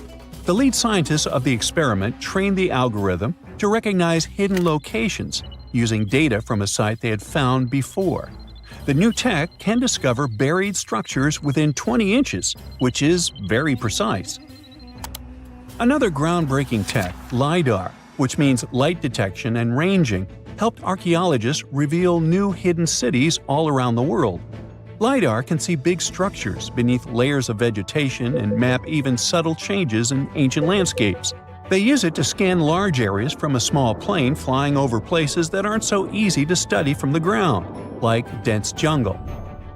The lead scientists of the experiment trained the algorithm to recognize hidden locations using data from a site they had found before. The new tech can discover buried structures within 20 inches, which is very precise. Another groundbreaking tech, LiDAR, which means light detection and ranging, helped archaeologists reveal new hidden cities all around the world. LiDAR can see big structures beneath layers of vegetation and map even subtle changes in ancient landscapes. They use it to scan large areas from a small plane flying over places that aren't so easy to study from the ground, like dense jungle.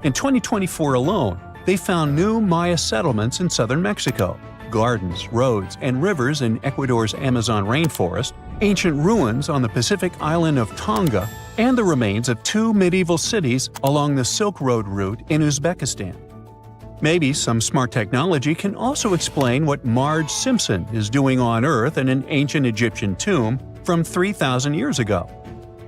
In 2024 alone, they found new Maya settlements in southern Mexico, gardens, roads, and rivers in Ecuador's Amazon rainforest, ancient ruins on the Pacific island of Tonga, and the remains of 2 medieval cities along the Silk Road route in Uzbekistan. Maybe some smart technology can also explain what Marge Simpson is doing on Earth in an ancient Egyptian tomb from 3,000 years ago.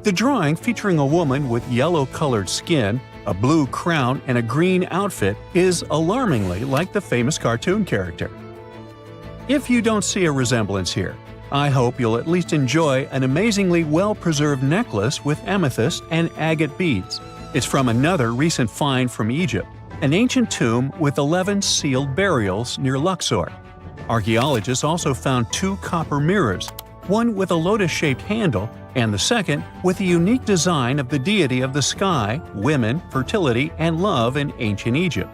The drawing, featuring a woman with yellow-colored skin, a blue crown, and a green outfit, is alarmingly like the famous cartoon character. If you don't see a resemblance here, I hope you'll at least enjoy an amazingly well-preserved necklace with amethyst and agate beads. It's from another recent find from Egypt, an ancient tomb with 11 sealed burials near Luxor. Archaeologists also found 2 copper mirrors, one with a lotus-shaped handle and the second with a unique design of the deity of the sky, women, fertility, and love in ancient Egypt.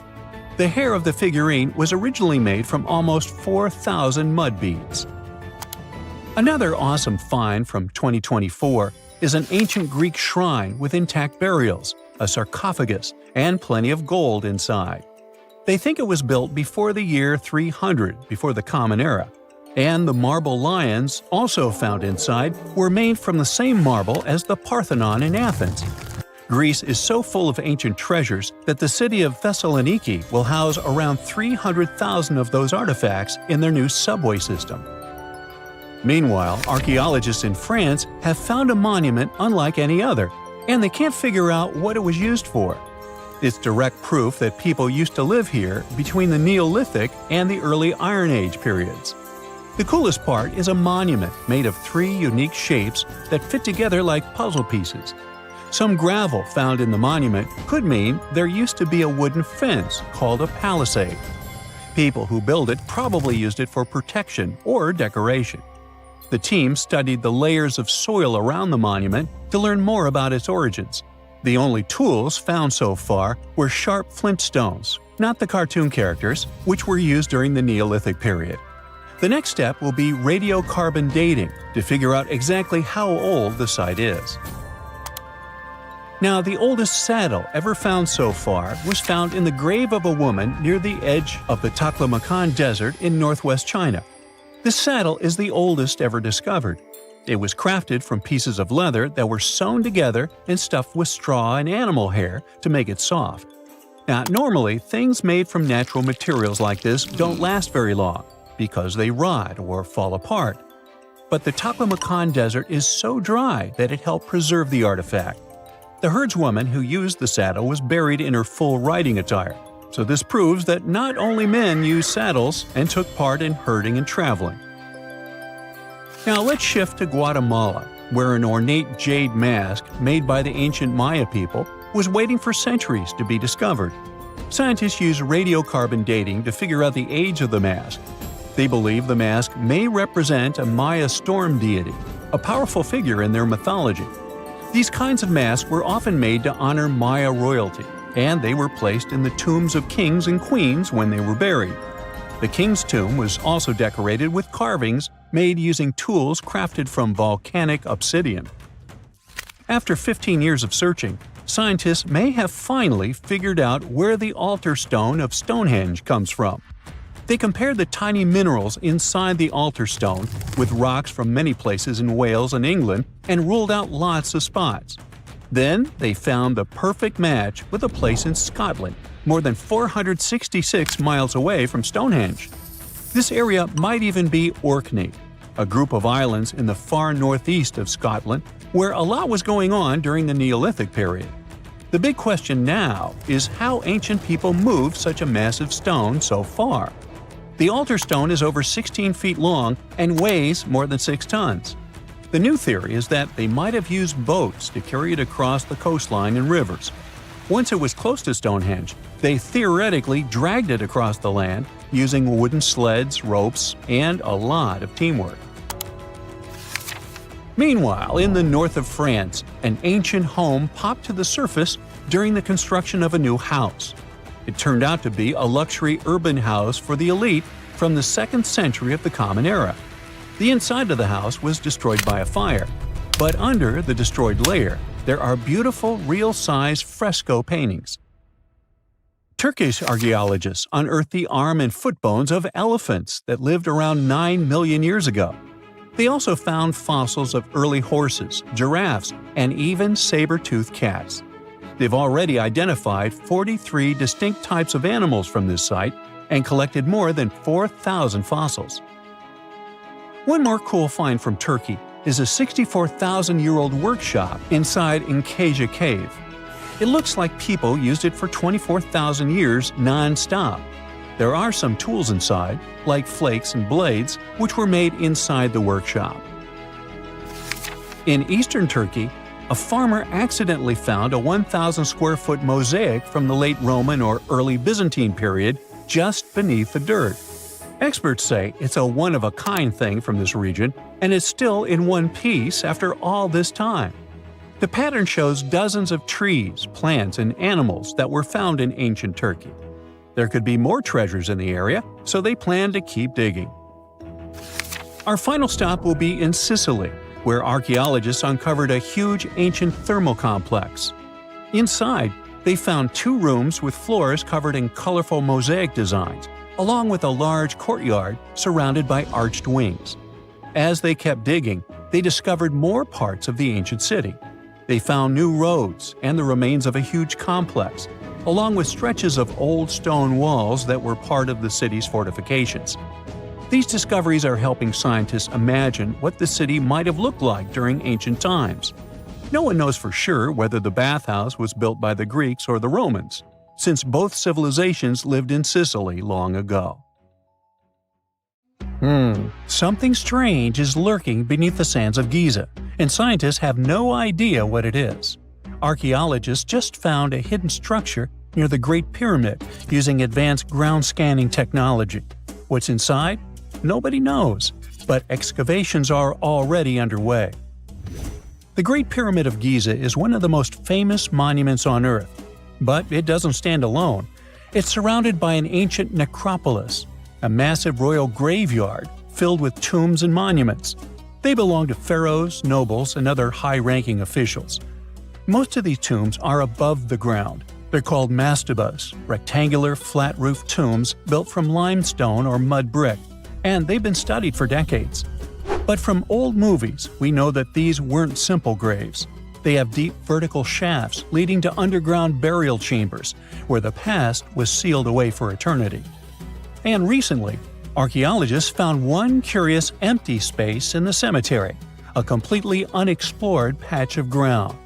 The hair of the figurine was originally made from almost 4,000 mud beads. Another awesome find from 2024 is an ancient Greek shrine with intact burials, a sarcophagus, and plenty of gold inside. They think it was built before the year 300 before the Common Era. And the marble lions, also found inside, were made from the same marble as the Parthenon in Athens. Greece is so full of ancient treasures that the city of Thessaloniki will house around 300,000 of those artifacts in their new subway system. Meanwhile, archaeologists in France have found a monument unlike any other, and they can't figure out what it was used for. It's direct proof that people used to live here between the Neolithic and the early Iron Age periods. The coolest part is a monument made of 3 unique shapes that fit together like puzzle pieces. Some gravel found in the monument could mean there used to be a wooden fence called a palisade. People who built it probably used it for protection or decoration. The team studied the layers of soil around the monument to learn more about its origins. The only tools found so far were sharp flint stones, not the cartoon characters, which were used during the Neolithic period. The next step will be radiocarbon dating to figure out exactly how old the site is. Now, the oldest saddle ever found so far was found in the grave of a woman near the edge of the Taklamakan Desert in northwest China. This saddle is the oldest ever discovered. It was crafted from pieces of leather that were sewn together and stuffed with straw and animal hair to make it soft. Now, normally, things made from natural materials like this don't last very long because they rot or fall apart. But the Taklamakan Desert is so dry that it helped preserve the artifact. The herdswoman who used the saddle was buried in her full riding attire, so this proves that not only men used saddles and took part in herding and traveling. Now let's shift to Guatemala, where an ornate jade mask made by the ancient Maya people was waiting for centuries to be discovered. Scientists use radiocarbon dating to figure out the age of the mask. They believe the mask may represent a Maya storm deity, a powerful figure in their mythology. These kinds of masks were often made to honor Maya royalty, and they were placed in the tombs of kings and queens when they were buried. The king's tomb was also decorated with carvings made using tools crafted from volcanic obsidian. After 15 years of searching, scientists may have finally figured out where the altar stone of Stonehenge comes from. They compared the tiny minerals inside the altar stone with rocks from many places in Wales and England and ruled out lots of spots. Then they found the perfect match with a place in Scotland, more than 466 miles away from Stonehenge. This area might even be Orkney, a group of islands in the far northeast of Scotland where a lot was going on during the Neolithic period. The big question now is how ancient people moved such a massive stone so far. The altar stone is over 16 feet long and weighs more than 6 tons. The new theory is that they might have used boats to carry it across the coastline and rivers. Once it was close to Stonehenge, they theoretically dragged it across the land using wooden sleds, ropes, and a lot of teamwork. Meanwhile, in the north of France, an ancient home popped to the surface during the construction of a new house. It turned out to be a luxury urban house for the elite from the 2nd century of the Common Era. The inside of the house was destroyed by a fire, but under the destroyed layer, there are beautiful, real-size fresco paintings. Turkish archaeologists unearthed the arm and foot bones of elephants that lived around 9 million years ago. They also found fossils of early horses, giraffes, and even saber-toothed cats. They've already identified 43 distinct types of animals from this site and collected more than 4,000 fossils. One more cool find from Turkey is a 64,000-year-old workshop inside Incasia Cave. It looks like people used it for 24,000 years non-stop. There are some tools inside, like flakes and blades, which were made inside the workshop. In eastern Turkey, a farmer accidentally found a 1,000-square-foot mosaic from the late Roman or early Byzantine period just beneath the dirt. Experts say it's a one-of-a-kind thing from this region, and it's still in one piece after all this time. The pattern shows dozens of trees, plants, and animals that were found in ancient Turkey. There could be more treasures in the area, so they plan to keep digging. Our final stop will be in Sicily, where archaeologists uncovered a huge ancient thermal complex. Inside, they found 2 rooms with floors covered in colorful mosaic designs, along with a large courtyard surrounded by arched wings. As they kept digging, they discovered more parts of the ancient city. They found new roads and the remains of a huge complex, along with stretches of old stone walls that were part of the city's fortifications. These discoveries are helping scientists imagine what the city might have looked like during ancient times. No one knows for sure whether the bathhouse was built by the Greeks or the Romans, since both civilizations lived in Sicily long ago. Something strange is lurking beneath the sands of Giza, and scientists have no idea what it is. Archaeologists just found a hidden structure near the Great Pyramid using advanced ground scanning technology. What's inside? Nobody knows, but excavations are already underway. The Great Pyramid of Giza is one of the most famous monuments on Earth, but it doesn't stand alone. It's surrounded by an ancient necropolis, a massive royal graveyard filled with tombs and monuments. They belong to pharaohs, nobles, and other high-ranking officials. Most of these tombs are above the ground. They're called mastabas, rectangular, flat-roofed tombs built from limestone or mud brick, and they've been studied for decades. But from old movies, we know that these weren't simple graves. They have deep vertical shafts leading to underground burial chambers, where the past was sealed away for eternity. And recently, archaeologists found one curious empty space in the cemetery, a completely unexplored patch of ground.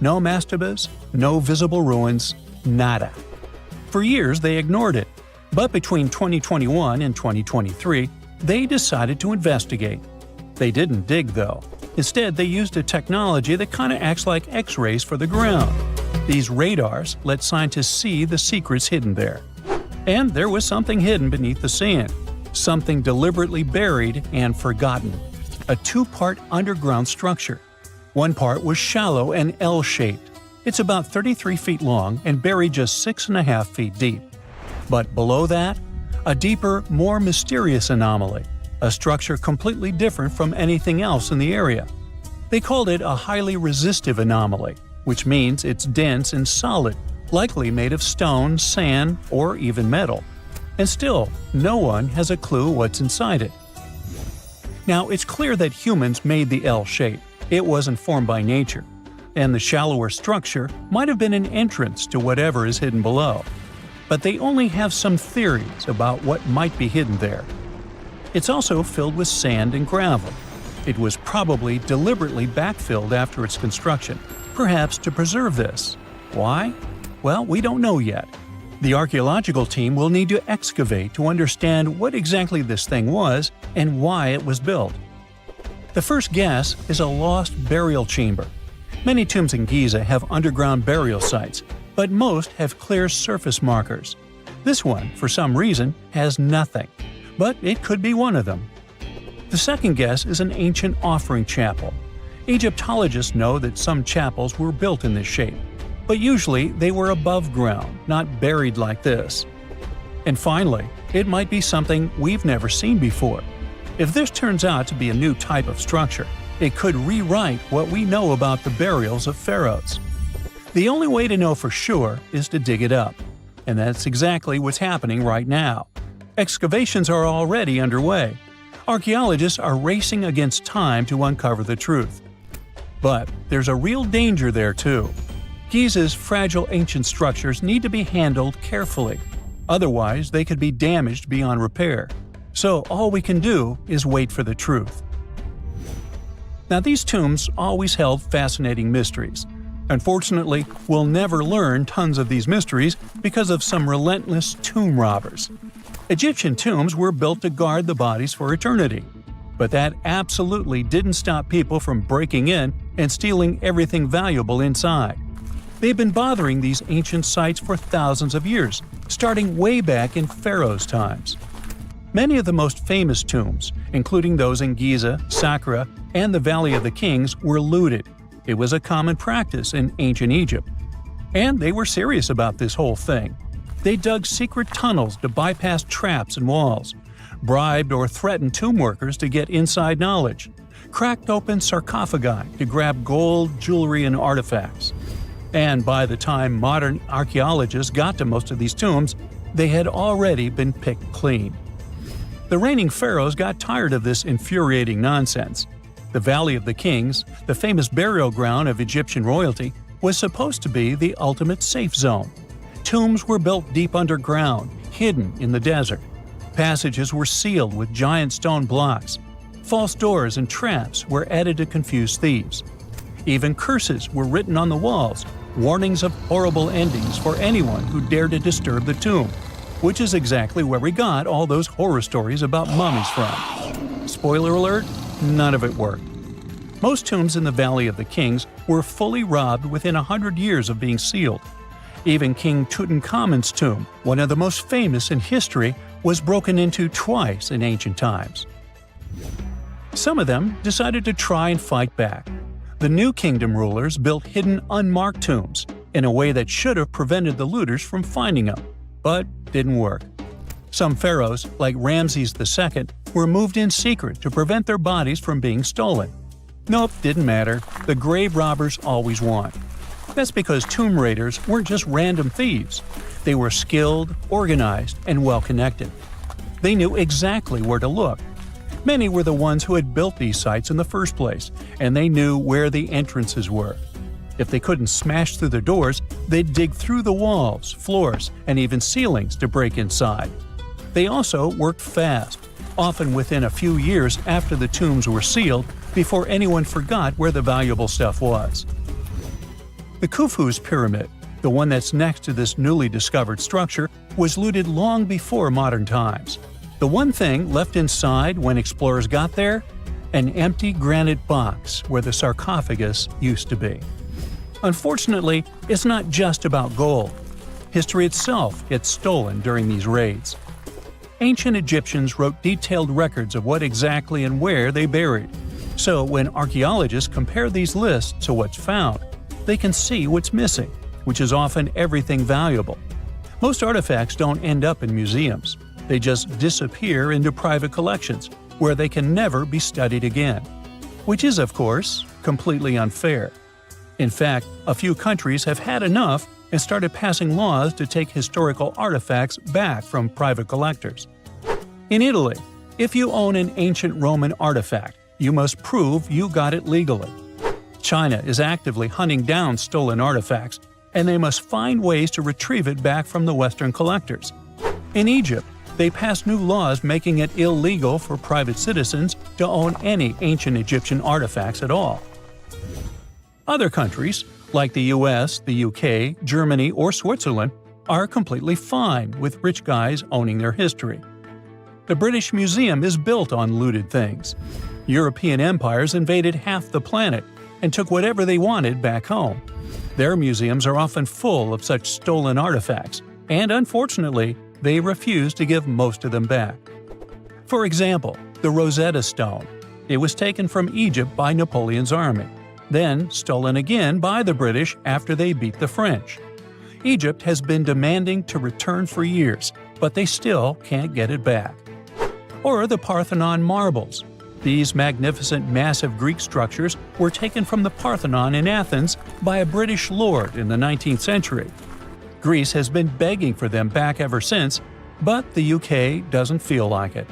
No mastabas, no visible ruins, nada. For years they ignored it, but between 2021 and 2023, they decided to investigate. They didn't dig, though. Instead, they used a technology that kind of acts like X-rays for the ground. These radars let scientists see the secrets hidden there. And there was something hidden beneath the sand, something deliberately buried and forgotten. A two-part underground structure. One part was shallow and L-shaped. It's about 33 feet long and buried just 6.5 feet deep. But below that, a deeper, more mysterious anomaly. A structure completely different from anything else in the area. They called it a highly resistive anomaly, which means it's dense and solid, likely made of stone, sand, or even metal. And still, no one has a clue what's inside it. Now, it's clear that humans made the L shape. It wasn't formed by nature. And the shallower structure might have been an entrance to whatever is hidden below. But they only have some theories about what might be hidden there. It's also filled with sand and gravel. It was probably deliberately backfilled after its construction, perhaps to preserve this. Why? Well, we don't know yet. The archaeological team will need to excavate to understand what exactly this thing was and why it was built. The first guess is a lost burial chamber. Many tombs in Giza have underground burial sites, but most have clear surface markers. This one, for some reason, has nothing. But it could be one of them. The second guess is an ancient offering chapel. Egyptologists know that some chapels were built in this shape, but usually they were above ground, not buried like this. And finally, it might be something we've never seen before. If this turns out to be a new type of structure, it could rewrite what we know about the burials of pharaohs. The only way to know for sure is to dig it up, and that's exactly what's happening right now. Excavations are already underway. Archaeologists are racing against time to uncover the truth. But there's a real danger there too. Giza's fragile ancient structures need to be handled carefully. Otherwise, they could be damaged beyond repair. So all we can do is wait for the truth. Now, these tombs always held fascinating mysteries. Unfortunately, we'll never learn tons of these mysteries because of some relentless tomb robbers. Egyptian tombs were built to guard the bodies for eternity. But that absolutely didn't stop people from breaking in and stealing everything valuable inside. They've been bothering these ancient sites for thousands of years, starting way back in Pharaoh's times. Many of the most famous tombs, including those in Giza, Saqqara, and the Valley of the Kings, were looted. It was a common practice in ancient Egypt. And they were serious about this whole thing. They dug secret tunnels to bypass traps and walls, bribed or threatened tomb workers to get inside knowledge, cracked open sarcophagi to grab gold, jewelry, and artifacts. And by the time modern archaeologists got to most of these tombs, they had already been picked clean. The reigning pharaohs got tired of this infuriating nonsense. The Valley of the Kings, the famous burial ground of Egyptian royalty, was supposed to be the ultimate safe zone. Tombs were built deep underground, hidden in the desert. Passages were sealed with giant stone blocks. False doors and traps were added to confuse thieves. Even curses were written on the walls, warnings of horrible endings for anyone who dared to disturb the tomb, which is exactly where we got all those horror stories about mummies from. Spoiler alert, none of it worked. Most tombs in the Valley of the Kings were fully robbed within 100 years of being sealed. Even King Tutankhamun's tomb, one of the most famous in history, was broken into twice in ancient times. Some of them decided to try and fight back. The New Kingdom rulers built hidden unmarked tombs in a way that should have prevented the looters from finding them, but didn't work. Some pharaohs, like Ramses II, were moved in secret to prevent their bodies from being stolen. Nope, didn't matter. The grave robbers always won. That's because tomb raiders weren't just random thieves. They were skilled, organized, and well-connected. They knew exactly where to look. Many were the ones who had built these sites in the first place, and they knew where the entrances were. If they couldn't smash through the doors, they'd dig through the walls, floors, and even ceilings to break inside. They also worked fast, often within a few years after the tombs were sealed, before anyone forgot where the valuable stuff was. The Khufu's pyramid, the one that's next to this newly discovered structure, was looted long before modern times. The one thing left inside when explorers got there? An empty granite box where the sarcophagus used to be. Unfortunately, it's not just about gold. History itself gets stolen during these raids. Ancient Egyptians wrote detailed records of what exactly and where they buried. So when archaeologists compare these lists to what's found, they can see what's missing, which is often everything valuable. Most artifacts don't end up in museums. They just disappear into private collections, where they can never be studied again. Which is, of course, completely unfair. In fact, a few countries have had enough and started passing laws to take historical artifacts back from private collectors. In Italy, if you own an ancient Roman artifact, you must prove you got it legally. China is actively hunting down stolen artifacts, and they must find ways to retrieve it back from the Western collectors. In Egypt, they passed new laws making it illegal for private citizens to own any ancient Egyptian artifacts at all. Other countries, like the US, the UK, Germany, or Switzerland, are completely fine with rich guys owning their history. The British Museum is built on looted things. European empires invaded half the planet and took whatever they wanted back home. Their museums are often full of such stolen artifacts, and unfortunately, they refuse to give most of them back. For example, the Rosetta Stone. It was taken from Egypt by Napoleon's army, then stolen again by the British after they beat the French. Egypt has been demanding to return for years, but they still can't get it back. Or the Parthenon marbles. These magnificent massive Greek structures were taken from the Parthenon in Athens by a British lord in the 19th century. Greece has been begging for them back ever since, but the UK doesn't feel like it.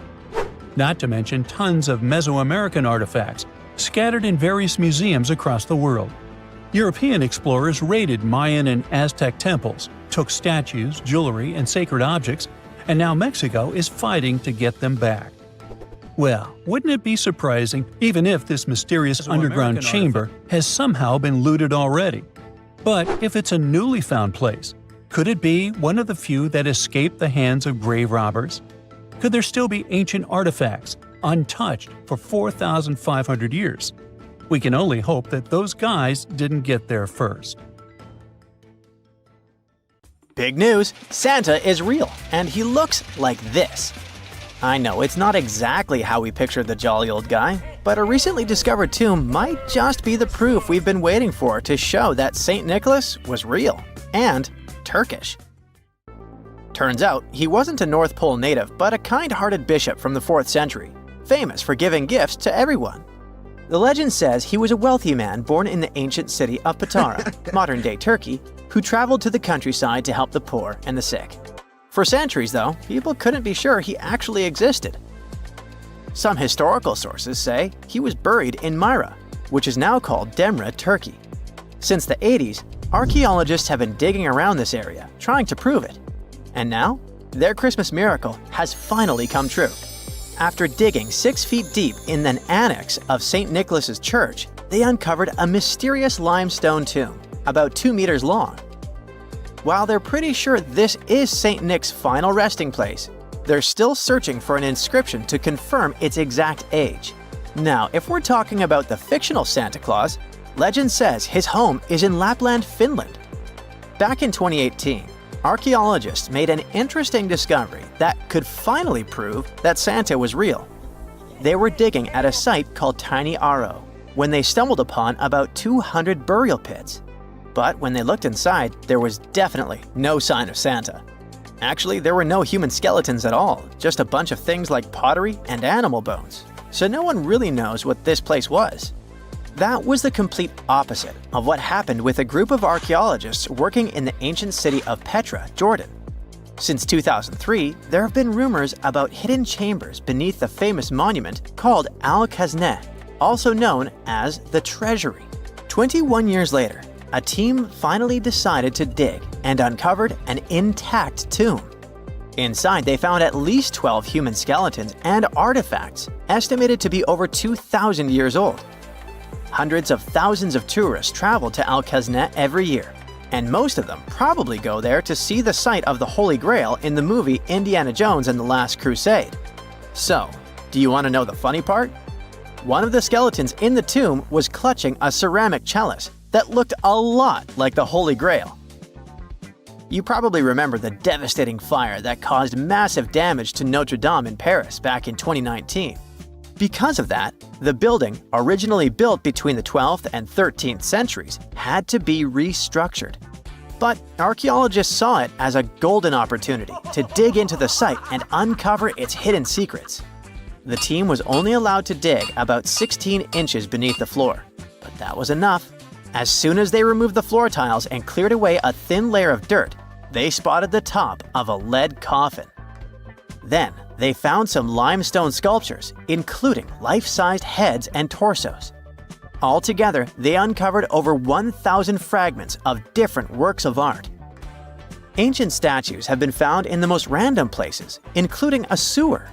Not to mention tons of Mesoamerican artifacts, scattered in various museums across the world. European explorers raided Mayan and Aztec temples, took statues, jewelry, and sacred objects, and now Mexico is fighting to get them back. Well, wouldn't it be surprising even if this mysterious underground chamber has somehow been looted already? But if it's a newly found place, could it be one of the few that escaped the hands of grave robbers? Could there still be ancient artifacts, untouched for 4,500 years? We can only hope that those guys didn't get there first. Big news! Santa is real, and he looks like this. I know it's not exactly how we pictured the jolly old guy, but a recently discovered tomb might just be the proof we've been waiting for to show that St. Nicholas was real and Turkish. Turns out, he wasn't a North Pole native, but a kind-hearted bishop from the 4th century, famous for giving gifts to everyone. The legend says he was a wealthy man born in the ancient city of Patara, modern-day Turkey, who traveled to the countryside to help the poor and the sick. For centuries, though, people couldn't be sure he actually existed. Some historical sources say he was buried in Myra, which is now called Demre, Turkey. Since the 80s, archaeologists have been digging around this area, trying to prove it. And now, their Christmas miracle has finally come true. After digging 6 feet deep in an annex of St. Nicholas's Church, they uncovered a mysterious limestone tomb, about 2 meters long. While they're pretty sure this is St. Nick's final resting place, they're still searching for an inscription to confirm its exact age. Now, if we're talking about the fictional Santa Claus, legend says his home is in Lapland, Finland. Back in 2018, archaeologists made an interesting discovery that could finally prove that Santa was real. They were digging at a site called Tiny Aro when they stumbled upon about 200 burial pits. But when they looked inside, there was definitely no sign of Santa. Actually, there were no human skeletons at all, just a bunch of things like pottery and animal bones. So no one really knows what this place was. That was the complete opposite of what happened with a group of archaeologists working in the ancient city of Petra, Jordan. Since 2003, there have been rumors about hidden chambers beneath the famous monument called Al-Khazneh, also known as the Treasury. 21 years later, a team finally decided to dig and uncovered an intact tomb. Inside, they found at least 12 human skeletons and artifacts, estimated to be over 2,000 years old. Hundreds of thousands of tourists travel to Al-Khazneh every year, and most of them probably go there to see the site of the Holy Grail in the movie Indiana Jones and the Last Crusade. So, do you want to know the funny part? One of the skeletons in the tomb was clutching a ceramic chalice that looked a lot like the Holy Grail. You probably remember the devastating fire that caused massive damage to Notre Dame in Paris back in 2019. Because of that, the building, originally built between the 12th and 13th centuries, had to be restructured. But archaeologists saw it as a golden opportunity to dig into the site and uncover its hidden secrets. The team was only allowed to dig about 16 inches beneath the floor, but that was enough. As soon as they removed the floor tiles and cleared away a thin layer of dirt, they spotted the top of a lead coffin. Then, they found some limestone sculptures, including life-sized heads and torsos. Altogether, they uncovered over 1,000 fragments of different works of art. Ancient statues have been found in the most random places, including a sewer.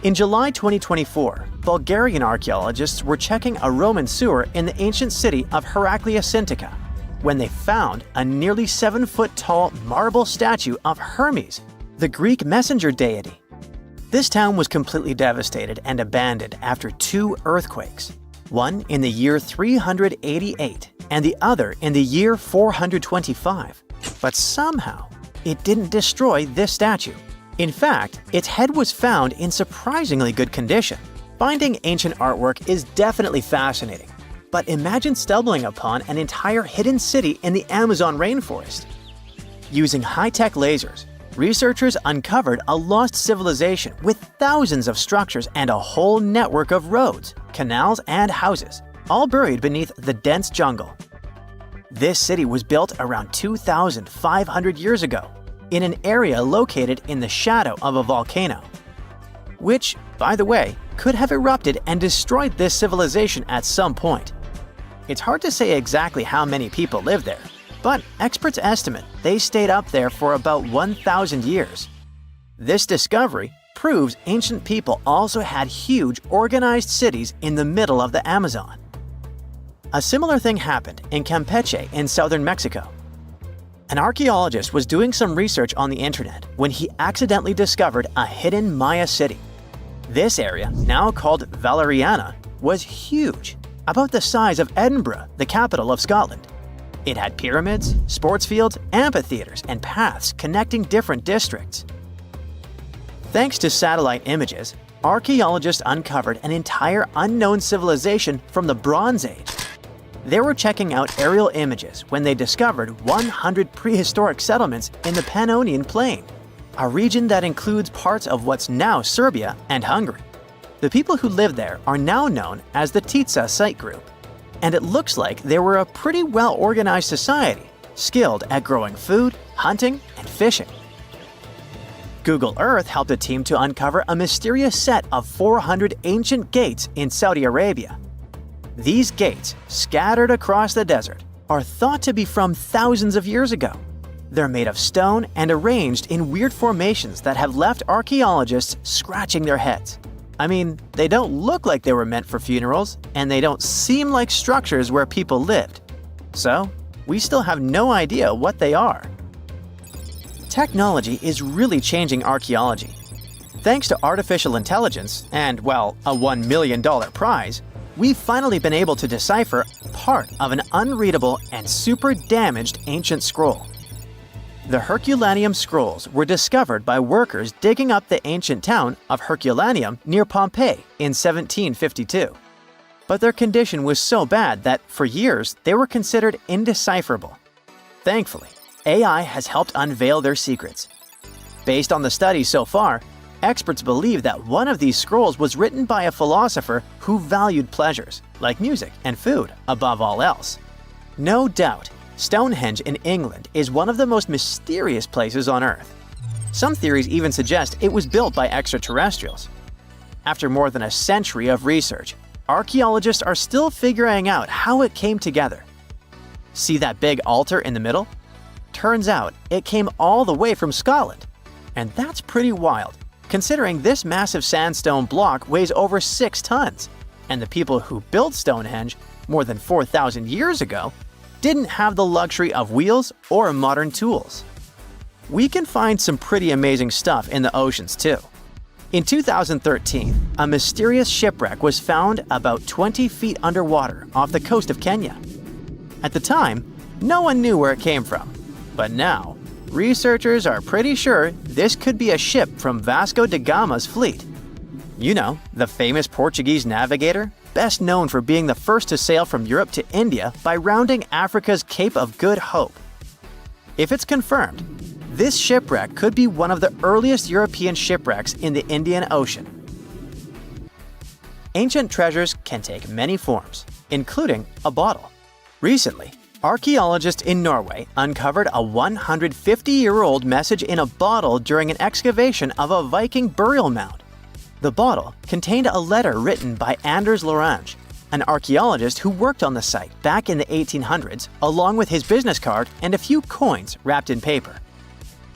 In July 2024, Bulgarian archaeologists were checking a Roman sewer in the ancient city of Heraclea Sintica when they found a nearly 7-foot-tall marble statue of Hermes, the Greek messenger deity. This town was completely devastated and abandoned after 2 earthquakes, one in the year 388 and the other in the year 425. But somehow, it didn't destroy this statue. In fact, its head was found in surprisingly good condition. Finding ancient artwork is definitely fascinating, but imagine stumbling upon an entire hidden city in the Amazon rainforest. Using high-tech lasers, researchers uncovered a lost civilization with thousands of structures and a whole network of roads, canals, and houses, all buried beneath the dense jungle. This city was built around 2,500 years ago, in an area located in the shadow of a volcano, which, by the way, could have erupted and destroyed this civilization at some point. It's hard to say exactly how many people live there, but experts estimate they stayed up there for about 1,000 years. This discovery proves ancient people also had huge organized cities in the middle of the Amazon. A similar thing happened in Campeche in southern Mexico. An archaeologist was doing some research on the internet when he accidentally discovered a hidden Maya city. This area, now called Valeriana, was huge, about the size of Edinburgh, the capital of Scotland. It had pyramids, sports fields, amphitheaters, and paths connecting different districts. Thanks to satellite images, archaeologists uncovered an entire unknown civilization from the Bronze Age. They were checking out aerial images when they discovered 100 prehistoric settlements in the Pannonian Plain, a region that includes parts of what's now Serbia and Hungary. The people who lived there are now known as the Titsa Site Group, and it looks like they were a pretty well-organized society, skilled at growing food, hunting, and fishing. Google Earth helped a team to uncover a mysterious set of 400 ancient gates in Saudi Arabia. These gates, scattered across the desert, are thought to be from thousands of years ago. They're made of stone and arranged in weird formations that have left archaeologists scratching their heads. I mean, they don't look like they were meant for funerals, and they don't seem like structures where people lived. So, we still have no idea what they are. Technology is really changing archaeology. Thanks to artificial intelligence and, well, a $1 million prize, we've finally been able to decipher part of an unreadable and super damaged ancient scroll. The Herculaneum scrolls were discovered by workers digging up the ancient town of Herculaneum near Pompeii in 1752. But their condition was so bad that, for years, they were considered indecipherable. Thankfully, AI has helped unveil their secrets. Based on the studies so far, experts believe that one of these scrolls was written by a philosopher who valued pleasures, like music and food, above all else. No doubt, Stonehenge in England is one of the most mysterious places on Earth. Some theories even suggest it was built by extraterrestrials. After more than a century of research, archaeologists are still figuring out how it came together. See that big altar in the middle? Turns out it came all the way from Scotland. And that's pretty wild, considering this massive sandstone block weighs over 6 tons, and the people who built Stonehenge more than 4,000 years ago didn't have the luxury of wheels or modern tools. We can find some pretty amazing stuff in the oceans too. In 2013, a mysterious shipwreck was found about 20 feet underwater off the coast of Kenya. At the time, no one knew where it came from, but now, researchers are pretty sure this could be a ship from Vasco da Gama's fleet. You know, the famous Portuguese navigator, best known for being the first to sail from Europe to India by rounding Africa's Cape of Good Hope. If it's confirmed, this shipwreck could be one of the earliest European shipwrecks in the Indian Ocean. Ancient treasures can take many forms, including a bottle. Recently, archaeologists in Norway uncovered a 150-year-old message in a bottle during an excavation of a Viking burial mound. The bottle contained a letter written by Anders Lorange, an archaeologist who worked on the site back in the 1800s, along with his business card and a few coins wrapped in paper.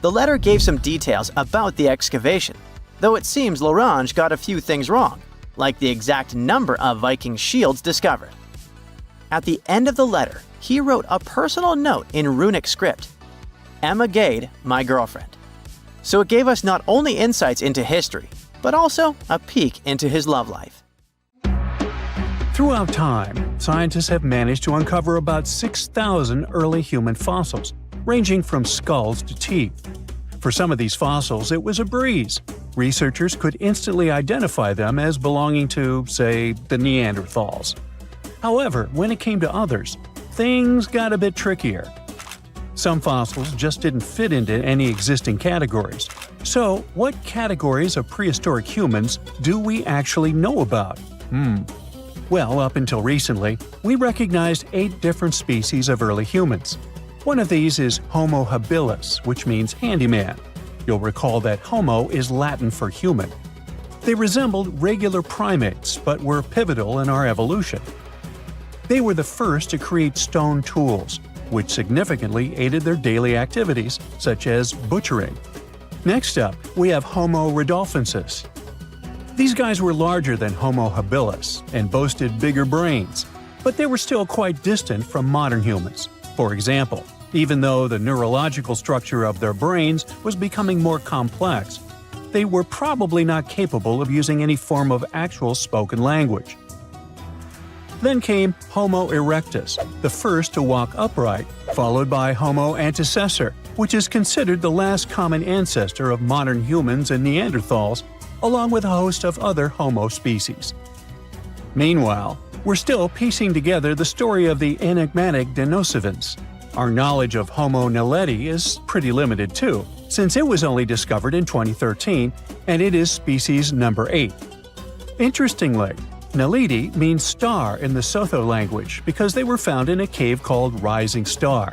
The letter gave some details about the excavation, though it seems Lorange got a few things wrong, like the exact number of Viking shields discovered. At the end of the letter, he wrote a personal note in runic script, "Emma Gade, my girlfriend." So it gave us not only insights into history, but also a peek into his love life. Throughout time, scientists have managed to uncover about 6,000 early human fossils, ranging from skulls to teeth. For some of these fossils, it was a breeze. Researchers could instantly identify them as belonging to, say, the Neanderthals. However, when it came to others, things got a bit trickier. Some fossils just didn't fit into any existing categories. So, what categories of prehistoric humans do we actually know about? Well, up until recently, we recognized 8 different species of early humans. One of these is Homo habilis, which means handyman. You'll recall that Homo is Latin for human. They resembled regular primates, but were pivotal in our evolution. They were the first to create stone tools, which significantly aided their daily activities, such as butchering. Next up, we have Homo rudolfensis. These guys were larger than Homo habilis and boasted bigger brains, but they were still quite distant from modern humans. For example, even though the neurological structure of their brains was becoming more complex, they were probably not capable of using any form of actual spoken language. Then came Homo erectus, the first to walk upright, followed by Homo antecessor, which is considered the last common ancestor of modern humans and Neanderthals, along with a host of other Homo species. Meanwhile, we're still piecing together the story of the enigmatic Denisovans. Our knowledge of Homo naledi is pretty limited too, since it was only discovered in 2013, and it is species number 8. Interestingly, Naledi means star in the Sotho language because they were found in a cave called Rising Star.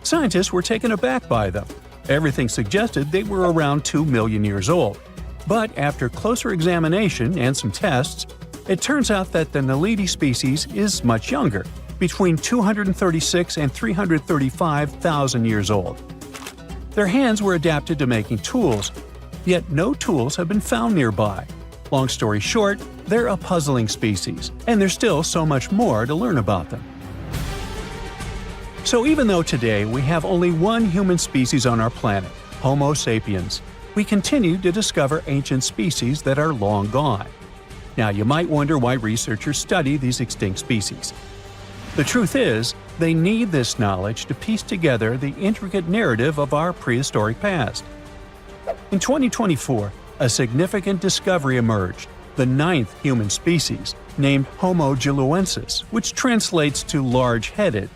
Scientists were taken aback by them. Everything suggested they were around 2 million years old. But after closer examination and some tests, it turns out that the Naledi species is much younger, between 236 and 335,000 years old. Their hands were adapted to making tools, yet no tools have been found nearby. Long story short, they're a puzzling species, and there's still so much more to learn about them. So even though today we have only one human species on our planet, Homo sapiens, we continue to discover ancient species that are long gone. Now you might wonder why researchers study these extinct species. The truth is, they need this knowledge to piece together the intricate narrative of our prehistoric past. In 2024, a significant discovery emerged, the 9th human species, named Homo giluensis, which translates to large-headed.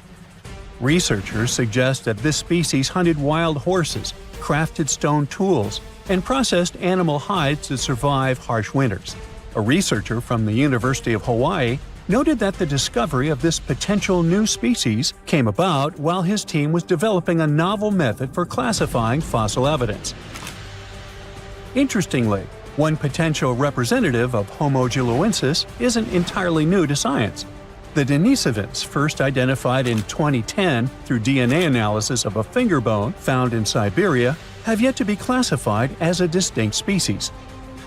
Researchers suggest that this species hunted wild horses, crafted stone tools, and processed animal hides to survive harsh winters. A researcher from the University of Hawaii noted that the discovery of this potential new species came about while his team was developing a novel method for classifying fossil evidence. Interestingly, one potential representative of Homo giluensis isn't entirely new to science. The Denisovans, first identified in 2010 through DNA analysis of a finger bone found in Siberia, have yet to be classified as a distinct species.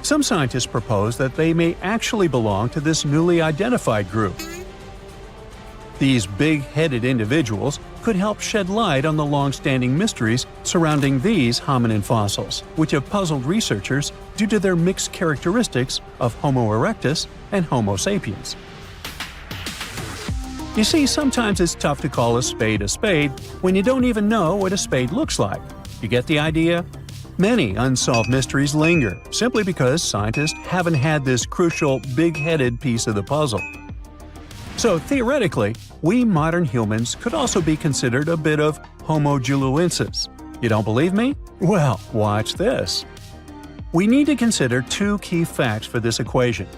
Some scientists propose that they may actually belong to this newly identified group. These big-headed individuals could help shed light on the long-standing mysteries surrounding these hominin fossils, which have puzzled researchers due to their mixed characteristics of Homo erectus and Homo sapiens. You see, sometimes it's tough to call a spade when you don't even know what a spade looks like. You get the idea? Many unsolved mysteries linger, simply because scientists haven't had this crucial, big-headed piece of the puzzle. So theoretically, we modern humans could also be considered a bit of Homo giluensis. You don't believe me? Well, watch this. We need to consider two key facts for this equation.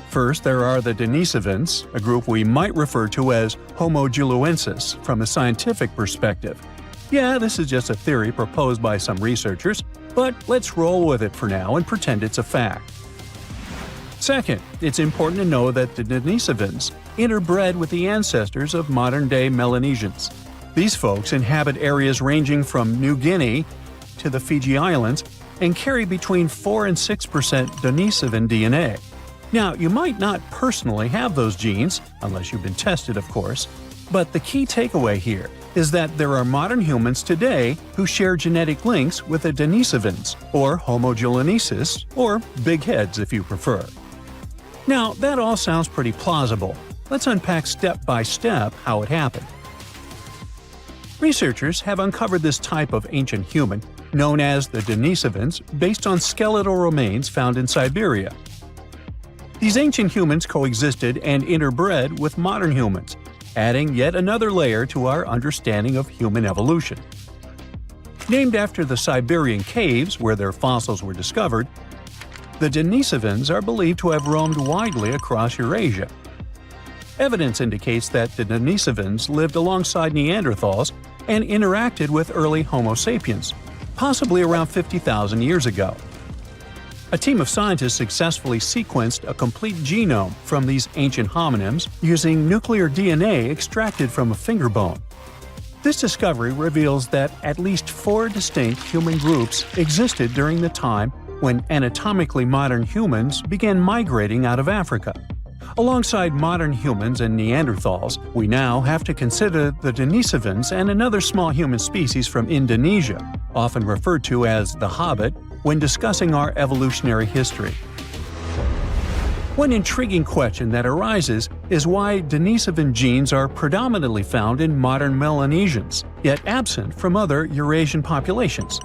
First, there are the Denisovans, a group we might refer to as Homo giluensis from a scientific perspective. Yeah, this is just a theory proposed by some researchers, but let's roll with it for now and pretend it's a fact. Second, it's important to know that the Denisovans interbred with the ancestors of modern-day Melanesians. These folks inhabit areas ranging from New Guinea to the Fiji Islands and carry between 4 and 6% Denisovan DNA. Now, you might not personally have those genes, unless you've been tested, of course, but the key takeaway here is that there are modern humans today who share genetic links with the Denisovans, or Homo giluensis, or big heads if you prefer. Now, that all sounds pretty plausible. Let's unpack step by step how it happened. Researchers have uncovered this type of ancient human, known as the Denisovans, based on skeletal remains found in Siberia. These ancient humans coexisted and interbred with modern humans, adding yet another layer to our understanding of human evolution. Named after the Siberian caves where their fossils were discovered, the Denisovans are believed to have roamed widely across Eurasia. Evidence indicates that the Denisovans lived alongside Neanderthals and interacted with early Homo sapiens, possibly around 50,000 years ago. A team of scientists successfully sequenced a complete genome from these ancient hominins using nuclear DNA extracted from a finger bone. This discovery reveals that at least 4 distinct human groups existed during the time when anatomically modern humans began migrating out of Africa. Alongside modern humans and Neanderthals, we now have to consider the Denisovans and another small human species from Indonesia, often referred to as the Hobbit, when discussing our evolutionary history. One intriguing question that arises is why Denisovan genes are predominantly found in modern Melanesians, yet absent from other Eurasian populations.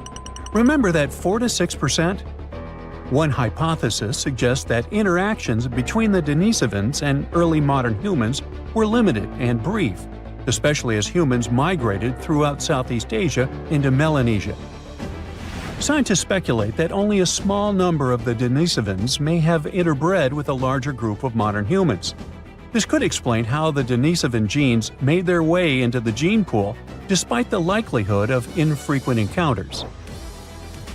Remember that 4 to 6%? One hypothesis suggests that interactions between the Denisovans and early modern humans were limited and brief, especially as humans migrated throughout Southeast Asia into Melanesia. Scientists speculate that only a small number of the Denisovans may have interbred with a larger group of modern humans. This could explain how the Denisovan genes made their way into the gene pool despite the likelihood of infrequent encounters.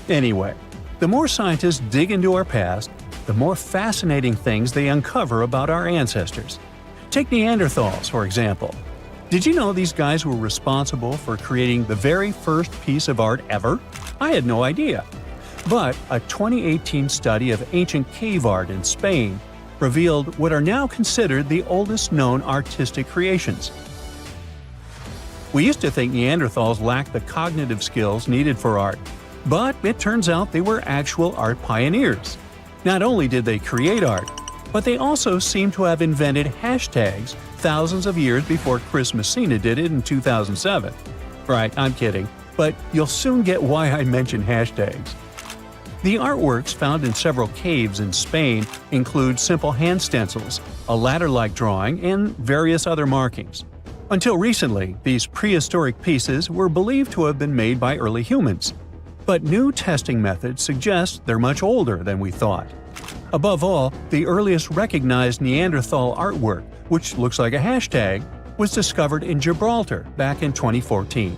Anyway, the more scientists dig into our past, the more fascinating things they uncover about our ancestors. Take Neanderthals, for example. Did you know these guys were responsible for creating the very first piece of art ever? I had no idea. But a 2018 study of ancient cave art in Spain revealed what are now considered the oldest known artistic creations. We used to think Neanderthals lacked the cognitive skills needed for art, but it turns out they were actual art pioneers. Not only did they create art, but they also seem to have invented hashtags thousands of years before Chris Messina did it in 2007. Right, I'm kidding, but you'll soon get why I mention hashtags. The artworks found in several caves in Spain include simple hand stencils, a ladder-like drawing, and various other markings. Until recently, these prehistoric pieces were believed to have been made by early humans. But new testing methods suggest they're much older than we thought. Above all, the earliest recognized Neanderthal artwork, which looks like a hashtag, was discovered in Gibraltar back in 2014.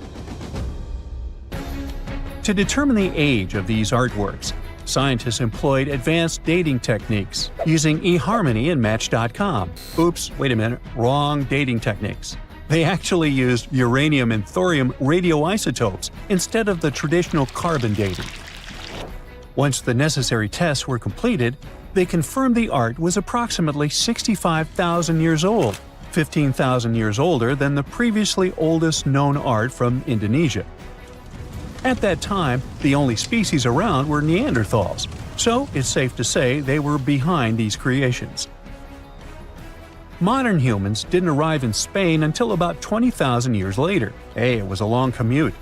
To determine the age of these artworks, scientists employed advanced dating techniques using eHarmony and Match.com. Oops, wait a minute, wrong dating techniques. They actually used uranium and thorium radioisotopes instead of the traditional carbon dating. Once the necessary tests were completed, they confirmed the art was approximately 65,000 years old, 15,000 years older than the previously oldest known art from Indonesia. At that time, the only species around were Neanderthals, so it's safe to say they were behind these creations. Modern humans didn't arrive in Spain until about 20,000 years later. Hey, it was a long commute.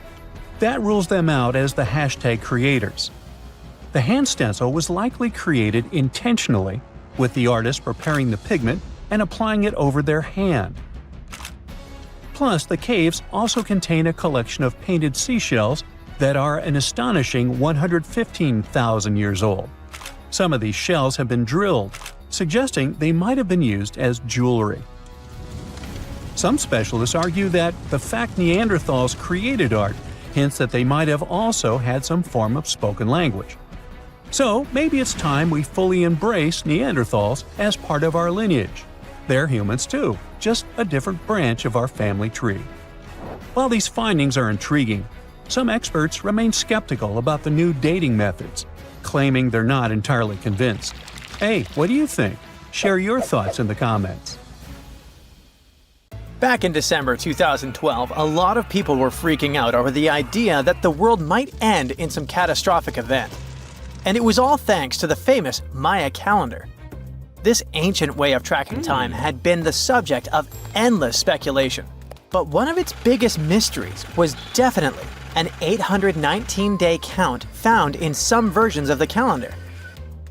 That rules them out as the hashtag creators. The hand stencil was likely created intentionally, with the artist preparing the pigment and applying it over their hand. Plus, the caves also contain a collection of painted seashells that are an astonishing 115,000 years old. Some of these shells have been drilled, suggesting they might have been used as jewelry. Some specialists argue that the fact Neanderthals created art hints that they might have also had some form of spoken language. So maybe it's time we fully embrace Neanderthals as part of our lineage. They're humans too, just a different branch of our family tree. While these findings are intriguing, some experts remain skeptical about the new dating methods, claiming they're not entirely convinced. Hey, what do you think? Share your thoughts in the comments. Back in December 2012, a lot of people were freaking out over the idea that the world might end in some catastrophic event. And it was all thanks to the famous Maya calendar. This ancient way of tracking time had been the subject of endless speculation. But one of its biggest mysteries was definitely an 819-day count found in some versions of the calendar.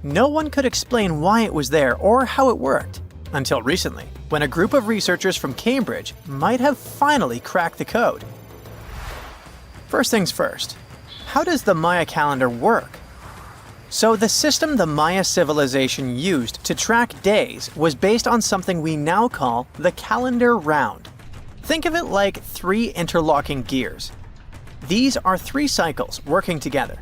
No one could explain why it was there or how it worked, until recently, when a group of researchers from Cambridge might have finally cracked the code. First things first, how does the Maya calendar work? So the system the Maya civilization used to track days was based on something we now call the calendar round. Think of it like 3 interlocking gears. These are 3 cycles working together.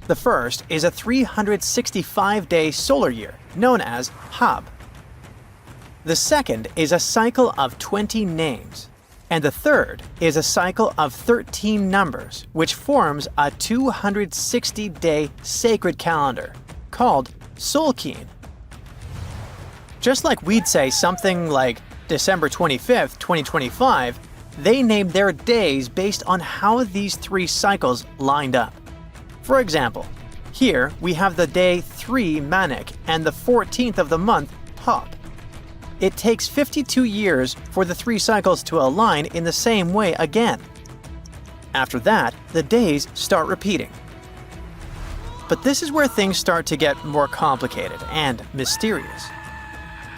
The first is a 365-day solar year, known as Hab. The second is a cycle of 20 names. And the third is a cycle of 13 numbers, which forms a 260-day sacred calendar, called Solkeen. Just like we'd say something like December 25th, 2025, they named their days based on how these 3 cycles lined up. For example, here we have the day 3 Manik and the 14th of the month Hop. It takes 52 years for the 3 cycles to align in the same way again. After that, the days start repeating. But this is where things start to get more complicated and mysterious.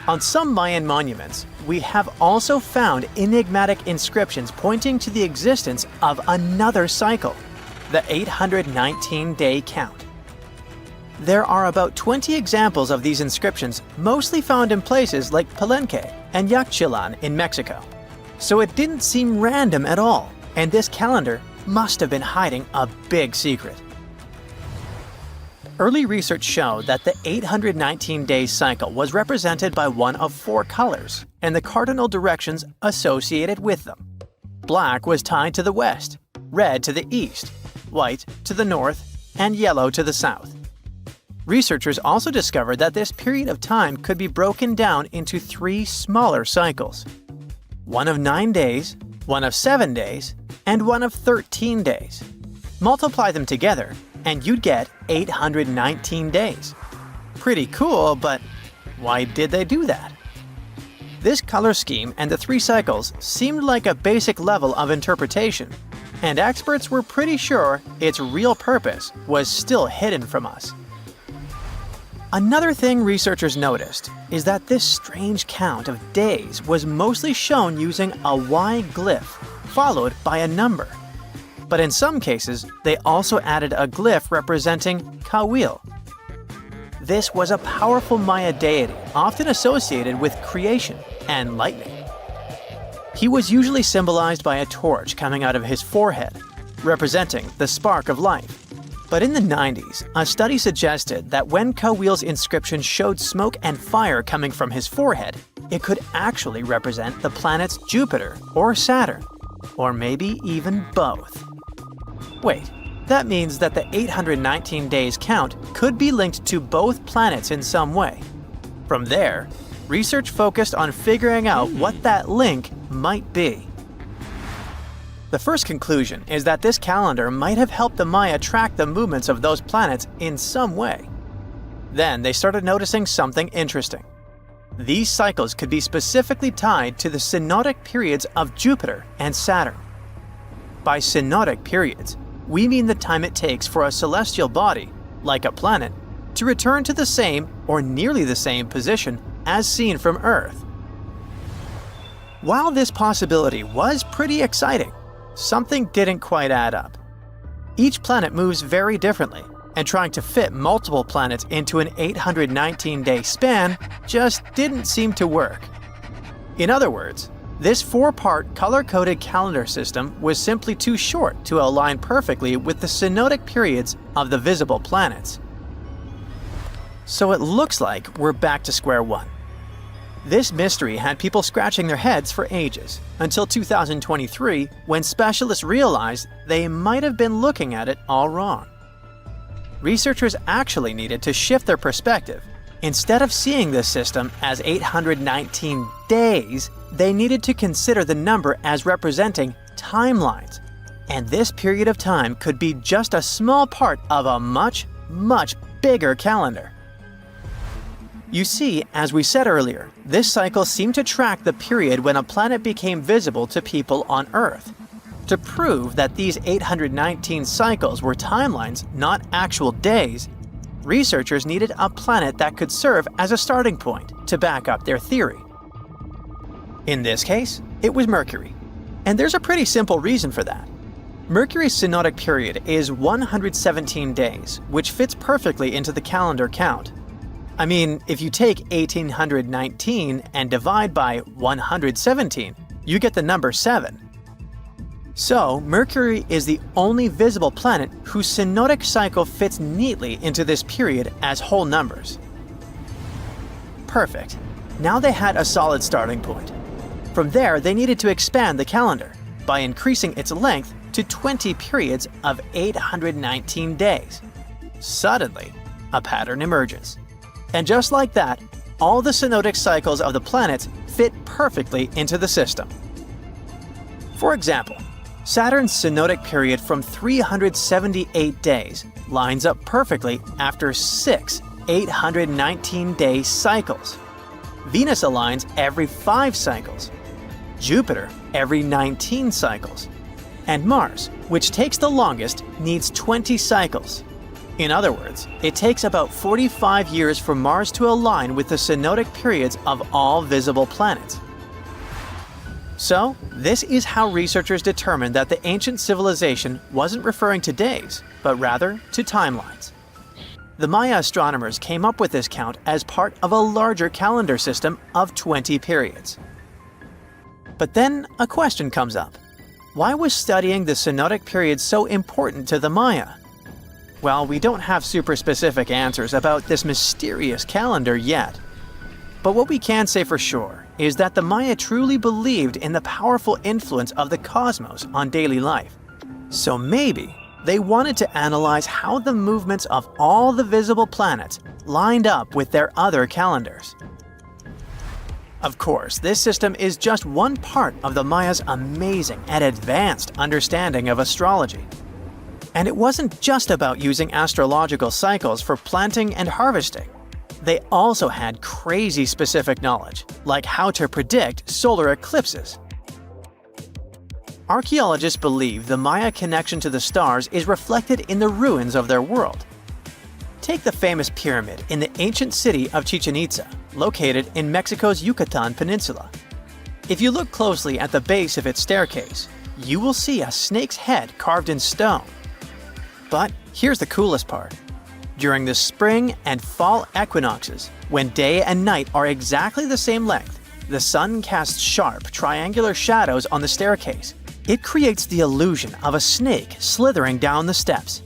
On some Mayan monuments, we have also found enigmatic inscriptions pointing to the existence of another cycle, the 819-day count. There are about 20 examples of these inscriptions, mostly found in places like Palenque and Yaxchilan in Mexico. So it didn't seem random at all, and this calendar must have been hiding a big secret. Early research showed that the 819-day cycle was represented by one of 4 colors and the cardinal directions associated with them. Black was tied to the west, red to the east, white to the north, and yellow to the south. Researchers also discovered that this period of time could be broken down into 3 smaller cycles: one of 9 days, one of 7 days, and one of 13 days. Multiply them together, and you'd get 819 days. Pretty cool, but why did they do that? This color scheme and the 3 cycles seemed like a basic level of interpretation, and experts were pretty sure its real purpose was still hidden from us. Another thing researchers noticed is that this strange count of days was mostly shown using a Y glyph followed by a number. But in some cases, they also added a glyph representing Kawil. This was a powerful Maya deity often associated with creation and lightning. He was usually symbolized by a torch coming out of his forehead, representing the spark of life. But in the 90s, a study suggested that when Kawil's inscription showed smoke and fire coming from his forehead, it could actually represent the planets Jupiter or Saturn, or maybe even both. Wait, that means that the 819 days count could be linked to both planets in some way. From there, research focused on figuring out what that link might be. The first conclusion is that this calendar might have helped the Maya track the movements of those planets in some way. Then they started noticing something interesting. These cycles could be specifically tied to the synodic periods of Jupiter and Saturn. By synodic periods, we mean the time it takes for a celestial body, like a planet, to return to the same or nearly the same position as seen from Earth. While this possibility was pretty exciting, something didn't quite add up. Each planet moves very differently, and trying to fit multiple planets into an 819-day span just didn't seem to work. In other words, this 4-part color-coded calendar system was simply too short to align perfectly with the synodic periods of the visible planets. So it looks like we're back to square one. This mystery had people scratching their heads for ages, until 2023, when specialists realized they might have been looking at it all wrong. Researchers actually needed to shift their perspective. Instead of seeing this system as 819 days, they needed to consider the number as representing timelines. And this period of time could be just a small part of a much, much bigger calendar. You see, as we said earlier, this cycle seemed to track the period when a planet became visible to people on Earth. To prove that these 819 cycles were timelines, not actual days, researchers needed a planet that could serve as a starting point to back up their theory. In this case, it was Mercury. And there's a pretty simple reason for that. Mercury's synodic period is 117 days, which fits perfectly into the calendar count. I mean, if you take 1819 and divide by 117, you get the number 7. So, Mercury is the only visible planet whose synodic cycle fits neatly into this period as whole numbers. Perfect. Now they had a solid starting point. From there, they needed to expand the calendar by increasing its length to 20 periods of 819 days. Suddenly, a pattern emerges. And just like that, all the synodic cycles of the planets fit perfectly into the system. For example, Saturn's synodic period from 378 days lines up perfectly after 6 819-day cycles. Venus aligns every 5 cycles. Jupiter every 19 cycles. And Mars, which takes the longest, needs 20 cycles. In other words, it takes about 45 years for Mars to align with the synodic periods of all visible planets. So, this is how researchers determined that the ancient civilization wasn't referring to days, but rather to timelines. The Maya astronomers came up with this count as part of a larger calendar system of 20 periods. But then a question comes up. Why was studying the Cenotic period so important to the Maya? Well, we don't have super specific answers about this mysterious calendar yet. But what we can say for sure is that the Maya truly believed in the powerful influence of the cosmos on daily life. So maybe they wanted to analyze how the movements of all the visible planets lined up with their other calendars. Of course, this system is just one part of the Maya's amazing and advanced understanding of astrology. And it wasn't just about using astrological cycles for planting and harvesting. They also had crazy specific knowledge, like how to predict solar eclipses. Archaeologists believe the Maya connection to the stars is reflected in the ruins of their world. Take the famous pyramid in the ancient city of Chichen Itza, located in Mexico's Yucatan Peninsula. If you look closely at the base of its staircase, you will see a snake's head carved in stone. But here's the coolest part. During the spring and fall equinoxes, when day and night are exactly the same length, the sun casts sharp, triangular shadows on the staircase. It creates the illusion of a snake slithering down the steps.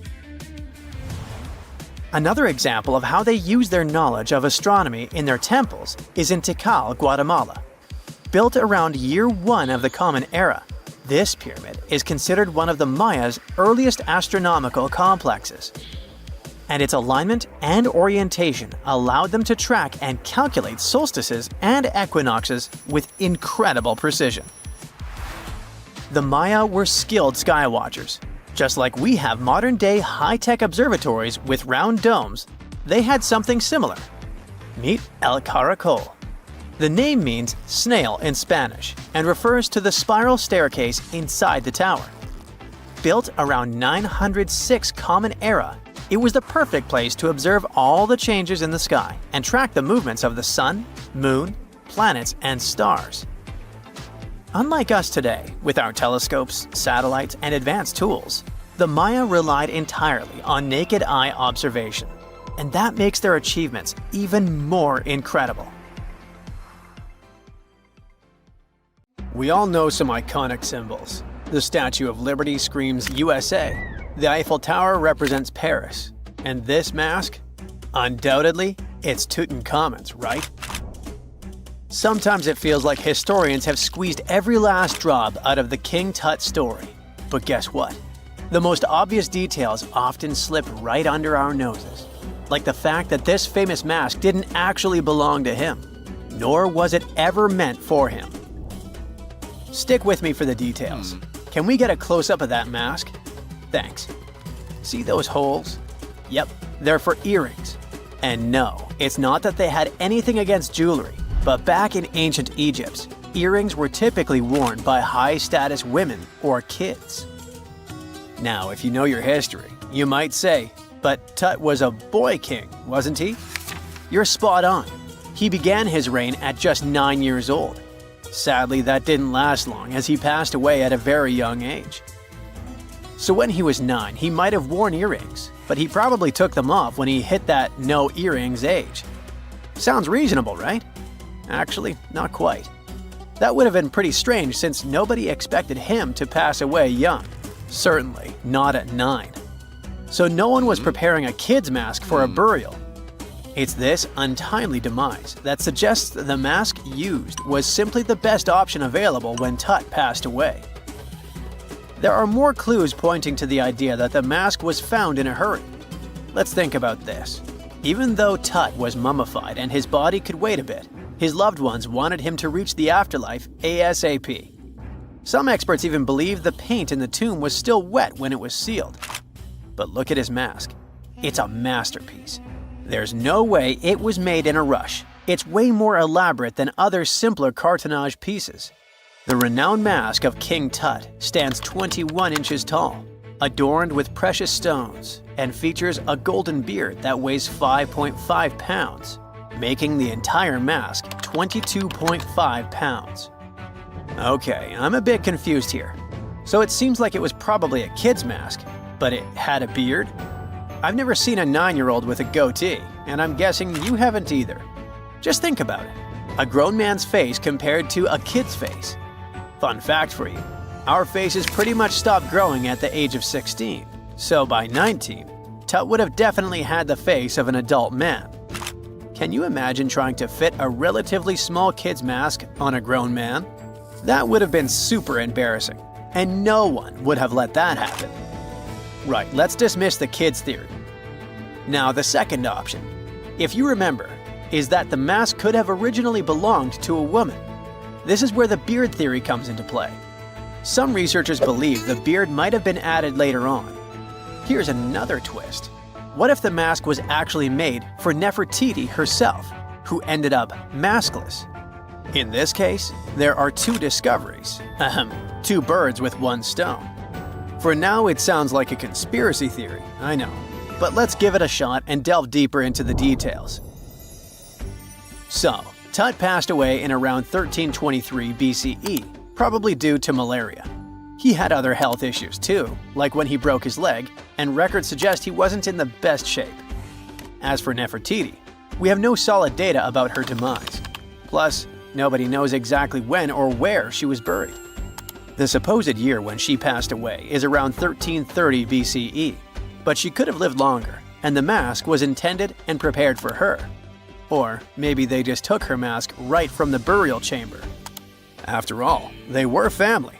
Another example of how they use their knowledge of astronomy in their temples is in Tikal, Guatemala. Built around year 1 of the Common Era, this pyramid is considered one of the Maya's earliest astronomical complexes. And its alignment and orientation allowed them to track and calculate solstices and equinoxes with incredible precision. The Maya were skilled skywatchers. Just like we have modern-day high-tech observatories with round domes, they had something similar. Meet El Caracol. The name means snail in Spanish and refers to the spiral staircase inside the tower. Built around 906 Common Era, it was the perfect place to observe all the changes in the sky and track the movements of the sun, moon, planets, and stars. Unlike us today, with our telescopes, satellites, and advanced tools, the Maya relied entirely on naked eye observation, and that makes their achievements even more incredible. We all know some iconic symbols. The Statue of Liberty screams USA. The Eiffel Tower represents Paris. And this mask? Undoubtedly, it's Tutankhamun's, right? Sometimes it feels like historians have squeezed every last drop out of the King Tut story. But guess what? The most obvious details often slip right under our noses. Like the fact that this famous mask didn't actually belong to him, nor was it ever meant for him. Stick with me for the details. Can we get a close-up of that mask? Thanks. See those holes? Yep, they're for earrings. And no, it's not that they had anything against jewelry, but back in ancient Egypt, earrings were typically worn by high-status women or kids. Now, if you know your history, you might say, but Tut was a boy king, wasn't he? You're spot on. He began his reign at just 9 years old. Sadly, that didn't last long as he passed away at a very young age. So when he was 9, he might have worn earrings, but he probably took them off when he hit that no earrings age. Sounds reasonable, right? Actually, not quite. That would have been pretty strange since nobody expected him to pass away young. Certainly not at 9. So no one was preparing a kid's mask for a burial. It's this untimely demise that suggests that the mask used was simply the best option available when Tut passed away. There are more clues pointing to the idea that the mask was found in a hurry. Let's think about this. Even though Tut was mummified and his body could wait a bit, his loved ones wanted him to reach the afterlife ASAP. Some experts even believe the paint in the tomb was still wet when it was sealed. But look at his mask. It's a masterpiece. There's no way it was made in a rush. It's way more elaborate than other simpler cartonnage pieces. The renowned mask of King Tut stands 21 inches tall, adorned with precious stones, and features a golden beard that weighs 5.5 pounds, making the entire mask 22.5 pounds. Okay, I'm a bit confused here. So it seems like it was probably a kid's mask, but it had a beard? I've never seen a 9-year-old with a goatee, and I'm guessing you haven't either. Just think about it. A grown man's face compared to a kid's face. Fun fact for you, Our faces pretty much stopped growing at the age of 16, so by 19, Tut would have definitely had the face of an adult man. Can you imagine trying to fit a relatively small kid's mask on a grown man? That would have been super embarrassing, and no one would have let that happen. Right, let's dismiss the kid's theory. Now, the second option, if you remember, is that the mask could have originally belonged to a woman. This is where the beard theory comes into play. Some researchers believe the beard might have been added later on. Here's another twist. What if the mask was actually made for Nefertiti herself, who ended up maskless? In this case, there are two discoveries. Two birds with one stone. For now, it sounds like a conspiracy theory, I know. But let's give it a shot and delve deeper into the details. So, Tut passed away in around 1323 BCE, probably due to malaria. He had other health issues too, like when he broke his leg, and records suggest he wasn't in the best shape. As for Nefertiti, we have no solid data about her demise. Plus, nobody knows exactly when or where she was buried. The supposed year when she passed away is around 1330 BCE, but she could have lived longer, and the mask was intended and prepared for her. Or maybe they just took her mask right from the burial chamber. After all, they were family.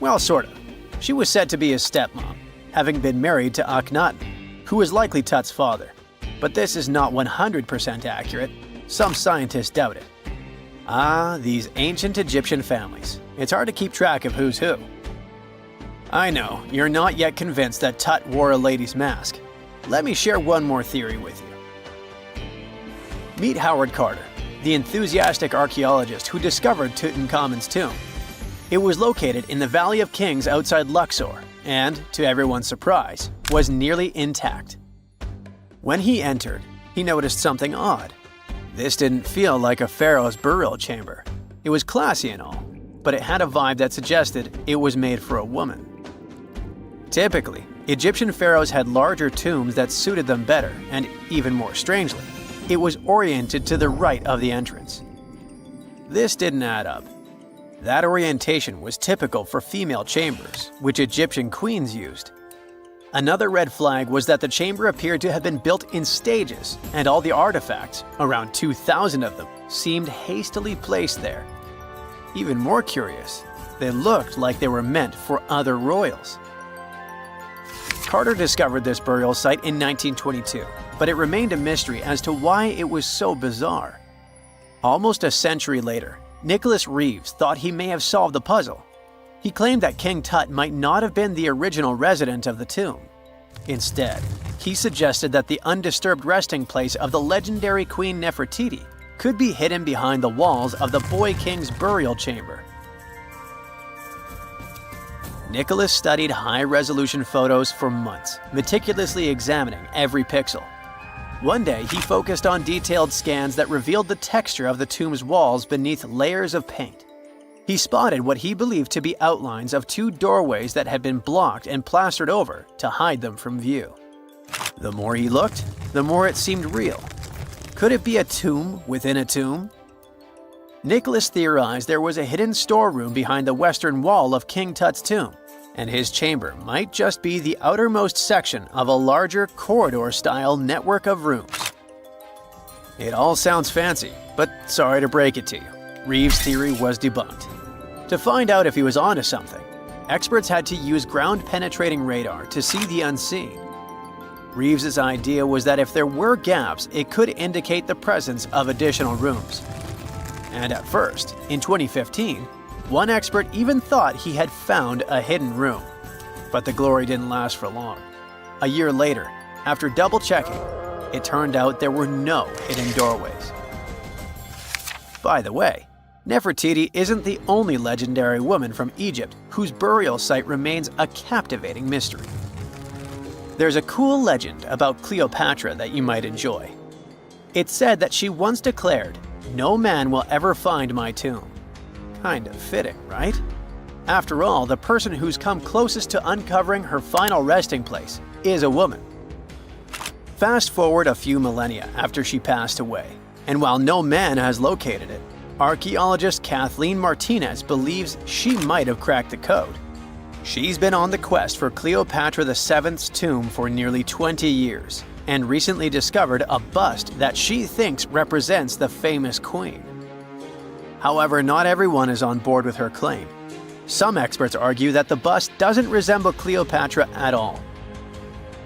Well, sort of. She was said to be his stepmom, having been married to Akhenaten, who was likely Tut's father. But this is not 100% accurate. Some scientists doubt it. Ah, these ancient Egyptian families. It's hard to keep track of who's who. I know, you're not yet convinced that Tut wore a lady's mask. Let me share one more theory with you. Meet Howard Carter, the enthusiastic archaeologist who discovered Tutankhamun's tomb. It was located in the Valley of Kings outside Luxor and, to everyone's surprise, was nearly intact. When he entered, he noticed something odd. This didn't feel like a pharaoh's burial chamber. It was classy and all, but it had a vibe that suggested it was made for a woman. Typically, Egyptian pharaohs had larger tombs that suited them better, and even more strangely, it was oriented to the right of the entrance. This didn't add up. That orientation was typical for female chambers, which Egyptian queens used. Another red flag was that the chamber appeared to have been built in stages, and all the artifacts, around 2,000 of them, seemed hastily placed there. Even more curious, they looked like they were meant for other royals. Carter discovered this burial site in 1922, but it remained a mystery as to why it was so bizarre. Almost a century later, Nicholas Reeves thought he may have solved the puzzle. He claimed that King Tut might not have been the original resident of the tomb. Instead, he suggested that the undisturbed resting place of the legendary Queen Nefertiti could be hidden behind the walls of the boy king's burial chamber. Nicholas studied high-resolution photos for months, meticulously examining every pixel. One day, he focused on detailed scans that revealed the texture of the tomb's walls beneath layers of paint. He spotted what he believed to be outlines of two doorways that had been blocked and plastered over to hide them from view. The more he looked, the more it seemed real. Could it be a tomb within a tomb? Nicholas theorized there was a hidden storeroom behind the western wall of King Tut's tomb, and his chamber might just be the outermost section of a larger corridor-style network of rooms. It all sounds fancy, but sorry to break it to you. Reeves' theory was debunked. To find out if he was onto something, experts had to use ground-penetrating radar to see the unseen. Reeves' idea was that if there were gaps, it could indicate the presence of additional rooms. And at first, in 2015, one expert even thought he had found a hidden room. But the glory didn't last for long. A year later, after double-checking, it turned out there were no hidden doorways. By the way, Nefertiti isn't the only legendary woman from Egypt whose burial site remains a captivating mystery. There's a cool legend about Cleopatra that you might enjoy. It's said that she once declared, "No man will ever find my tomb." Kind of fitting, right? After all, the person who's come closest to uncovering her final resting place is a woman. Fast forward a few millennia after she passed away, and while no man has located it, archaeologist Kathleen Martinez believes she might have cracked the code. She's been on the quest for Cleopatra VII's tomb for nearly 20 years and recently discovered a bust that she thinks represents the famous queen. However, not everyone is on board with her claim. Some experts argue that the bust doesn't resemble Cleopatra at all.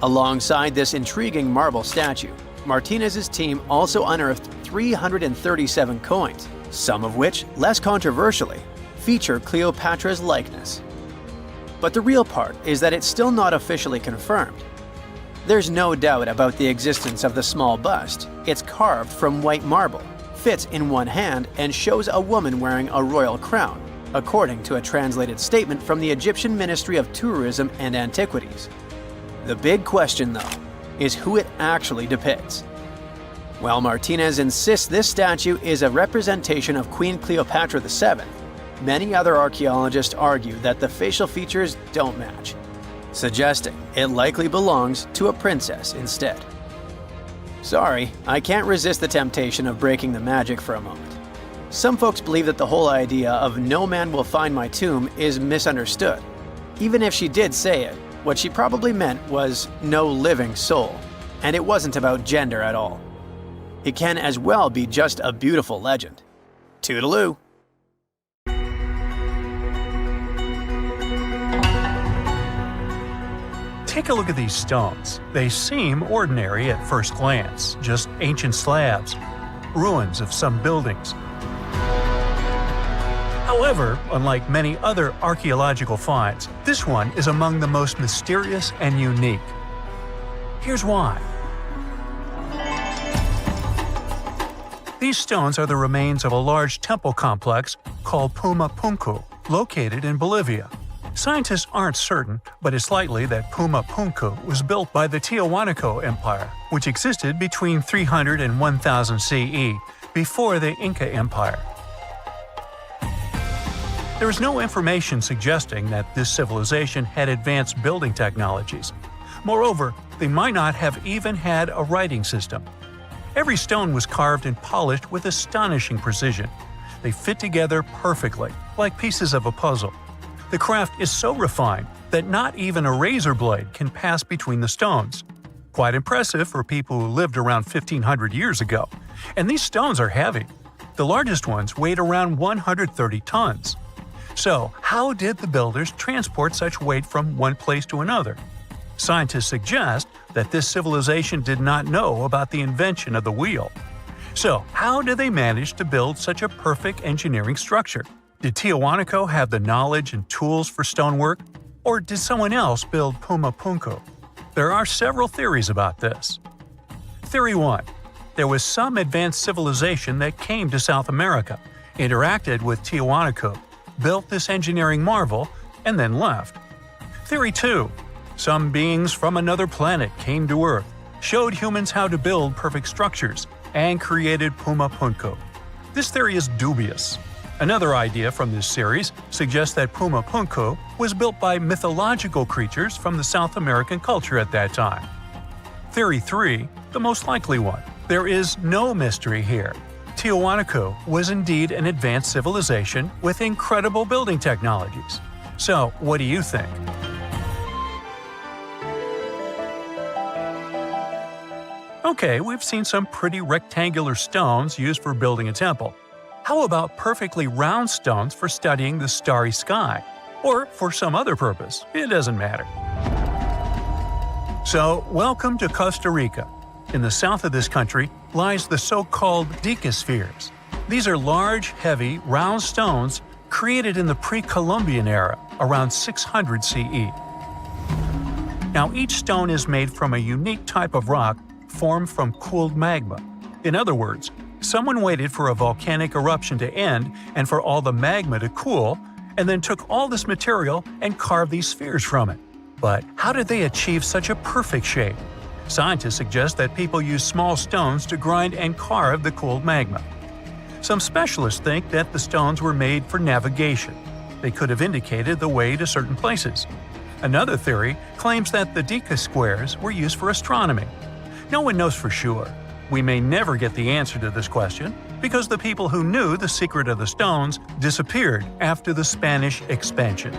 Alongside this intriguing marble statue, Martinez's team also unearthed 337 coins, some of which, less controversially, feature Cleopatra's likeness. But the real part is that it's still not officially confirmed. There's no doubt about the existence of the small bust. It's carved from white marble, fits in one hand, and shows a woman wearing a royal crown, according to a translated statement from the Egyptian Ministry of Tourism and Antiquities. The big question, though, is who it actually depicts. While Martinez insists this statue is a representation of Queen Cleopatra VII, many other archaeologists argue that the facial features don't match, suggesting it likely belongs to a princess instead. Sorry, I can't resist the temptation of breaking the magic for a moment. Some folks believe that the whole idea of "no man will find my tomb" is misunderstood. Even if she did say it, what she probably meant was "no living soul," and it wasn't about gender at all. It can as well be just a beautiful legend. Toodaloo! Take a look at these stones. They seem ordinary at first glance, just ancient slabs, ruins of some buildings. However, unlike many other archaeological finds, this one is among the most mysterious and unique. Here's why. These stones are the remains of a large temple complex called Puma Punku, located in Bolivia. Scientists aren't certain, but it's likely that Puma Punku was built by the Tiahuanaco Empire, which existed between 300 and 1000 CE, before the Inca Empire. There is no information suggesting that this civilization had advanced building technologies. Moreover, they might not have even had a writing system. Every stone was carved and polished with astonishing precision. They fit together perfectly, like pieces of a puzzle. The craft is so refined that not even a razor blade can pass between the stones. Quite impressive for people who lived around 1500 years ago. And these stones are heavy. The largest ones weighed around 130 tons. So, how did the builders transport such weight from one place to another? Scientists suggest that this civilization did not know about the invention of the wheel. So, how did they manage to build such a perfect engineering structure? Did Tiahuanaco have the knowledge and tools for stonework? Or did someone else build Puma Punku? There are several theories about this. Theory 1. There was some advanced civilization that came to South America, interacted with Tiahuanaco, built this engineering marvel, and then left. Theory 2. Some beings from another planet came to Earth, showed humans how to build perfect structures, and created Puma Punku. This theory is dubious. Another idea from this series suggests that Puma Punku was built by mythological creatures from the South American culture at that time. Theory 3, the most likely one. There is no mystery here. Tiahuanaco was indeed an advanced civilization with incredible building technologies. So, what do you think? Okay, we've seen some pretty rectangular stones used for building a temple. How about perfectly round stones for studying the starry sky? Or for some other purpose, it doesn't matter. So, welcome to Costa Rica. In the south of this country lies the so-called decaspheres. These are large, heavy, round stones created in the pre-Columbian era, around 600 CE. Now, each stone is made from a unique type of rock formed from cooled magma. In other words, someone waited for a volcanic eruption to end and for all the magma to cool, and then took all this material and carved these spheres from it. But how did they achieve such a perfect shape? Scientists suggest that people used small stones to grind and carve the cooled magma. Some specialists think that the stones were made for navigation. They could have indicated the way to certain places. Another theory claims that the deca squares were used for astronomy. No one knows for sure. We may never get the answer to this question because the people who knew the secret of the stones disappeared after the Spanish expansion.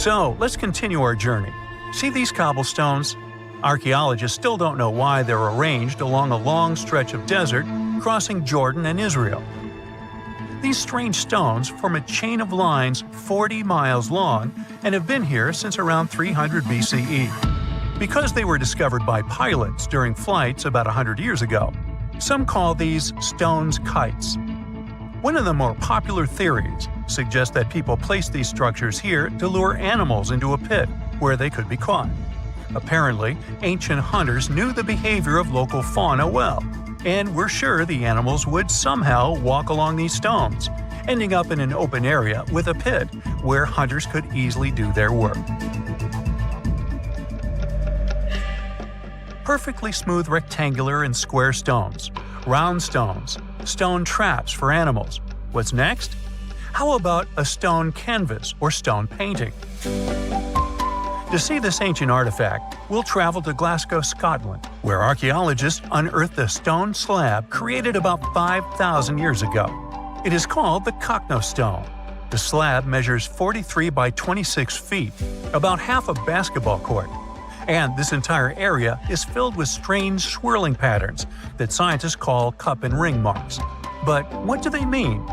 So, let's continue our journey. See these cobblestones? Archaeologists still don't know why they're arranged along a long stretch of desert crossing Jordan and Israel. These strange stones form a chain of lines 40 miles long and have been here since around 300 BCE. Because they were discovered by pilots during flights about 100 years ago, some call these stones kites. One of the more popular theories suggests that people placed these structures here to lure animals into a pit where they could be caught. Apparently, ancient hunters knew the behavior of local fauna well, and were sure the animals would somehow walk along these stones, ending up in an open area with a pit where hunters could easily do their work. Perfectly smooth rectangular and square stones, round stones, stone traps for animals. What's next? How about a stone canvas or stone painting? To see this ancient artifact, we'll travel to Glasgow, Scotland, where archaeologists unearthed a stone slab created about 5,000 years ago. It is called the Cockno Stone. The slab measures 43 by 26 feet, about half a basketball court. And this entire area is filled with strange swirling patterns that scientists call cup and ring marks. But what do they mean?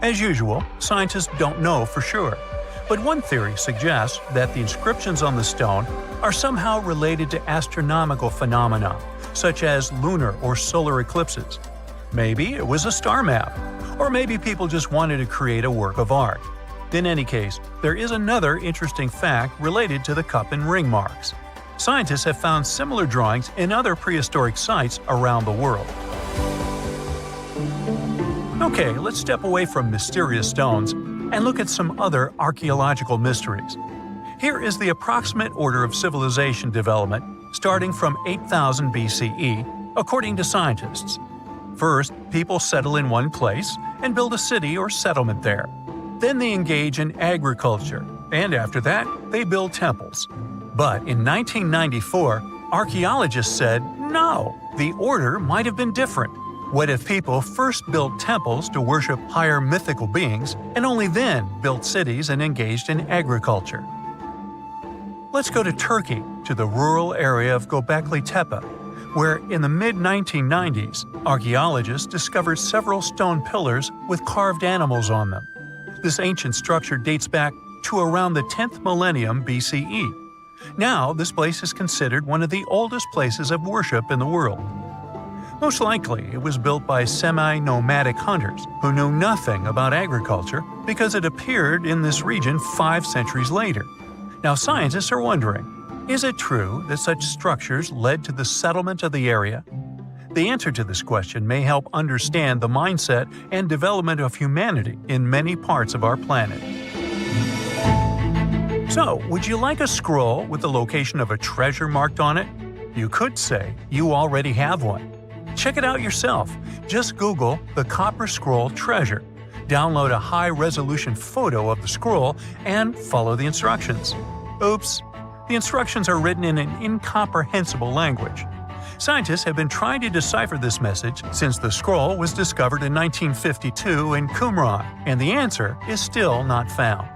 As usual, scientists don't know for sure. But one theory suggests that the inscriptions on the stone are somehow related to astronomical phenomena, such as lunar or solar eclipses. Maybe it was a star map, or maybe people just wanted to create a work of art. In any case, there is another interesting fact related to the cup and ring marks. Scientists have found similar drawings in other prehistoric sites around the world. Okay, let's step away from mysterious stones and look at some other archaeological mysteries. Here is the approximate order of civilization development starting from 8000 BCE, according to scientists. First, people settle in one place and build a city or settlement there. Then they engage in agriculture, and after that, they build temples. But in 1994, archaeologists said, no, the order might have been different. What if people first built temples to worship higher mythical beings and only then built cities and engaged in agriculture? Let's go to Turkey, to the rural area of Göbekli Tepe, where in the mid-1990s, archaeologists discovered several stone pillars with carved animals on them. This ancient structure dates back to around the 10th millennium BCE. Now, this place is considered one of the oldest places of worship in the world. Most likely, it was built by semi-nomadic hunters who knew nothing about agriculture because it appeared in this region 5 centuries later. Now, scientists are wondering, is it true that such structures led to the settlement of the area? The answer to this question may help understand the mindset and development of humanity in many parts of our planet. So, would you like a scroll with the location of a treasure marked on it? You could say you already have one. Check it out yourself. Just Google the Copper Scroll Treasure. Download a high-resolution photo of the scroll and follow the instructions. Oops! The instructions are written in an incomprehensible language. Scientists have been trying to decipher this message since the scroll was discovered in 1952 in Qumran, and the answer is still not found.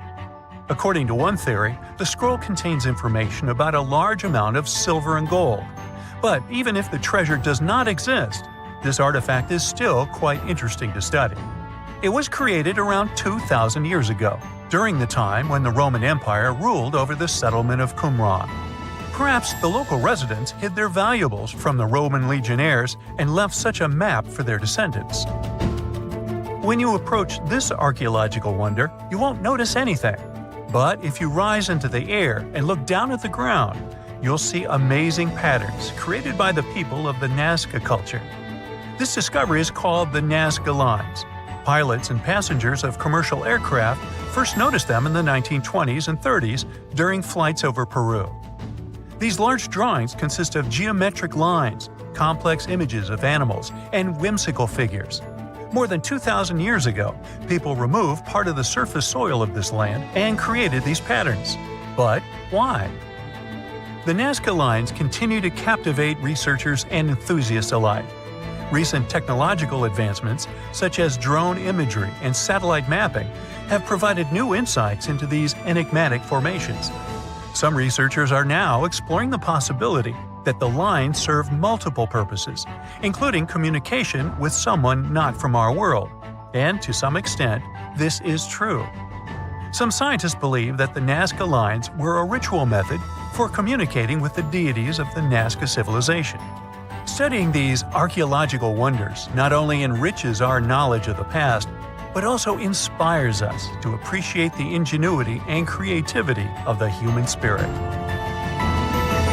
According to one theory, the scroll contains information about a large amount of silver and gold. But even if the treasure does not exist, this artifact is still quite interesting to study. It was created around 2,000 years ago, during the time when the Roman Empire ruled over the settlement of Qumran. Perhaps the local residents hid their valuables from the Roman legionnaires and left such a map for their descendants. When you approach this archaeological wonder, you won't notice anything. But if you rise into the air and look down at the ground, you'll see amazing patterns created by the people of the Nazca culture. This discovery is called the Nazca Lines. Pilots and passengers of commercial aircraft first noticed them in the 1920s and 30s during flights over Peru. These large drawings consist of geometric lines, complex images of animals, and whimsical figures. More than 2,000 years ago, people removed part of the surface soil of this land and created these patterns. But why? The Nazca Lines continue to captivate researchers and enthusiasts alike. Recent technological advancements, such as drone imagery and satellite mapping, have provided new insights into these enigmatic formations. Some researchers are now exploring the possibility that the lines serve multiple purposes, including communication with someone not from our world. And to some extent, this is true. Some scientists believe that the Nazca lines were a ritual method for communicating with the deities of the Nazca civilization. Studying these archaeological wonders not only enriches our knowledge of the past, but also inspires us to appreciate the ingenuity and creativity of the human spirit.